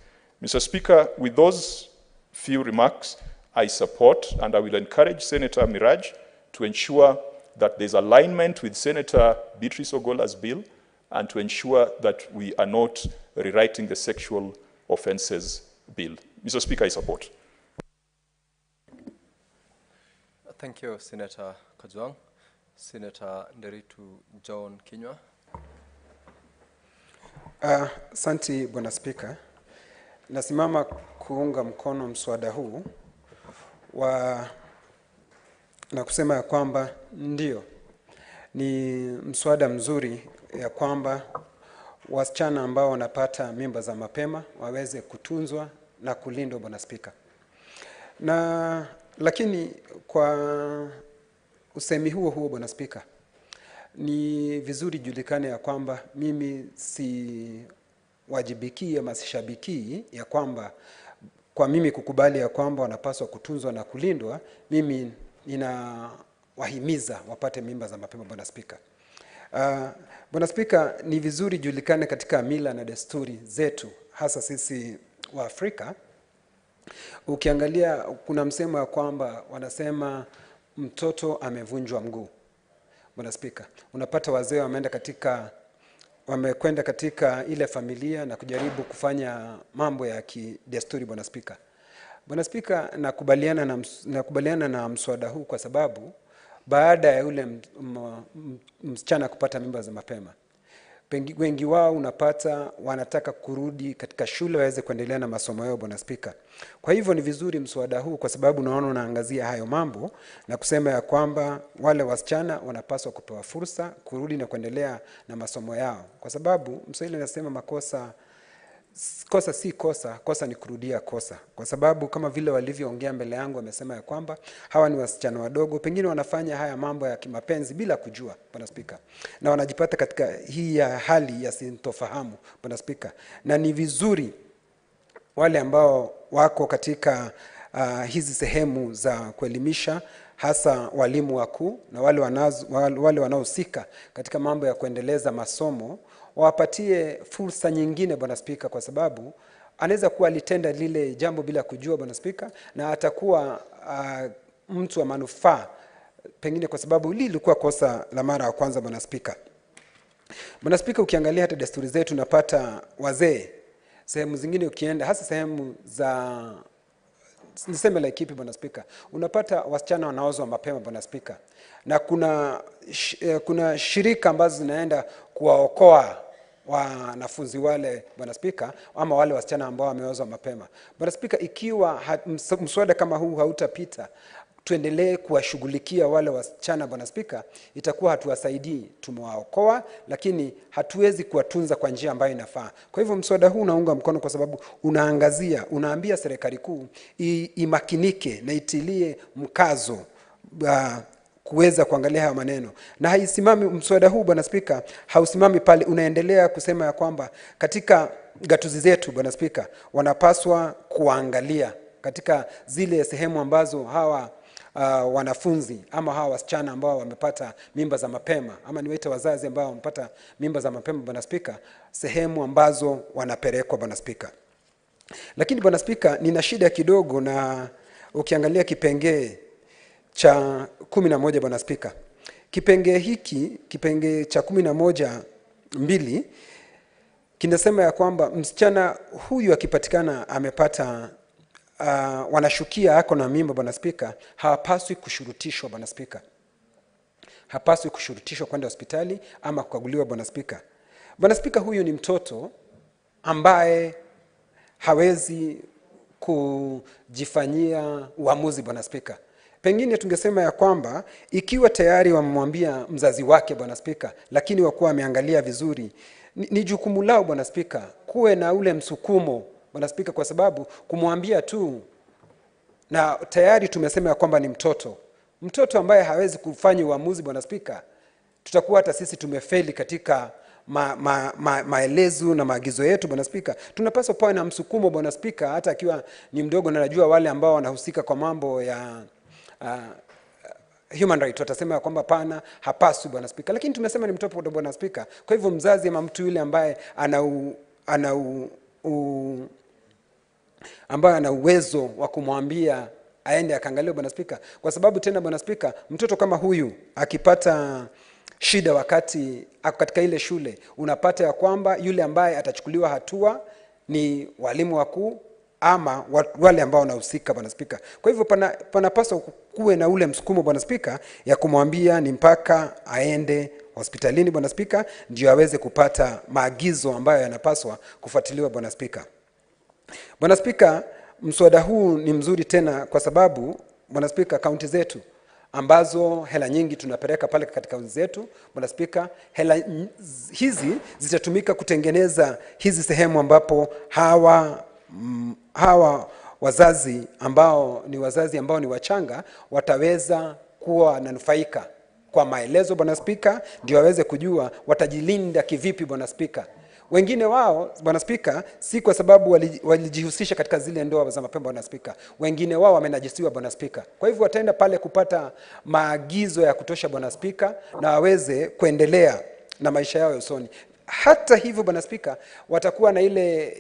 Mr. Speaker, with those few remarks, I support and I will encourage Senator Miraj to ensure that there's alignment with Senator Beatrice Ogola's bill and to ensure that we are not rewriting the Sexual Offences Bill. Mr. Speaker, I support. Thank you, Senator Kajwang. Senator Nderitu John Kinyua. Asante Bwana Spika. Nasimama kuunga mkono mswada huu na kusema ya kwamba ndio ni mswada mzuri ya kwamba wasichana ambao wanapata mimba za mapema waweze kutunzwa na kulindwa, Bwana Spika. Lakini kwa usemi huo Bwana Spika, ni vizuri julikane ya kwamba mimi si wajibiki ama sishabiki ya kwamba kwa mimi kukubali ya kwamba wanapaswa kutunzwa na kulindwa, mimi ninawahimiza wapate mimba za mapema, Bwana Spika. Bwana Spika, ni vizuri julikane katika mila na desturi zetu, hasa sisi wa Afrika. Ukiangalia kuna msemo ya kwamba wanasema mtoto amevunjwa mguu, Bwana Spika. Unapata wazee wamekwenda katika ile familia na kujaribu mambo ya kidesturi, Bwana Spika. Bwana Spika, nakubaliana na mswada huu kwa sababu baada ya yule msichana kupata mimba za mapema, wengi wao unapata wanataka kurudi katika shule waweze kuendelea na masomo yao, Bwana Spika. Kwa hivyo ni vizuri mswada huu kwa sababu naona unaangazia hayo mambo na kusema ya kwamba wale wasichana wanapaswa kupewa fursa kurudi na kuendelea na masomo yao. Kwa sababu Mswahili anasema kosa si kosa, kosa ni kurudia kosa. Kwa sababu kama vile walivyoongea mbele yangu wamesema ya kwamba hawa ni wasichana wadogo, pengine wanafanya haya mambo ya kimapenzi bila kujua, Bwana Spika. Na wanajipata katika hii hali ya sintofahamu, Bwana Spika. Na ni vizuri wale ambao wako katika hizi sehemu za kuelimisha, hasa walimu wakuu na wale wanaohusika katika mambo ya kuendeleza masomo, wapatie fursa nyingine, Bwana Spika, kwa sababu anaweza kuwa alitenda lile jambo bila kujua, Bwana Spika, na atakuwa mtu wa manufaa pengine kwa sababu lilikuwa kosa la mara ya kwanza, Bwana Spika. Bwana Spika, ukiangalia hata desturi zetu unapata wazee sehemu zingine ukienda, hasa sehemu za niseme like kipi, Bwana Spika, unapata wasichana wanaozwa mapema, Bwana Spika, na kuna shirika ambazo zinaenda kuwaokoa wanafunzi wale, Bwana Spika, ama wale wasichana ambao wameozwa mapema. Bwana Spika, ikiwa mswada kama huu hautapita, tuendelee kuwashughulikia wale wasichana, Bwana Spika, itakuwa hatuwasaidii. Tumewaokoa lakini hatuwezi kuwatunza kwa njia ambayo inafaa. Kwa hivyo mswada huu unaunga mkono kwa sababu unaambia serikali kuu imakinike na itilie mkazo kuweza kuangalia haya maneno. Na haisimami mswada huu, Bwana Spika, hausimami pale, unaendelea kusema ya kwamba katika gatuzi zetu, Bwana Spika, wanapaswa kuangalia katika zile sehemu ambazo hawa wanafunzi ama hawa wasichana ambao wamepata mimba za mapema, ama niwaite wazazi ambao wamepata mimba za mapema, Bwana Spika, sehemu ambazo wanapelekwa, Bwana Spika. Lakini Bwana Spika, nina shida kidogo na ukiangalia kipengee cha 11, Bwana Spika. Kipengee hiki, kipengee cha 11(2) kinasema ya kwamba msichana huyu akipatikana amepata wanashukia ako na mimba, Bwana Spika, hawapaswi kushurutishwa, Bwana Spika. Hapaswi kushurutishwa kwenda hospitali ama kukaguliwa, Bwana Spika. Bwana Spika, huyu ni mtoto ambaye hawezi kujifanyia uamuzi, Bwana Spika. Pengine tungesema ya kwamba ikiwa tayari wamemwambia mzazi wake, Bwana Spika, lakini wakuwa wameangalia vizuri, ni jukumu lao, Bwana Spika, kuwe na ule msukumo, Bwana Spika, kwa sababu kumwambia tu na tayari tumesema ya kwamba ni mtoto ambaye hawezi kufanya uamuzi, Bwana Spika, tutakuwa hata sisi tumefeli katika maelezo na maagizo yetu, Bwana Spika. Tunapaswa kuwa na msukumo, Bwana Spika, hata akiwa ni mdogo, na najua wale ambao wanahusika kwa mambo ya human right watasema ya kwamba pana hapaswi, Bwana Spika, lakini tumesema ni mtoto, Bwana Spika. Kwa hivyo mzazi ama mtu yule ambaye ana uwezo wa kumwambia aende akaangalie, Bwana Spika, kwa sababu tena, Bwana Spika, mtoto kama huyu akipata shida wakati ako katika ile shule, unapata ya kwamba yule ambaye atachukuliwa hatua ni walimu wakuu ama wale ambao wanahusika, Bwana Spika. Kwa hivyo panapaswa kuwe na ule msukumo, Bwana Spika, ya kumwambia ni mpaka aende hospitalini, Bwana Spika, ndio aweze kupata maagizo ambayo yanapaswa kufuatiliwa, Bwana Spika. Bwana Spika, mswada huu ni mzuri tena kwa sababu, Bwana Spika, kaunti zetu ambazo hela nyingi tunapeleka pale katika kaunti zetu, Bwana Spika, hela hizi zitatumika kutengeneza hizi sehemu ambapo hawa wazazi ambao ni wachanga wataweza kuwa wananufaika kwa maelezo, Bwana Spika, ndio waweze kujua watajilinda kivipi, Bwana Spika. Wengine wao, Bwana Spika, si kwa sababu walijihusisha katika zile ndoa za mapema, Bwana Spika. Wengine wao wamenajisiwa, Bwana Spika. Kwa hivyo wataenda pale kupata maagizo ya kutosha, Bwana Spika, na waweze kuendelea na maisha yao ya usoni. Hata hivyo, Bwana Spika, watakuwa na ile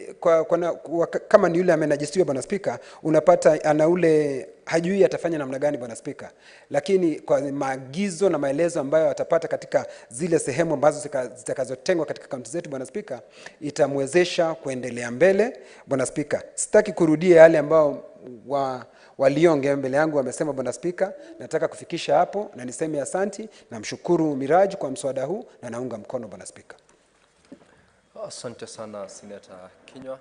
kama ni yule amenajisiwa, Bwana Spika, unapata ana ule hajui atafanya namna gani, Bwana Spika. Lakini kwa maagizo na maelezo ambayo atapata katika zile sehemu ambazo zitakazotengwa katika kaunti zetu, Bwana Spika, itamwezesha kuendelea mbele, Bwana Spika. Sitaki kurudia yale ambao waliongea mbele yangu wamesema, Bwana Spika. Nataka kufikisha hapo na niseme asanti na mshukuru Miraji kwa mswada huu na naunga mkono, Bwana Spika. Asante sana Senator Kinyua.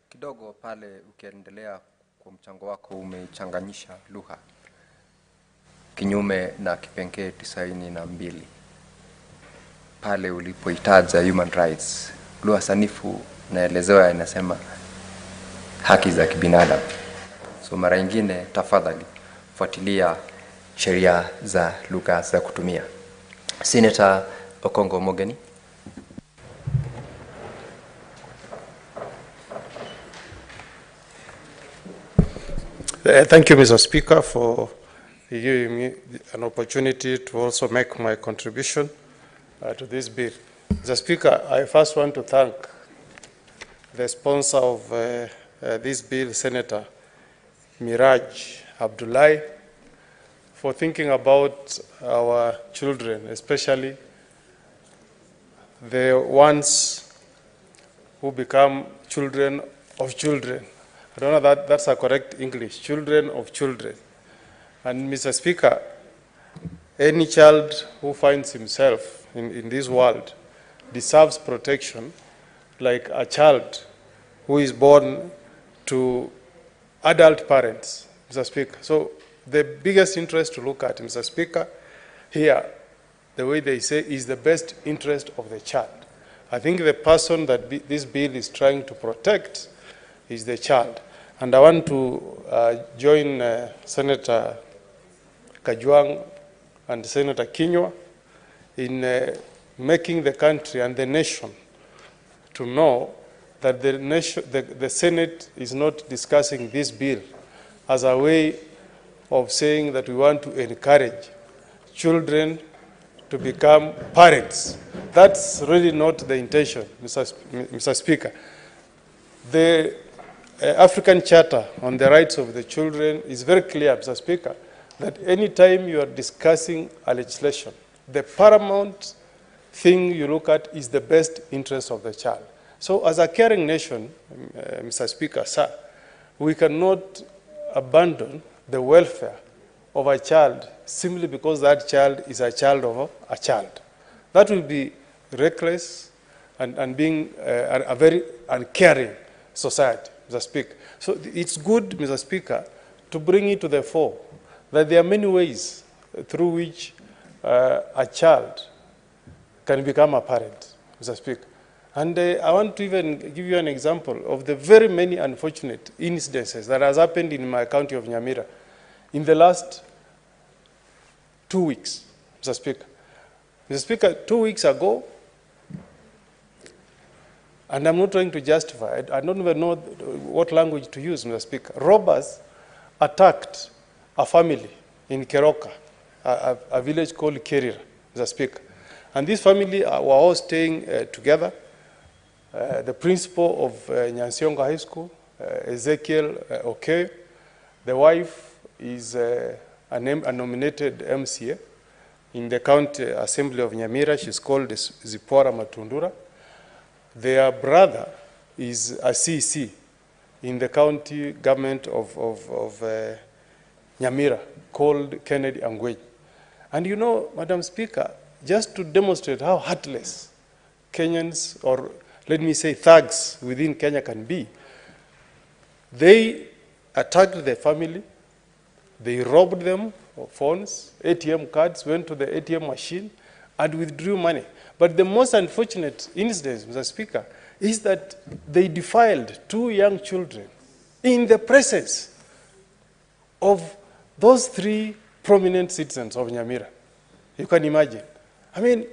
Kidogo pale ukiendelea kwa mchango wako umechanganyisha lugha kinyume na kipengee 92 pale ulipoitaja human rights. Lugha sanifu naelezewa inasema haki za kibinadamu. So mara nyingine tafadhali fuatilia sheria za lugha za kutumia. Senator Okongo Mogeni. Thank you, Mr. Speaker, for giving me an opportunity to also make my contribution to this bill. Mr. Speaker, I first want to thank the sponsor of this bill, Senator Miraj Abdullahi, for thinking about our children, especially the ones who become children of children. I don't know that that's a correct English, children of children. And Mr. Speaker, any child who finds himself in this world deserves protection like a child who is born to adult parents, Mr. Speaker. So the biggest interest to look at, Mr. Speaker, here, the way they say, is the best interest of the child. I think the person that this bill is trying to protect is the child. And I want to join Senator Kajwang and Senator Kinyua in making the country and the nation to know that the Senate is not discussing this bill as a way of saying that we want to encourage children to become parents. That's really not the intention, Mr. Speaker. The African Charter on the Rights of the Children is very clear, Mr. Speaker, that any time you are discussing a legislation, the paramount thing you look at is the best interest of the child. So as a caring nation, Mr. Speaker, sir, we cannot abandon the welfare of a child simply because that child is a child of a child. That will be reckless and being a very uncaring society, Mr. Speaker. So it's good, Mr. Speaker, to bring it to the fore that there are many ways through which a child can become a parent, Mr. Speaker. And I want to even give you an example of the very many unfortunate incidences that has happened in my county of Nyamira in the last 2 weeks, Mr. Speaker. Mr. Speaker, 2 weeks ago, and I'm not trying to justify it, I don't even know what language to use, Mr. Speaker. Robbers attacked a family in Keroka, a village called Kerira, Mr. Speaker. And this family were all staying together. The principal of Nyansionga High School, Ezekiel Okey, the wife is a nominated MCA in the County Assembly of Nyamira. She's called Zipora Matundura. Their brother is a CC in the county government of Nyamira called Kennedy Angwej. And you know, Madam Speaker, just to demonstrate how heartless Kenyans, or let me say thugs within Kenya can be, they attacked the family, they robbed them of phones, ATM cards, went to the ATM machine, and withdrew money. But the most unfortunate incident, Mr. Speaker, is that they defiled 2 young children in the presence of those 3 prominent citizens of Nyamira. You can imagine. I mean,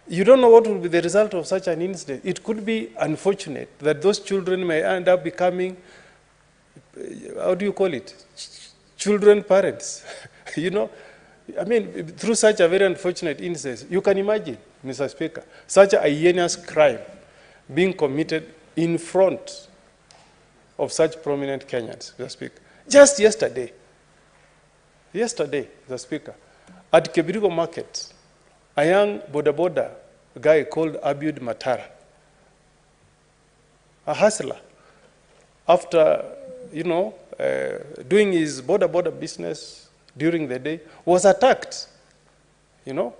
you don't know what will be the result of such an incident. It could be unfortunate that those children may end up becoming, how do you call it, children parents. You know, I mean, through such a very unfortunate incident, you can imagine, Mr. Speaker, such a heinous crime being committed in front of such prominent Kenyans, Mr. Speaker. Just yesterday, Mr. Speaker, at Kebirigo Market, a young boda guy called Abiud Matara, a hustler, after, you know, doing his boda business during the day, was attacked, you know,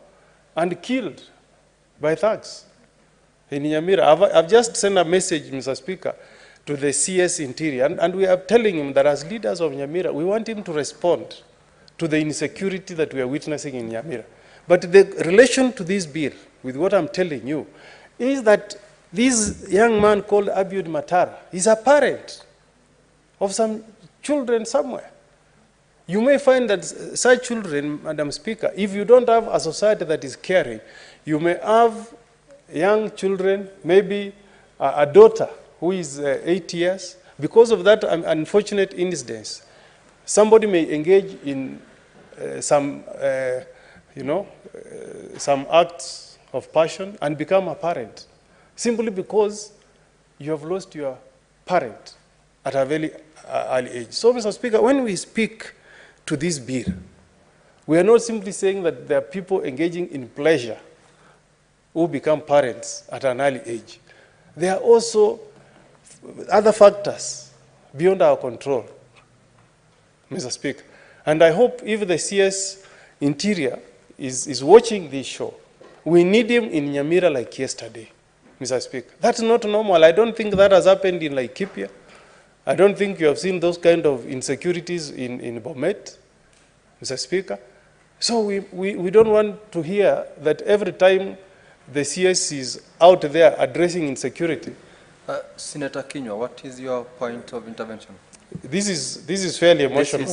and killed by thugs in Nyamira. I've just sent a message, Mr. Speaker, to the CS Interior, and we are telling him that as leaders of Nyamira, we want him to respond to the insecurity that we are witnessing in Nyamira. But the relation to this bill, with what I'm telling you, is that this young man called Abiud Matara is a parent of some children somewhere. You may find that such children, Madam Speaker, if you don't have a society that is caring, you may have young children, maybe a daughter who is 8 years. Because of that unfortunate incident, somebody may engage in some acts of passion and become a parent, simply because you have lost your parent at a very early age. So, Mr. Speaker, when we speak to this bill, we are not simply saying that there are people engaging in pleasure who become parents at an early age. There are also other factors beyond our control, Mr. Speaker. And I hope if the CS Interior is watching this show, we need him in Nyamira like yesterday, Mr. Speaker. That's not normal. I don't think that has happened in Laikipia. I don't think you have seen those kind of insecurities in Bomet, Mr. Speaker. So we don't want to hear that every time the CS is out there addressing insecurity. Senator Kinyua, what is your point of intervention? This is fairly emotional.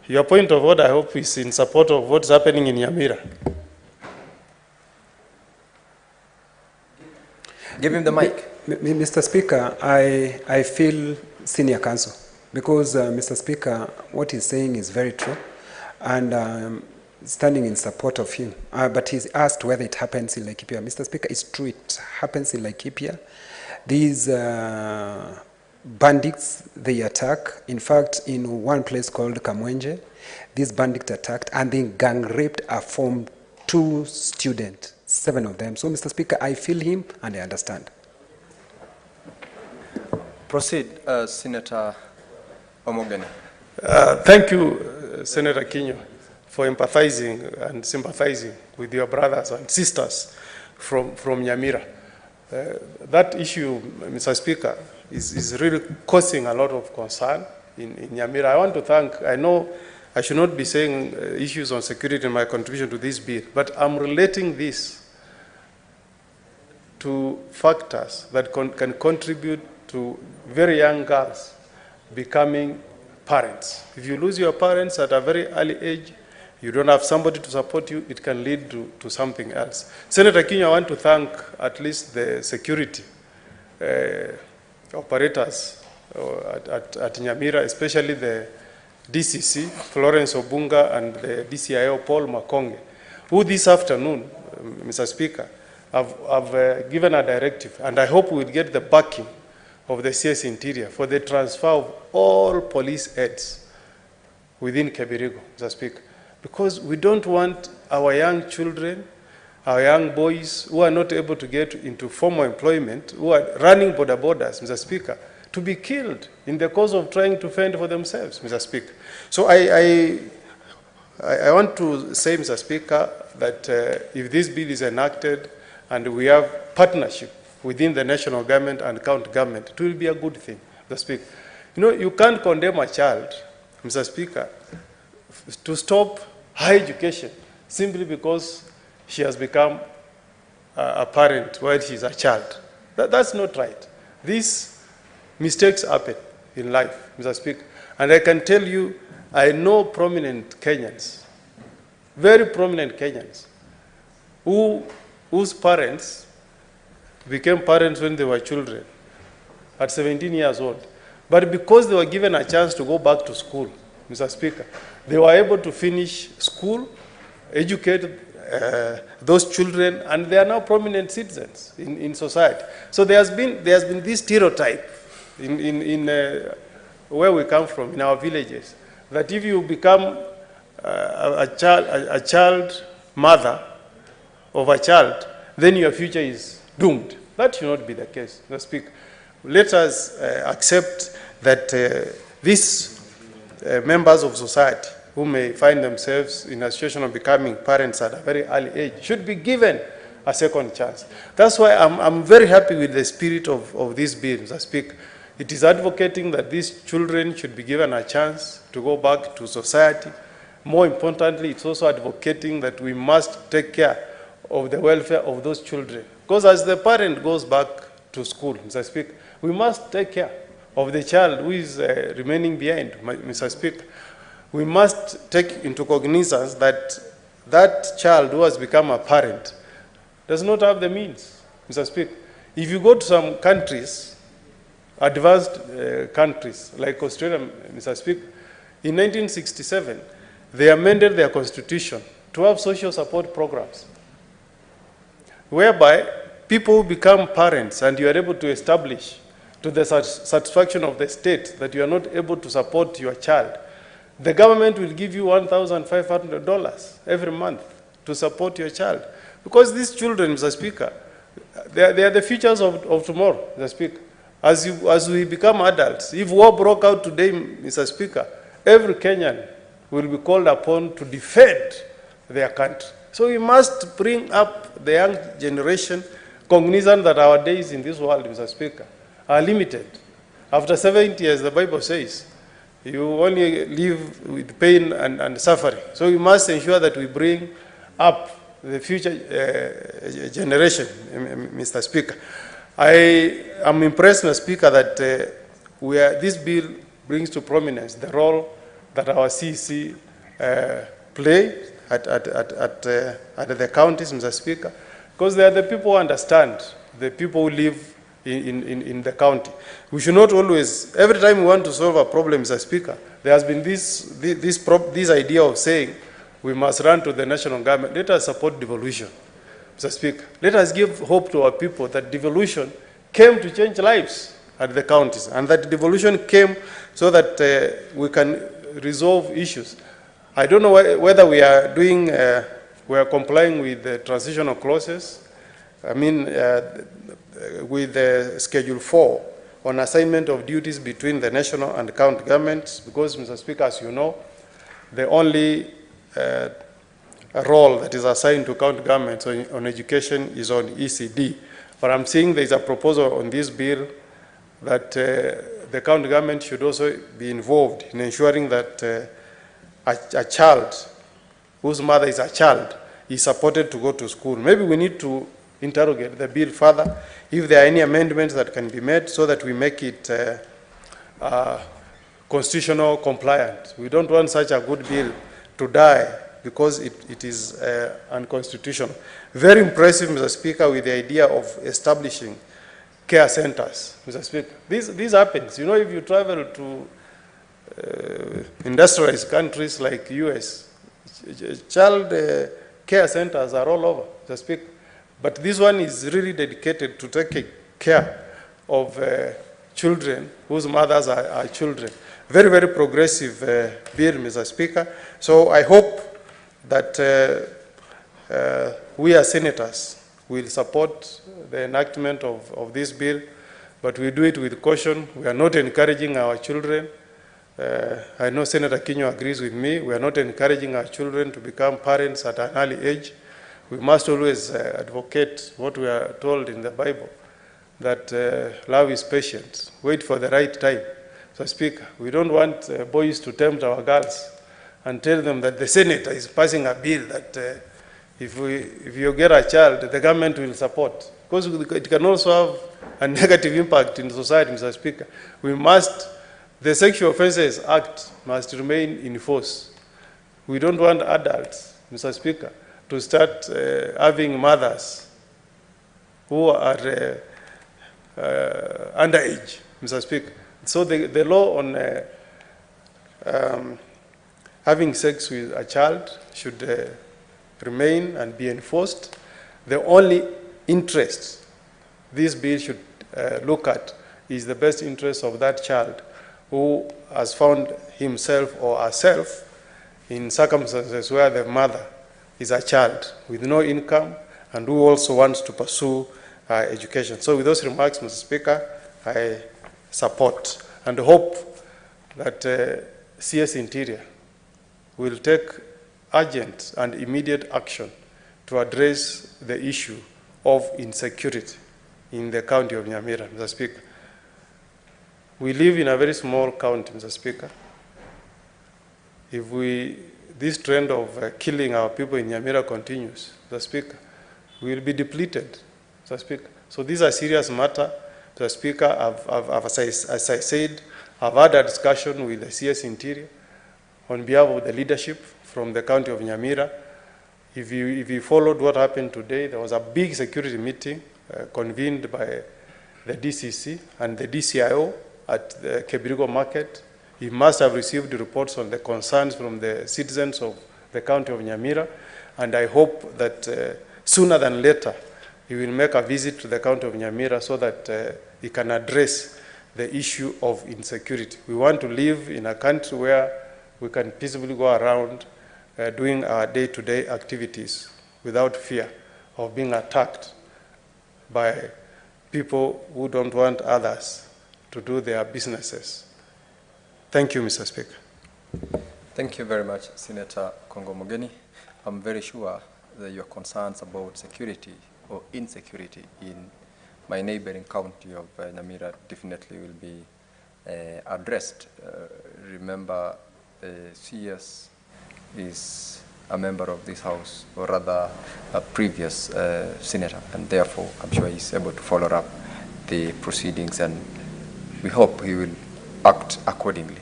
Your point of order, I hope, is in support of what's happening in Nyamira. Give him the mic. Mr. Speaker, I feel senior counsel because, Mr. Speaker, what he's saying is very true, and standing in support of him. But he's asked whether it happens in Laikipia. Mr. Speaker, it's true, it happens in Laikipia. These bandits, they attack. In fact, in one place called Kamwenje, these bandits attacked and they gang raped a Form 2 student, 7 of them. So, Mr. Speaker, I feel him and I understand. Proceed, Senator Omogeni. Thank you, Senator Kinyua, for empathizing and sympathizing with your brothers and sisters from Nyamira. That issue, Mr. Speaker, is really causing a lot of concern in Nyamira. I want to thank, I know I should not be saying issues on security in my contribution to this bill, but I'm relating this to factors that can contribute to very young girls becoming parents. If you lose your parents at a very early age, you don't have somebody to support you, it can lead to something else. Senator Kinyua, I want to thank at least the security operators at Nyamira, especially the DCC, Florence Obunga, and the DCIO, Paul Makonge, who this afternoon, Mr. Speaker, have given a directive, and I hope we will get the backing of the CS Interior for the transfer of all police heads within Kebirigo, Mr. Speaker, because we don't want our young children, our young boys who are not able to get into formal employment, who are running borders, Mr. Speaker, to be killed in the course of trying to fend for themselves, Mr. Speaker. So I want to say, Mr. Speaker, that if this bill is enacted and we have partnership within the national government and county government, it will be a good thing, Mr. Speaker. You know, you can't condemn a child, Mr. Speaker, to stop higher education simply because she has become a parent while she's a child. That's not right. These mistakes happen in life, Mr. Speaker. And I can tell you, I know prominent Kenyans, very prominent Kenyans, whose parents became parents when they were children, at 17 years old. But because they were given a chance to go back to school, Mr. Speaker, they were able to finish school, educate those children, and they are now prominent citizens in society. So there has been this stereotype in where we come from, in our villages, that if you become a child mother of a child, then your future is doomed. That should not be the case, Mr. Speaker. Let us accept that these members of society who may find themselves in a situation of becoming parents at a very early age should be given a second chance. That's why I'm very happy with the spirit of this bill, Mr. Speaker. It is advocating that these children should be given a chance to go back to society. More importantly, it's also advocating that we must take care of the welfare of those children. Because as the parent goes back to school, Mr. Speaker, we must take care of the child who is remaining behind, Mr. Speaker. We must take into cognizance that that child who has become a parent does not have the means, Mr. Speaker. If you go to some countries, advanced countries like Australia, Mr. Speaker, in 1967, they amended their constitution to have social support programs, whereby people become parents and you are able to establish to the satisfaction of the state that you are not able to support your child. The government will give you $1,500 every month to support your child. Because these children, Mr. Speaker, they are the futures of tomorrow, Mr. Speaker. As we become adults, if war broke out today, Mr. Speaker, every Kenyan will be called upon to defend their country. So we must bring up the young generation cognizant that our days in this world, Mr. Speaker, are limited. After 70 years, the Bible says, you only live with pain and suffering. So we must ensure that we bring up the future generation, Mr. Speaker. I am impressed, Mr. Speaker, that this bill brings to prominence the role that our CC play at the counties, Mr. Speaker, because they are the people who understand, the people who live in the county. We should not always, every time we want to solve a problem, Mr. Speaker, there has been this idea of saying we must run to the national government. Let us support devolution, Mr. Speaker. Let us give hope to our people that devolution came to change lives at the counties, and that devolution came so that we can resolve issues. I don't know whether we are doing, we are complying with the transitional clauses. I mean, with Schedule 4 on assignment of duties between the national and county governments, because, Mr. Speaker, as you know, the only role that is assigned to county governments on education is on ECD. But I'm seeing there is a proposal on this bill that the county government should also be involved in ensuring that a child whose mother is a child is supported to go to school. Maybe we need to interrogate the bill further, if there are any amendments that can be made so that we make it constitutional compliant. We don't want such a good bill to die because it is unconstitutional. Very impressive, Mr. Speaker, with the idea of establishing care centers, Mr. Speaker. This happens. You know, if you travel to industrialized countries like US, child care centers are all over, Mr. Speaker. But this one is really dedicated to taking care of children whose mothers are children. Very, very progressive bill, Mr. Speaker. So I hope that we as senators will support the enactment of this bill but we do it with caution. We are not encouraging our children. I know Senator Kinyo agrees with me. We are not encouraging our children to become parents at an early age. We must always advocate what we are told in the Bible, that love is patient. Wait for the right time. So, Speaker, we don't want boys to tempt our girls and tell them that the Senate is passing a bill that if you get a child, the government will support. Because it can also have a negative impact in society, Mr. Speaker. The Sexual Offences Act must remain in force. We don't want adults, Mr. Speaker, to start having mothers who are underage, Mr. Speaker. So the law on having sex with a child should remain and be enforced. The only interest this bill should look at is the best interest of that child who has found himself or herself in circumstances where the mother is a child with no income and who also wants to pursue education. So with those remarks, Mr. Speaker, I support and hope that CS Interior will take urgent and immediate action to address the issue of insecurity in the county of Nyamira, Mr. Speaker. We live in a very small county, Mr. Speaker. If this trend of killing our people in Nyamira continues, Mr. Speaker, we will be depleted, Mr. Speaker. So these are serious matter, Mr. Speaker. As I said, I've had a discussion with the CS Interior on behalf of the leadership from the county of Nyamira. If you followed what happened today, there was a big security meeting convened by the DCC and the DCIO at the Kebirigo market. He must have received reports on the concerns from the citizens of the county of Nyamira, and I hope that sooner than later he will make a visit to the county of Nyamira so that he can address the issue of insecurity. We want to live in a country where we can peacefully go around doing our day-to-day activities without fear of being attacked by people who don't want others to do their businesses. Thank you, Mr. Speaker. Thank you very much, Senator Kongo Mogeni. I'm very sure that your concerns about security or insecurity in my neighboring county of Nyamira definitely will be addressed. Remember, CS is a member of this House, or rather a previous senator, and therefore I'm sure he's able to follow up the proceedings, and we hope he will act accordingly.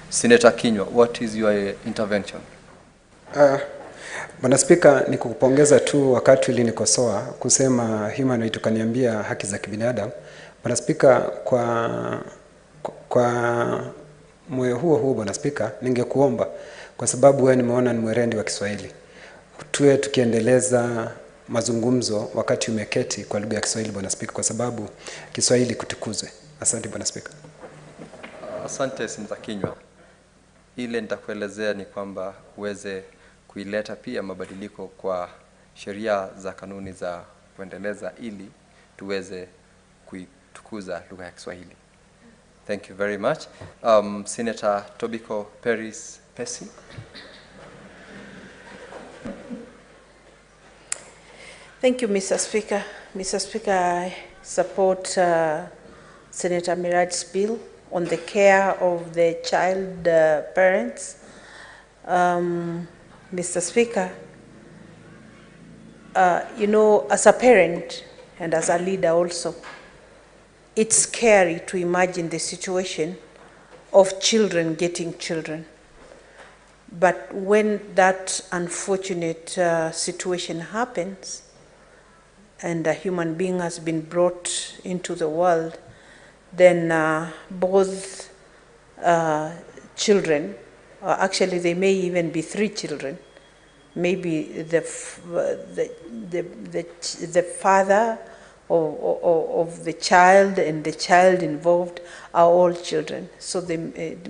Senator Kinyo, what is your intervention? Bwana Spika, ni kukupongeza tu wakati ulinikosoa kusema human right ukaniambia haki za kibinadamu. Bwana Spika, kwa moyo huo Bwana Spika, ningekuomba kwa sababu wewe nimeona ni mwerendi wa Kiswahili, tuwe tukiendeleza mazungumzo wakati umeketi kwa lugha ya Kiswahili Bwana Spika, kwa sababu Kiswahili kutukuzwe. Asante Bwana Spika. Asante Senator Kinyo. Ile nitakuelezea ni kwamba uweze kuileta pia mabadiliko kwa sheria za kanuni za kuendeleza ili tuweze kuitukuza lugha ya Kiswahili. Thank you very much. Senator Tobiko Peris Pesi. Thank you, Mr. Speaker. Mr. Speaker, I support Senator Miraj's bill on the care of the child parents. Mr. Speaker, you know, as a parent and as a leader also, it's scary to imagine the situation of children getting children. But when that unfortunate situation happens and a human being has been brought into the world, then both children, actually there may even be 3 children, maybe the father of the child and the child involved are all children. So there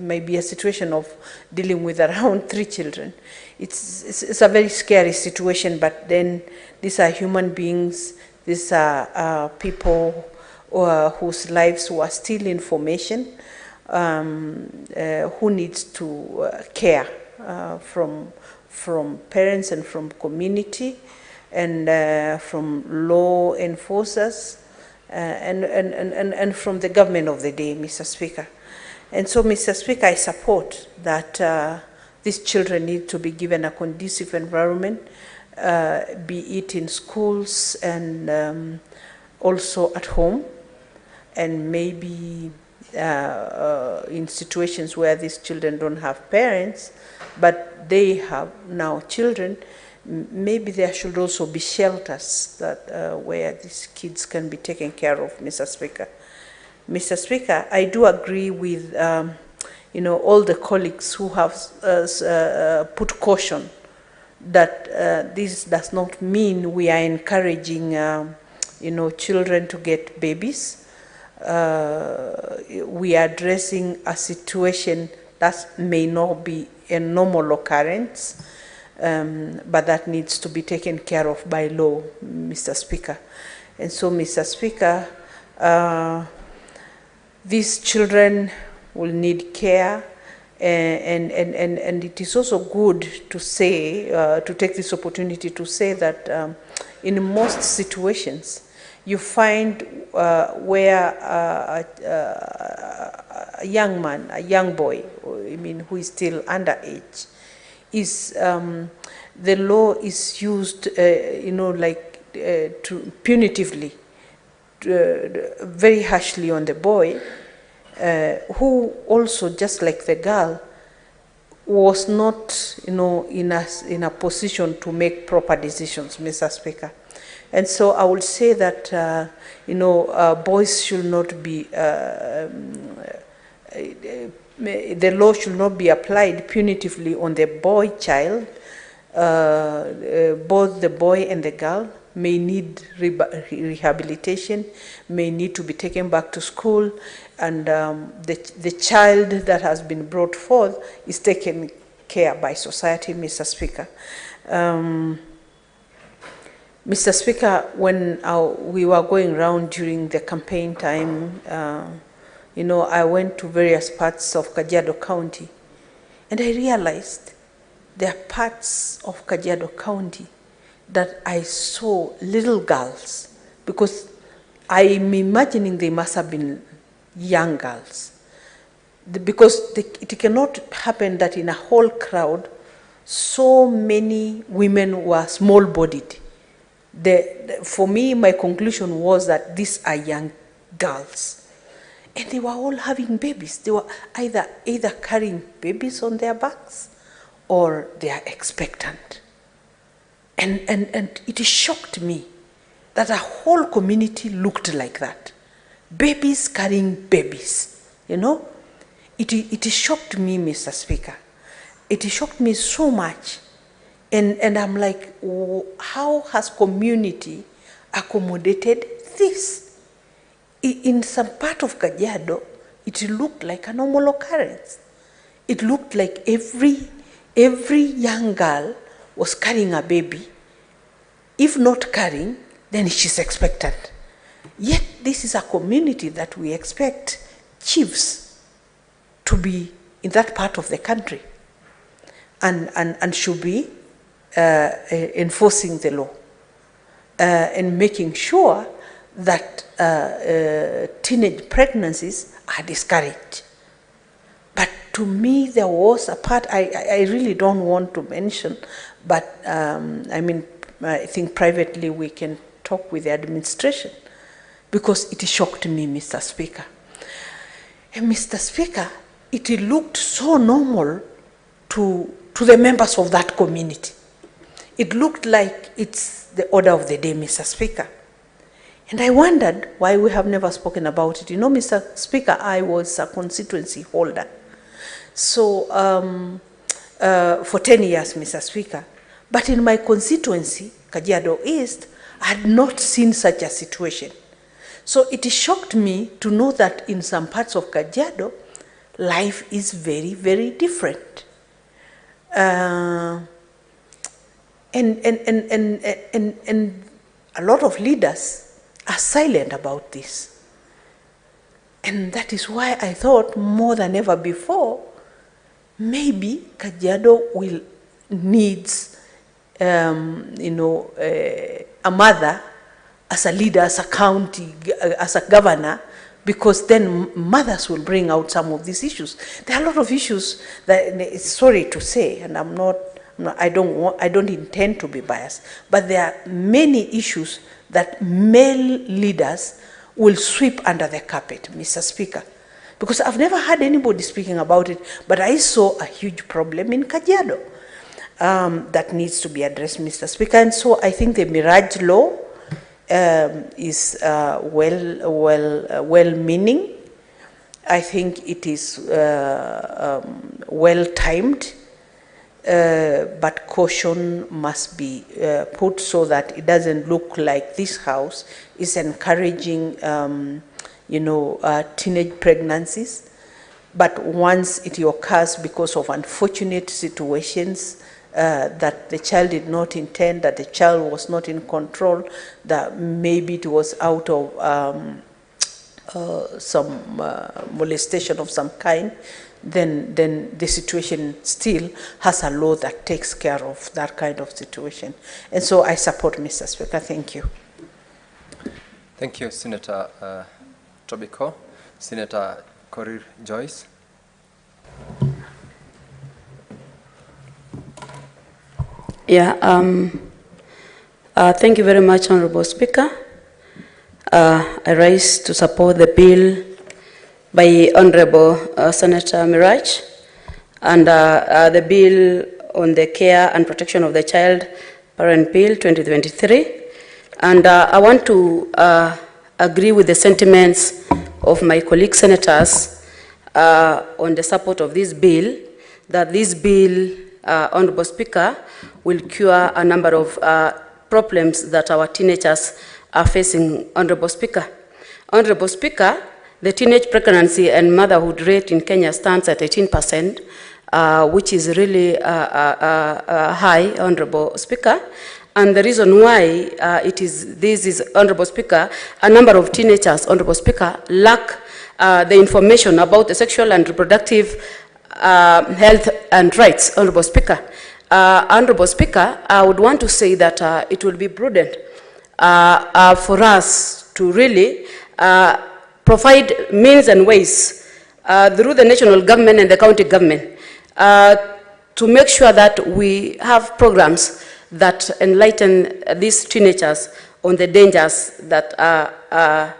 may be a situation of dealing with around 3 children. It's a very scary situation, but then these are human beings, these are people whose lives were still in formation, who needs to care from parents and from community and from law enforcers and from the government of the day, Mr. Speaker. And so, Mr. Speaker, I support that these children need to be given a conducive environment, be it in schools and also at home, and maybe in situations where these children don't have parents, but they have now children, maybe there should also be shelters that where these kids can be taken care of, Mr. Speaker. Mr. Speaker, I do agree with all the colleagues who have put caution that this does not mean we are encouraging children to get babies. We are addressing a situation that may not be a normal occurrence, but that needs to be taken care of by law, Mr. Speaker. And so, Mr. Speaker, these children will need care, and it is also good to say, to take this opportunity to say that in most situations, you find where a young man, a young boy, who is still underage, is the law is used, to punitively, very harshly on the boy, who also, just like the girl, was not, in a position to make proper decisions, Mr. Speaker. And so I would say that, boys should not be, the law should not be applied punitively on the boy child. Both the boy and the girl may need rehabilitation, may need to be taken back to school, and the child that has been brought forth is taken care by society, Mr. Speaker. Mr. Speaker, when we were going around during the campaign time, I went to various parts of Kajiado County, and I realized there are parts of Kajiado County that I saw little girls, because I'm imagining they must have been young girls. Because it cannot happen that in a whole crowd, so many women were small-bodied. For me, my conclusion was that these are young girls. And they were all having babies. They were either carrying babies on their backs or they are expectant. And it shocked me that a whole community looked like that. Babies carrying babies, It shocked me, Mr. Speaker. It shocked me so much. And I'm like, how has community accommodated this? In some part of Kajiado, it looked like a normal occurrence. It looked like every young girl was carrying a baby. If not carrying, then she's expectant. Yet this is a community that we expect chiefs to be in that part of the country and should be enforcing the law and making sure that teenage pregnancies are discouraged. But to me, there was a part I really don't want to mention, but I think privately we can talk with the administration, because it shocked me, Mr. Speaker. And Mr. Speaker, it looked so normal to the members of that community. It looked like it's the order of the day, Mr. Speaker. And I wondered why we have never spoken about it. Mr. Speaker, I was a constituency holder. So, for 10 years, Mr. Speaker. But in my constituency, Kajiado East, I had not seen such a situation. So it shocked me to know that in some parts of Kajiado, life is very, very different. And a lot of leaders are silent about this. And that is why I thought more than ever before, maybe Kajiado will needs, a mother as a leader, as a county, as a governor, because then mothers will bring out some of these issues. There are a lot of issues that, sorry to say, and I don't intend to be biased, but there are many issues that male leaders will sweep under the carpet, Mr. Speaker. Because I've never heard anybody speaking about it, but I saw a huge problem in Kajiado that needs to be addressed, Mr. Speaker. And so I think the Mirage law is well-meaning. I think it is well-timed, but caution must be put so that it doesn't look like this House is encouraging, teenage pregnancies. But once it occurs because of unfortunate situations, that the child did not intend, that the child was not in control, that maybe it was out of some molestation of some kind, then the situation still has a law that takes care of that kind of situation. And so I support Mr. Speaker. Thank you. Thank you, Senator Tobiko. Senator Korir Joyce. Yeah, thank you very much, Honorable Speaker. I rise to support the bill by Honorable Senator Miraj and the bill on the care and protection of the child, Parent Bill 2023. And I want to agree with the sentiments of my colleague senators on the support of this bill, that this bill, Honorable Speaker, will cure a number of problems that our teenagers are facing, Honorable Speaker. Honorable Speaker, the teenage pregnancy and motherhood rate in Kenya stands at 18%, which is really high, Honorable Speaker. And the reason why this is, Honorable Speaker, a number of teenagers, Honorable Speaker, lack the information about the sexual and reproductive health and rights, Honorable Speaker. Honorable Speaker, I would want to say that it will be prudent for us to really provide means and ways through the national government and the county government to make sure that we have programs that enlighten these teenagers on the dangers that are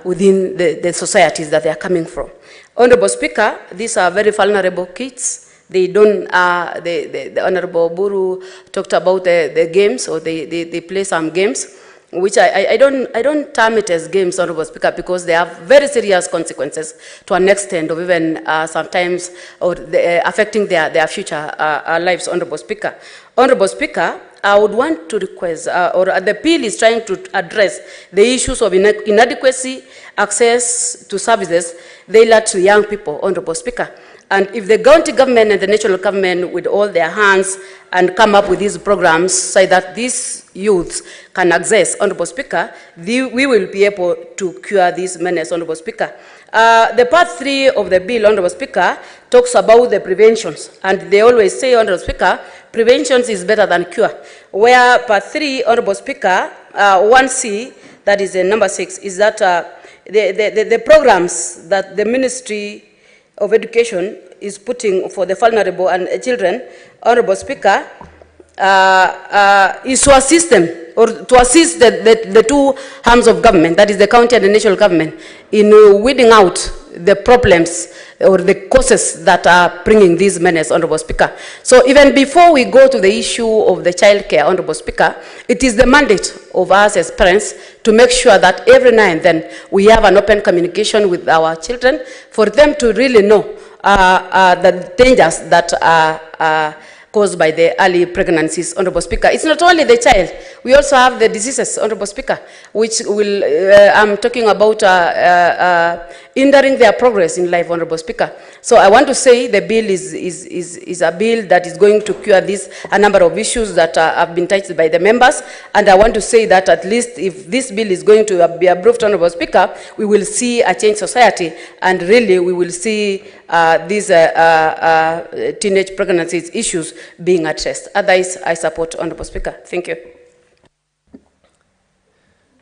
within the societies that they are coming from. Honorable Speaker, these are very vulnerable kids. They don't, the Honorable Buru talked about the games, or they play some games, which I don't term it as games, Honorable Speaker, because they have very serious consequences to an extent of even sometimes affecting their future lives, Honorable Speaker. Honorable Speaker, I would want to request, or the bill is trying to address the issues of inadequacy, access to services they lack to young people, Honorable Speaker. And if the county government and the national government would hold their hands and come up with these programs so that these youths can access, Honorable Speaker, we will be able to cure this menace, Honorable Speaker. The part 3 of the bill, Honorable Speaker, talks about the preventions. And they always say, Honorable Speaker, prevention is better than cure. Where part 3, Honorable Speaker, 1C, that is number 6, is that the programs that the Ministry of Education is putting for the vulnerable and children, Honorable Speaker, is to assist them, or to assist the two arms of government, that is the county and the national government, in weeding out the problems or the causes that are bringing these menace, Honorable Speaker. So even before we go to the issue of the child care, Honorable Speaker, it is the mandate of us as parents to make sure that every now and then we have an open communication with our children for them to really know the dangers that are caused by the early pregnancies, Honorable Speaker. It's not only the child. We also have the diseases, Honorable Speaker, which will, I'm talking about hindering their progress in life, Honorable Speaker. So I want to say the bill is a bill that is going to cure a number of issues that have been touched by the members. And I want to say that at least if this bill is going to be approved, Honorable Speaker, we will see a changed society, and really we will see these teenage pregnancies issues being addressed. Otherwise, I support, Honorable Speaker. Thank you.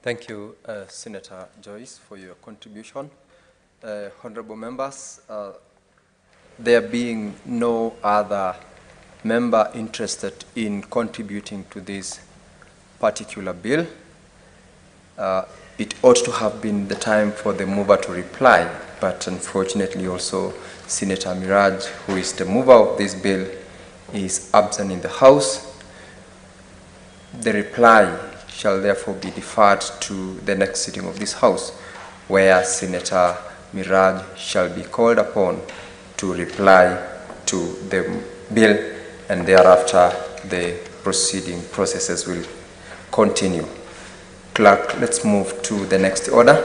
Thank you, Senator Joyce, for your contribution. Honorable members, there being no other member interested in contributing to this particular bill, it ought to have been the time for the mover to reply, but unfortunately also Senator Miraj, who is the mover of this bill, is absent in the House. The reply shall therefore be deferred to the next sitting of this House, where Senator Miraj shall be called upon to reply to the bill, and thereafter the proceeding processes will continue. Clerk, let's move to the next order.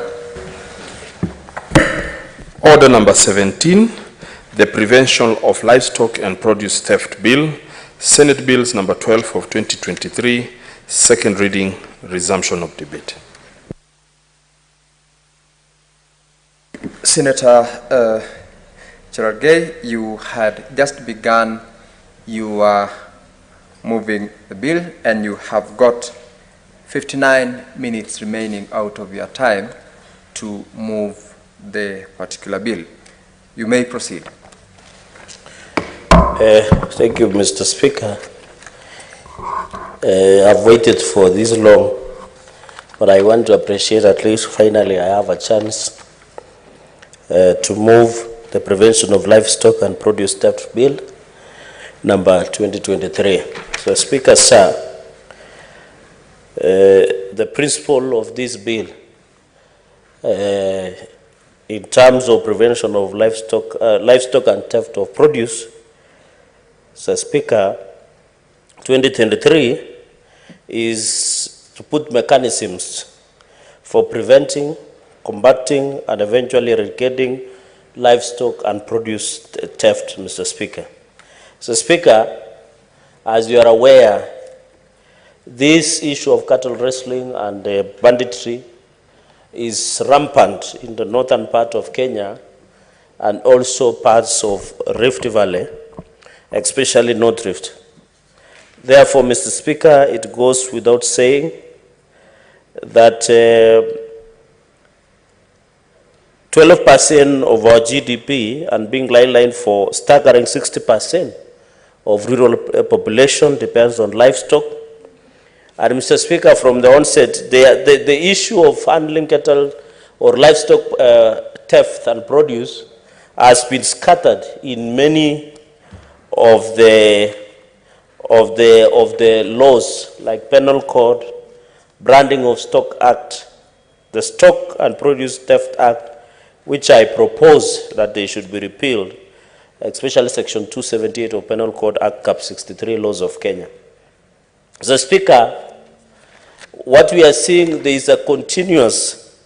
Order number 17, the Prevention of Livestock and Produce Theft Bill, Senate Bills number 12 of 2023, second reading, resumption of debate. Senator Cherargei, you had just begun, you are moving the bill, and you have got 59 minutes remaining out of your time to move the particular bill. You may proceed. Thank you, Mr. Speaker. I've waited for this long, but I want to appreciate at least finally I have a chance to move the Prevention of Livestock and Produce Theft Bill number 2023. So, Speaker, sir, the principle of this bill in terms of prevention of livestock and theft of produce, so Speaker, 2023 is to put mechanisms for preventing, combating, and eventually eradicating livestock and produce theft, Mr. Speaker. So, Speaker, as you are aware, this issue of cattle rustling and banditry is rampant in the northern part of Kenya and also parts of Rift Valley, especially North Rift. Therefore, Mr. Speaker, it goes without saying that 12% of our GDP and being line for staggering 60% of rural population depends on livestock. And Mr. Speaker, from the onset, the issue of handling cattle or livestock theft and produce has been scattered in many of the laws, like Penal Code, Branding of Stock Act, the Stock and Produce Theft Act, which I propose that they should be repealed, especially Section 278 of Penal Code Act Cap 63 laws of Kenya. So, Speaker, what we are seeing, there is a continuous,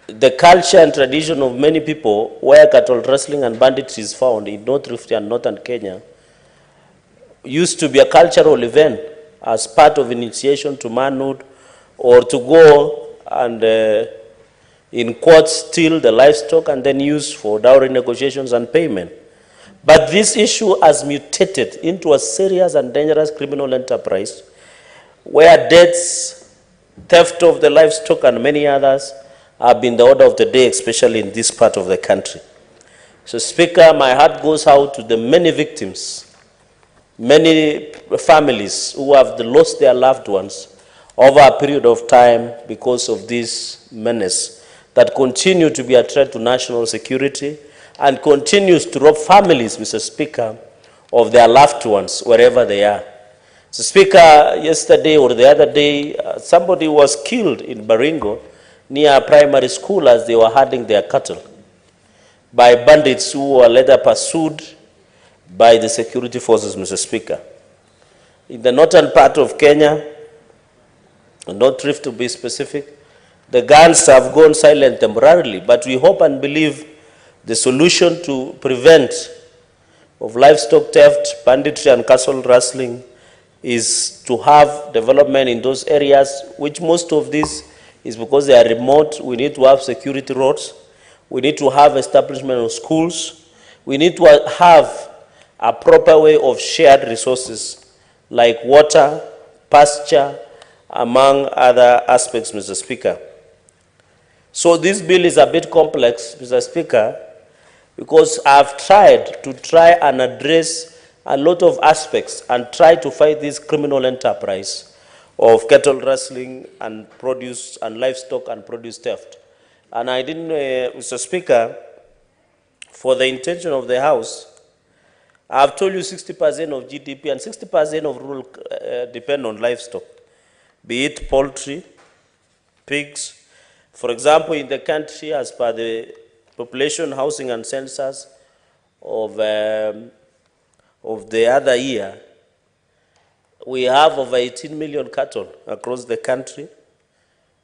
the culture and tradition of many people where cattle rustling and banditry is found in North Rift and Northern Kenya used to be a cultural event as part of initiation to manhood or to go and in courts steal the livestock and then use for dowry negotiations and payment. But this issue has mutated into a serious and dangerous criminal enterprise where deaths, theft of the livestock, and many others have been the order of the day, especially in this part of the country. So, Speaker, my heart goes out to the many victims, many families who have lost their loved ones over a period of time because of this menace that continue to be a threat to national security and continues to rob families, Mr. Speaker, of their loved ones wherever they are. So, Speaker, yesterday or the other day, somebody was killed in Baringo near a primary school as they were herding their cattle by bandits who were later pursued by the security forces, Mr. Speaker. In the northern part of Kenya, not thrift to be specific. The guns have gone silent temporarily, but we hope and believe the solution to prevent of livestock theft, banditry, and cattle rustling is to have development in those areas, which most of this is because they are remote. We need to have security roads. We need to have establishment of schools. We need to have a proper way of shared resources like water, pasture, among other aspects, Mr. Speaker. So this bill is a bit complex, Mr. Speaker, because I've tried and address a lot of aspects and try to fight this criminal enterprise of cattle rustling and produce and livestock and produce theft. And I didn't, Mr. Speaker, for the intention of the House, I've told you 60% of GDP and 60% of rural depend on livestock, be it poultry, pigs. For example, in the country, as per the population, housing, and census of the other year, we have over 18 million cattle across the country.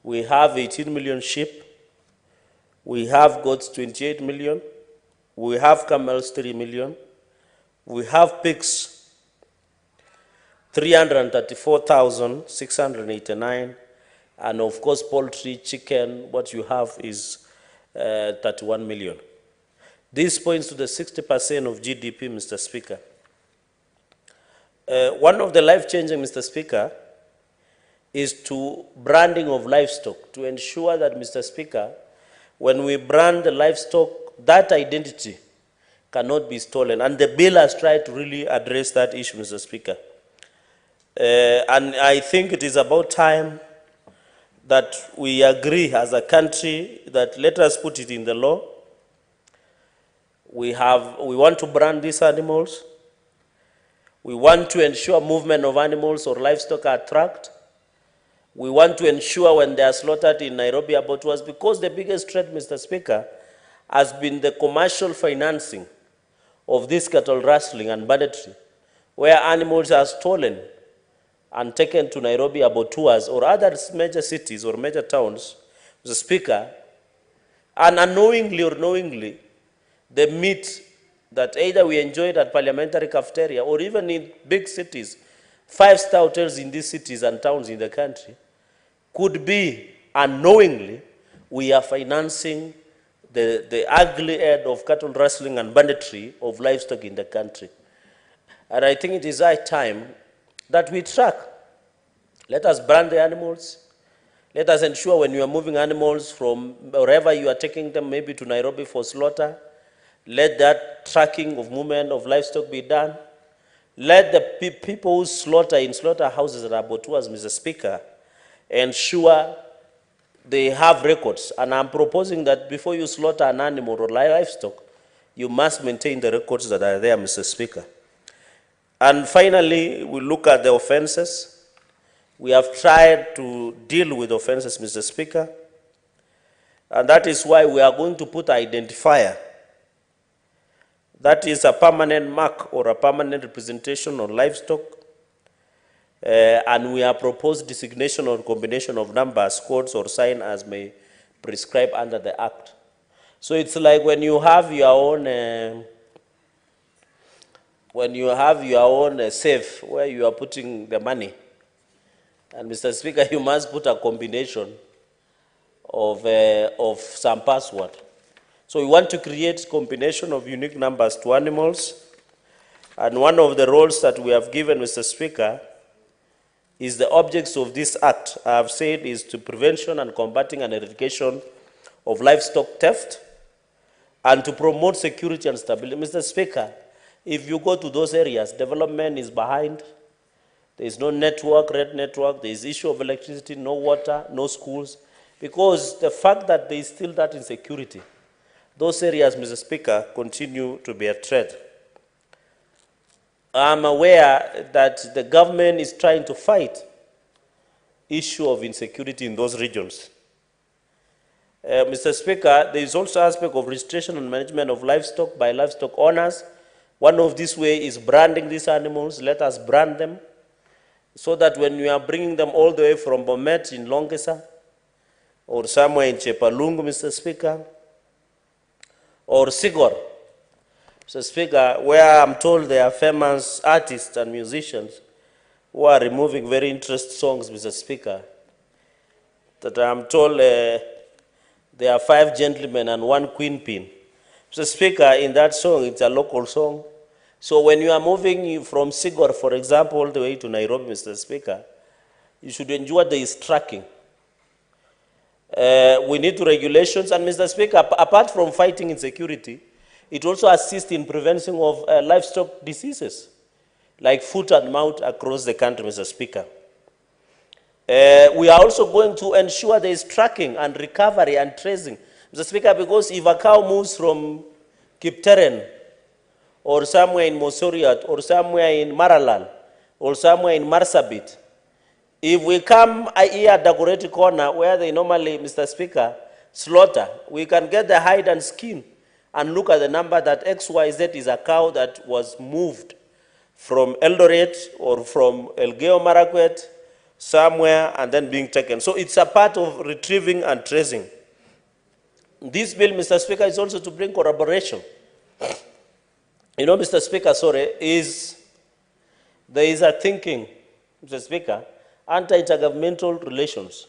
We have 18 million sheep. We have goats 28 million. We have camels 3 million. We have pigs 334,689. And of course, poultry, chicken, what you have is 31 million. This points to the 60% of GDP, Mr. Speaker. One of the life-changing, Mr. Speaker, is to branding of livestock, to ensure that, Mr. Speaker, when we brand the livestock, that identity cannot be stolen. And the bill has tried to really address that issue, Mr. Speaker. And I think it is about time that we agree as a country that let us put it in the law. We want to brand these animals. We want to ensure movement of animals or livestock are tracked. We want to ensure when they are slaughtered in Nairobi abattoirs, because the biggest threat, Mr. Speaker, has been the commercial financing of this cattle rustling and banditry, where animals are stolen and taken to Nairobi abattoirs or other major cities or major towns, Mr. Speaker, and unknowingly or knowingly, the meat that either we enjoyed at parliamentary cafeteria or even in big cities, 5-star hotels in these cities and towns in the country, could be unknowingly we are financing the ugly head of cattle rustling and banditry of livestock in the country. And I think it is high time that we track. Let us brand the animals. Let us ensure when you are moving animals from wherever you are taking them, maybe to Nairobi for slaughter, let that tracking of movement of livestock be done. Let the people who slaughter in slaughterhouses and abattoirs, Mr. Speaker, ensure they have records. And I'm proposing that before you slaughter an animal or livestock, you must maintain the records that are there, Mr. Speaker. And finally, we look at the offenses. We have tried to deal with offenses, Mr. Speaker. And that is why we are going to put an identifier. That is a permanent mark or a permanent representation on livestock. And we have proposed designation or combination of numbers, codes, or sign as may prescribe under the Act. So it's like when you have your own safe where you are putting the money. And Mr. Speaker, you must put a combination of some password. So we want to create combination of unique numbers to animals. And one of the roles that we have given, Mr. Speaker, is the objects of this act, I have said, is to prevention and combating and eradication of livestock theft and to promote security and stability. Mr. Speaker, if you go to those areas, development is behind. There is no network, red network. There is issue of electricity, no water, no schools. Because the fact that there is still that insecurity, those areas, Mr. Speaker, continue to be a threat. I'm aware that the government is trying to fight issue of insecurity in those regions. Mr. Speaker, there is also aspect of registration and management of livestock by livestock owners. One of these ways is branding these animals. Let us brand them. so that when we are bringing them all the way from Bomet in Longesa, or somewhere in Chepalungu, Mr. Speaker, or Sigor, Mr. Speaker, where I'm told there are famous artists and musicians who are removing very interesting songs, Mr. Speaker, that I'm told there are 5 gentlemen and 1 queen pin. Mr. Speaker, in that song, it's a local song. So when you are moving from Sigor, for example, all the way to Nairobi, Mr. Speaker, you should ensure there is tracking. We need regulations, and Mr. Speaker, apart from fighting insecurity, it also assists in prevention of livestock diseases, like foot and mouth across the country, Mr. Speaker. We are also going to ensure there is tracking and recovery and tracing, Mr. Speaker, because if a cow moves from Kipteren, or somewhere in Mosoriat, or somewhere in Maralal, or somewhere in Marsabit, if we come here at Dagoretti Corner, where they normally, Mr. Speaker, slaughter, we can get the hide and skin and look at the number that XYZ is a cow that was moved from Eldoret or from Elgeyo Marakwet, somewhere, and then being taken. So it's a part of retrieving and tracing. This bill, Mr. Speaker, is also to bring corroboration. You know, Mr. Speaker, there is a thinking, Mr. Speaker, anti-intergovernmental relations.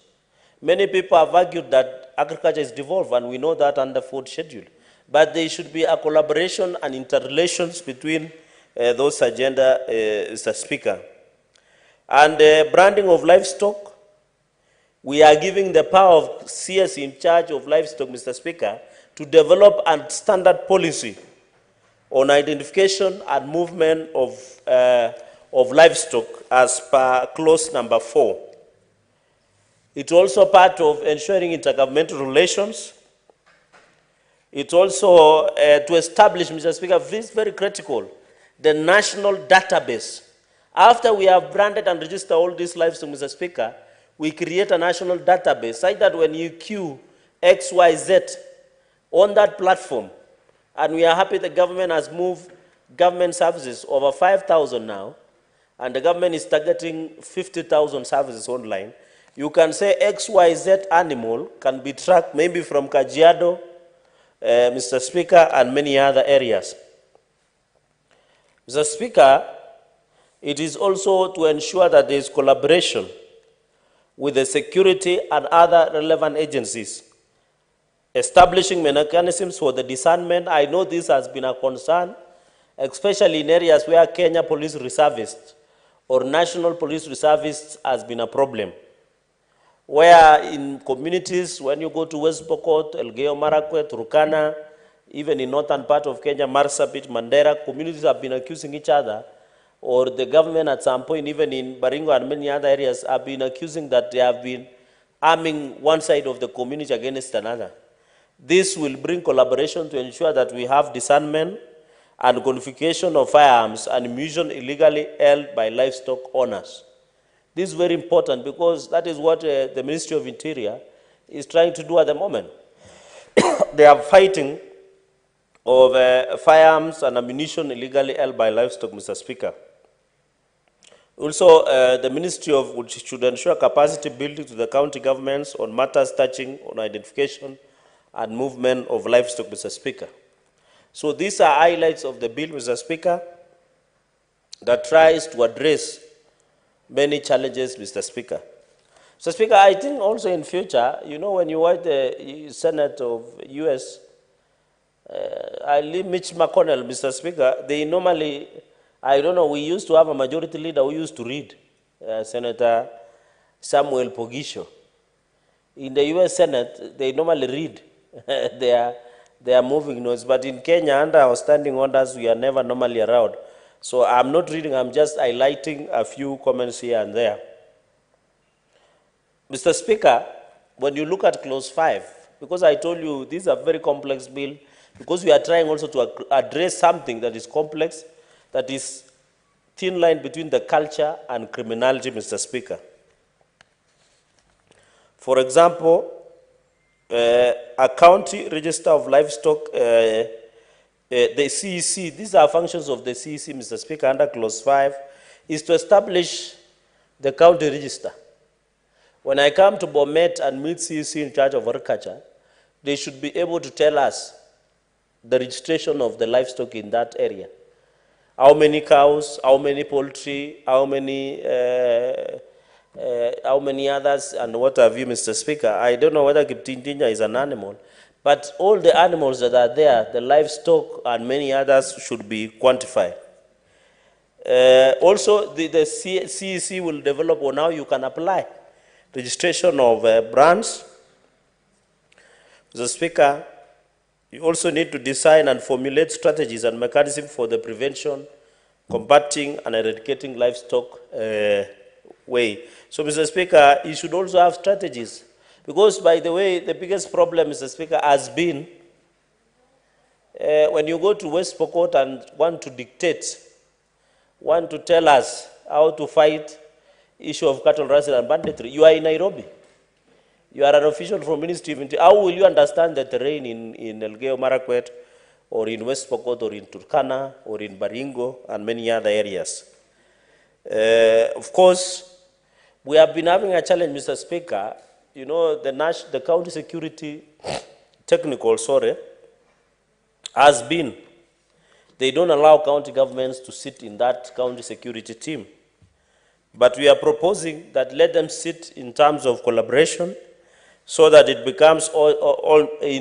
Many people have argued that agriculture is devolved, and we know that under 4th schedule. But there should be a collaboration and interrelations between those agenda, Mr. Speaker. And branding of livestock, we are giving the power of CS in charge of livestock, Mr. Speaker, to develop a standard policy on identification and movement of livestock as per clause number 4. It's also part of ensuring intergovernmental relations. It's also to establish, Mr. Speaker, this is very critical, the national database. After we have branded and registered all these livestock, Mr. Speaker, we create a national database such that when you queue XYZ on that platform, and we are happy the government has moved government services over 5,000 now, and the government is targeting 50,000 services online, you can say XYZ animal can be tracked maybe from Kajiado, Mr. Speaker, and many other areas. Mr. Speaker, it is also to ensure that there is collaboration with the security and other relevant agencies, establishing mechanisms for the discernment. I know this has been a concern, especially in areas where Kenya Police Reservists or National Police Reservists has been a problem, where in communities, when you go to West Pokot, Elgeyo Marakwet, Turkana, even in northern part of Kenya, Marsabit, Mandera, communities have been accusing each other, or the government at some point, even in Baringo and many other areas, have been accusing that they have been arming one side of the community against another. This will bring collaboration to ensure that we have discernment and confiscation of firearms and ammunition illegally held by livestock owners. This is very important because that is what the Ministry of Interior is trying to do at the moment. They are fighting of firearms and ammunition illegally held by livestock, Mr. Speaker. Also, the Ministry of which should ensure capacity building to the county governments on matters touching on identification and movement of livestock, Mr. Speaker. So these are highlights of the bill, Mr. Speaker, that tries to address many challenges, Mr. Speaker. Mr. Speaker, I think also in future, you know, when you watch the Senate of US, Mitch McConnell, Mr. Speaker, they normally, I don't know, we used to have a majority leader who used to read, Senator Samuel Pogisho. In the US Senate, they normally read their moving notes, but in Kenya, under our standing orders, we are never normally around. So I'm not reading, I'm just highlighting a few comments here and there. Mr. Speaker, when you look at clause 5, because I told you this is a very complex bill, because we are trying also to address something that is complex, that is thin line between the culture and criminality, Mr. Speaker. For example, a county register of livestock, the CEC, these are functions of the CEC, Mr. Speaker, under clause 5, is to establish the county register. When I come to Bomet and meet CEC in charge of agriculture, they should be able to tell us the registration of the livestock in that area. How many cows, how many poultry, how many others, and what have you, Mr. Speaker. I don't know whether Kiptindinya is an animal, but all the animals that are there, the livestock and many others, should be quantified. Also, the CEC will develop on how you can apply registration of brands. Mr. Speaker, you also need to design and formulate strategies and mechanisms for the prevention, combating, and eradicating livestock way. So, Mr. Speaker, you should also have strategies. Because, by the way, the biggest problem, Mr. Speaker, has been when you go to West Pokot and want to dictate, want to tell us how to fight issue of cattle rustling and banditry, you are in Nairobi. You are an official from Ministry of Interior. How will you understand the terrain in Elgeyo Marakwet, or in West Pokot, or in Turkana, or in Baringo, and many other areas? Of course, we have been having a challenge, Mr. Speaker. You know, the county security technical, has been, they don't allow county governments to sit in that county security team. But we are proposing that let them sit in terms of collaboration, so that it becomes it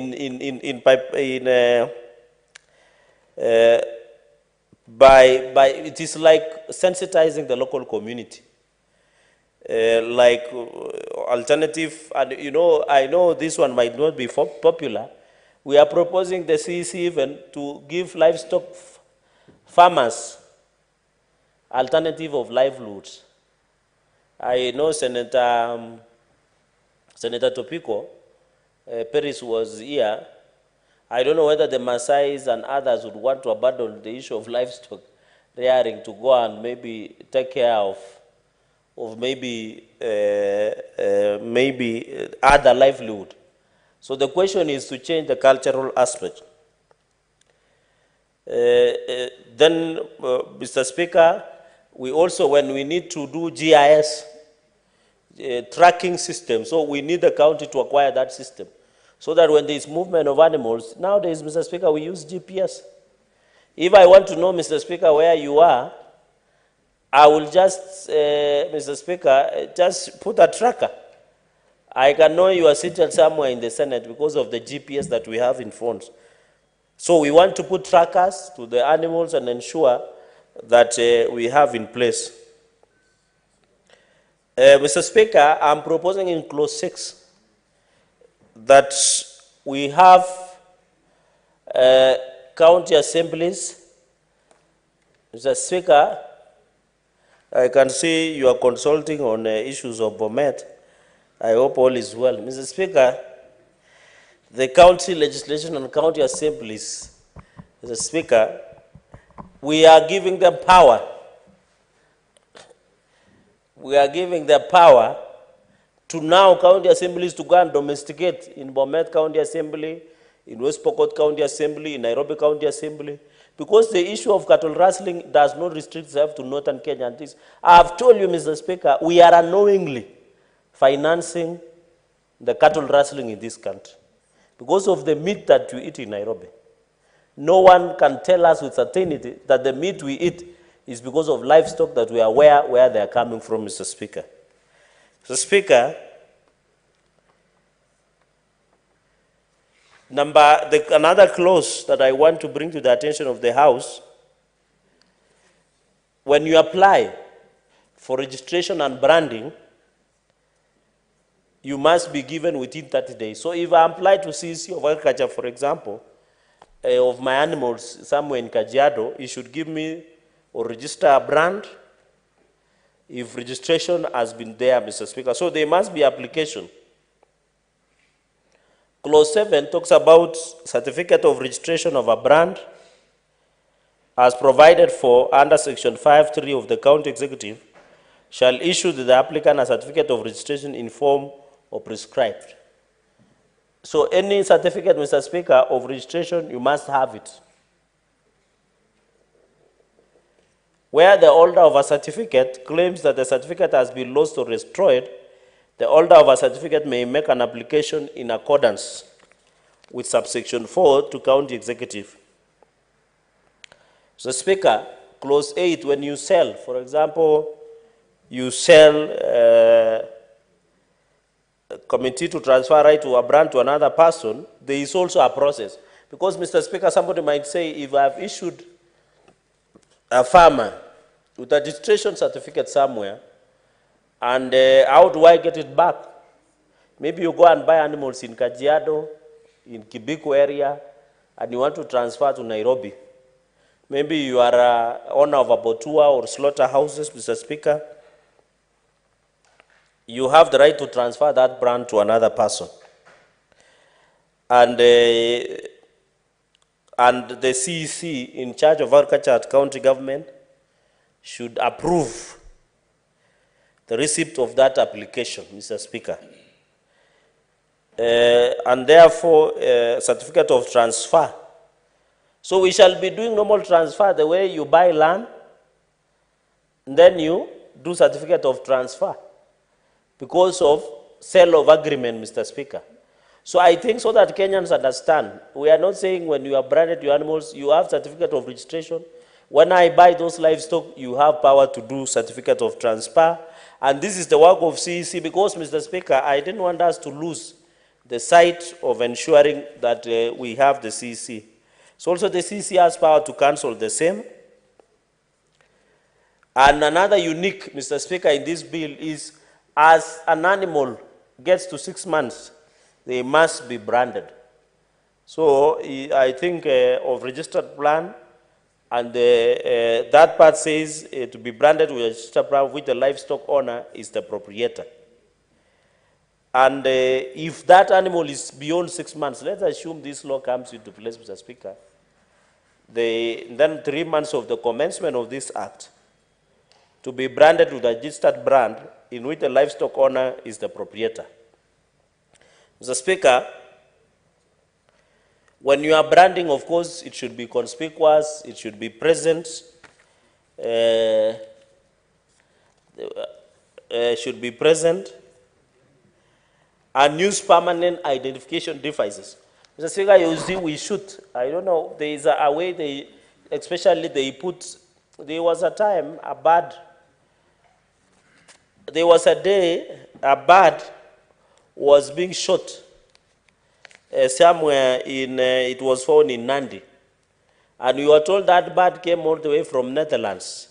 is like sensitizing the local community, alternative, and you know, I know this one might not be popular. We are proposing the CEC even to give livestock farmers alternative of livelihoods. I know Senator Topiko, Paris was here. I don't know whether the Maasais and others would want to abandon the issue of livestock rearing to go and maybe take care of maybe other livelihood. So the question is to change the cultural aspect. Then, Mr. Speaker, we also, when we need to do GIS, tracking system, so we need the county to acquire that system, so that when there is movement of animals, nowadays, Mr. Speaker, we use GPS. If I want to know, Mr. Speaker, where you are, I will just, Mr. Speaker, just put a tracker. I can know you are seated somewhere in the Senate because of the GPS that we have in phones. So we want to put trackers to the animals and ensure that we have in place. Mr. Speaker, I'm proposing in clause 6 that we have county assemblies. Mr. Speaker, I can see you are consulting on issues of Bomet. I hope all is well. Mr. Speaker, the county legislation and county assemblies, Mr. Speaker, we are giving them power. We are giving them power to now county assemblies to go and domesticate in Bomet County Assembly, in West Pokot County Assembly, in Nairobi County Assembly, because the issue of cattle rustling does not restrict itself to northern Kenya. And this, I have told you, Mr. Speaker, we are unknowingly financing the cattle rustling in this country because of the meat that we eat in Nairobi. No one can tell us with certainty that the meat we eat is because of livestock that we are aware where they are coming from, Mr. Speaker. Mr. Speaker, another clause that I want to bring to the attention of the House, when you apply for registration and branding, you must be given within 30 days. So if I apply to CEC of Agriculture, for example, of my animals somewhere in Kajiado, you should give me or register a brand if registration has been there, Mr. Speaker. So there must be application. Clause 7 talks about certificate of registration of a brand as provided for under section 5.3 of the county executive shall issue to the applicant a certificate of registration in form or prescribed. So any certificate, Mr. Speaker, of registration, you must have it. Where the holder of a certificate claims that the certificate has been lost or destroyed, the holder of a certificate may make an application in accordance with subsection 4 to county executive. So, Speaker, clause 8, when you sell, for example, you sell a committee to transfer right to a brand to another person, there is also a process. Because, Mr. Speaker, somebody might say, if I have issued a farmer with a registration certificate somewhere, and how do I get it back? Maybe you go and buy animals in Kajiado, in Kibiku area, and you want to transfer to Nairobi. Maybe you are a owner of abattoir or slaughterhouses, Mr. Speaker. You have the right to transfer that brand to another person. And the CEC in charge of agriculture at county government should approve the receipt of that application, Mr. Speaker. And therefore, certificate of transfer. So we shall be doing normal transfer the way you buy land, and then you do certificate of transfer because of sale of agreement, Mr. Speaker. So I think so that Kenyans understand, we are not saying when you have branded your animals, you have certificate of registration. When I buy those livestock, you have power to do certificate of transfer. And this is the work of CEC because, Mr. Speaker, I didn't want us to lose the sight of ensuring that we have the CEC. So also the CEC has power to cancel the same. And another unique, Mr. Speaker, in this bill is as an animal gets to 6 months, they must be branded. So I think of registered plan, and that part says to be branded with a registered plan with the livestock owner is the proprietor. And if that animal is beyond 6 months, let's assume this law comes into place, Mr. Speaker, then 3 months of the commencement of this act to be branded with a registered brand in which the livestock owner is the proprietor. Mr. Speaker, when you are branding, of course, it should be conspicuous, it should be present, and use permanent identification devices. Mr. Speaker, you see, we should. I don't know, there is a way especially they put, there was a time there was a day a bird was being shot somewhere it was found in Nandi. And we were told that bird came all the way from Netherlands.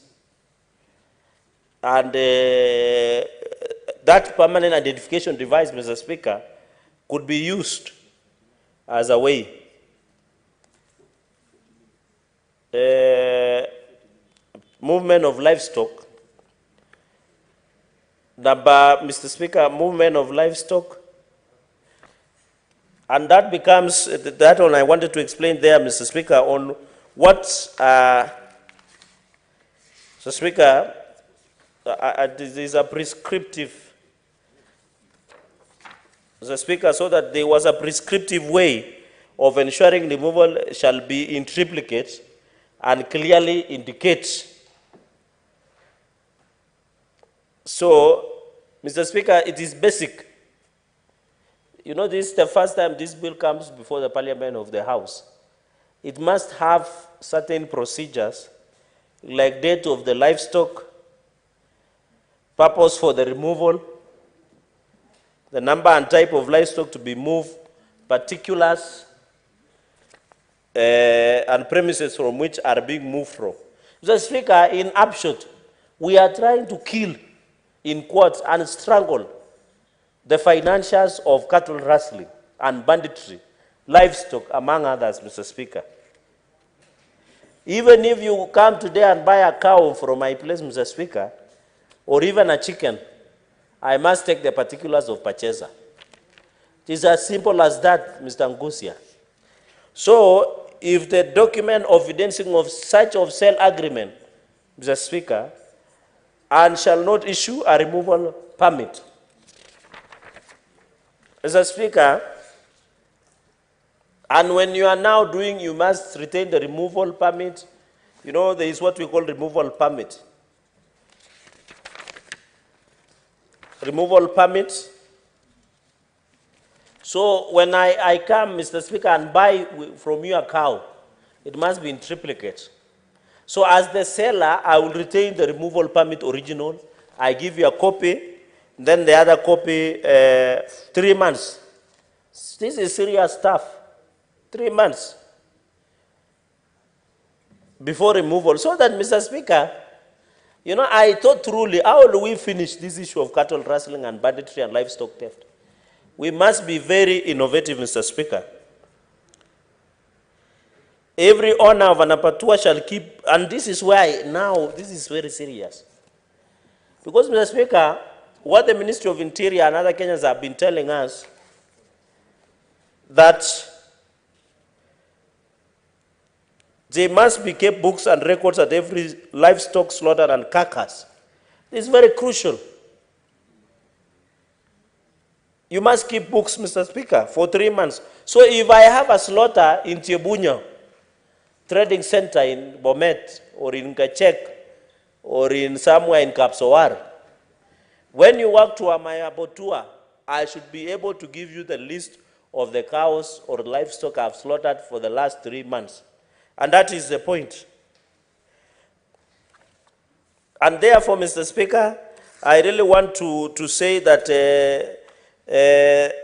And that permanent identification device, Mr. Speaker, could be used as a way. Movement of livestock. Mr. Speaker, movement of livestock. And that becomes, that one I wanted to explain there, Mr. Speaker, on what, Mr. Speaker, this is a prescriptive, Mr. Speaker, so that there was a prescriptive way of ensuring removal shall be in triplicate and clearly indicates. So, Mr. Speaker, it is basic. You know, this is the first time this bill comes before the Parliament of the House. It must have certain procedures, like date of the livestock, purpose for the removal, the number and type of livestock to be moved, particulars, and premises from which are being moved from. Mr. Speaker, in upshot, we are trying to kill, in quotes, and strangle the financials of cattle rustling and banditry, livestock, among others, Mr. Speaker. Even if you come today and buy a cow from my place, Mr. Speaker, or even a chicken, I must take the particulars of purchaser. It is as simple as that, Mr. Ngusia. So, if the document of evidencing of such of sale agreement, Mr. Speaker, and shall not issue a removal permit. Mr. Speaker, and when you are now doing, you must retain the removal permit, You know, there is what we call removal permit. Removal permit. So when I come, Mr. Speaker, and buy from you a cow, it must be in triplicate. So as the seller, I will retain the removal permit original. I give you a copy, then the other copy, 3 months. This is serious stuff. 3 months before removal. So that, Mr. Speaker, you know, I thought truly, how will we finish this issue of cattle rustling and banditry and livestock theft? We must be very innovative, Mr. Speaker. Every owner of an abattoir shall keep, and this is why now this is very serious. Because, Mr. Speaker, what the Ministry of Interior and other Kenyans have been telling us, that they must be kept books and records at every livestock slaughter and carcass. This is very crucial. You must keep books, Mr. Speaker, for 3 months. So if I have a slaughter in Tiebunya, trading center in Bomet, or in Kachek, or in somewhere in Kapsowar, when you walk to my abattoir, I should be able to give you the list of the cows or livestock I've slaughtered for the last 3 months. And that is the point. And therefore, Mr. Speaker, I really want to say that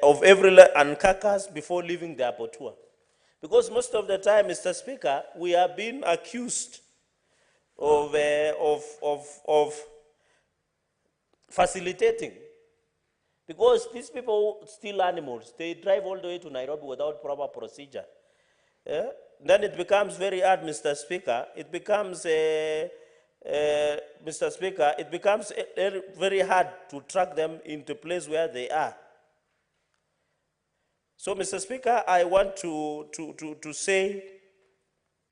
of every and carcass before leaving the abattoir. Because most of the time, Mr. Speaker, we are being accused of facilitating. Because these people steal animals. They drive all the way to Nairobi without proper procedure. Then it becomes very hard, Mr. Speaker. It becomes, Mr. Speaker, it becomes very hard to track them into place where they are. So, Mr. Speaker, I want to say,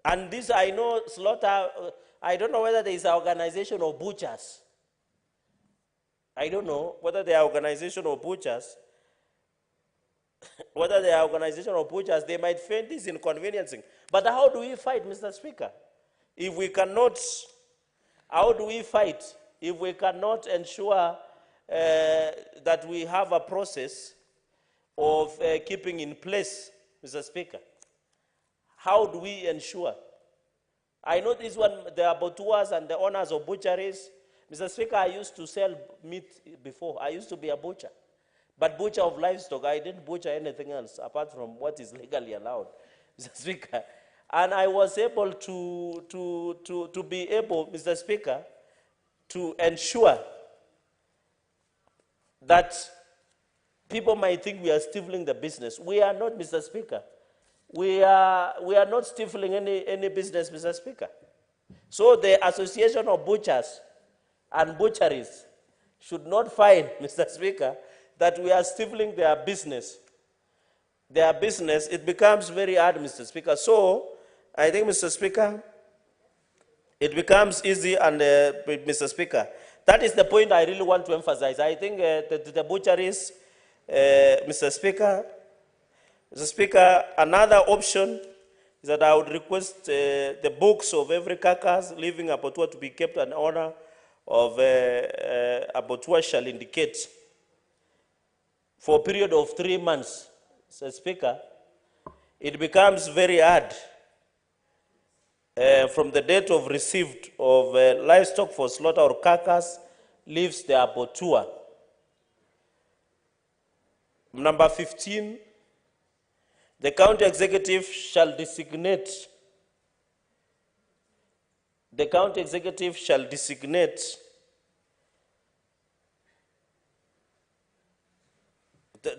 and this I know slaughter, I don't know whether there is an organization of butchers. I don't know whether they are organization of butchers. Whether they are organization of butchers, they might find this inconveniencing. But how do we fight, Mr. Speaker? If we cannot, how do we fight if we cannot ensure that we have a process of keeping in place, Mr. Speaker? How do we ensure? I know this one, the abattoirs and the owners of butcheries. Mr. Speaker, I used to sell meat before. I used to be a butcher. But butcher of livestock, I didn't butcher anything else apart from what is legally allowed, Mr. Speaker. And I was able to be able, Mr. Speaker, to ensure that people might think we are stifling the business. We are not, Mr. Speaker. We are not stifling any business, Mr. Speaker. So the Association of Butchers and Butcheries should not find, Mr. Speaker, that we are stifling their business. Their business, it becomes very hard, Mr. Speaker. So I think, Mr. Speaker, it becomes easy, and Mr. Speaker, that is the point I really want to emphasize. I think the butcheries, Mr. Speaker, another option is that I would request the books of every carcass leaving abattoir to be kept an owner of abattoir shall indicate for a period of 3 months, Mr. Speaker. It becomes very hard from the date of receipt of livestock for slaughter or carcass leaves the abattoir. Number 15, the county executive shall designate the county executive shall designate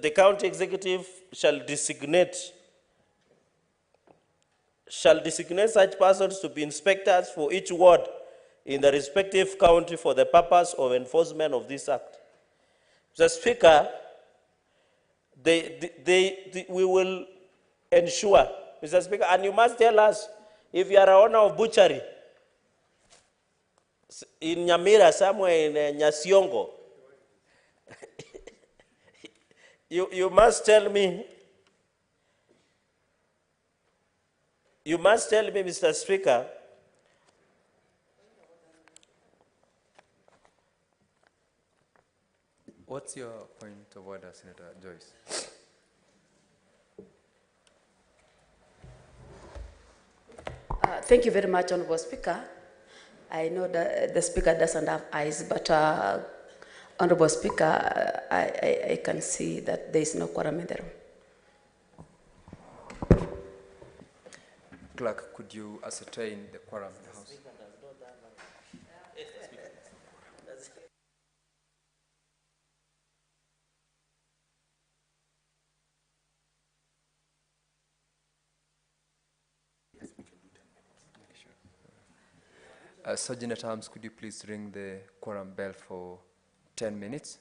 the county executive shall designate such persons to be inspectors for each ward in the respective county for the purpose of enforcement of this act. Mr. Speaker, we will ensure, Mr. Speaker, and you must tell us if you are an owner of butchery in Nyamira, somewhere in Nyasiongo, you must tell me, Mr. Speaker, What's your point of order, Senator Joyce? Thank you very much, Honorable Speaker. I know that the Speaker doesn't have eyes, but Honorable Speaker, I can see that there is no quorum in the room. Clerk, could you ascertain the quorum in the House? Sergeant at Arms, could you please ring the quorum bell for 10 minutes?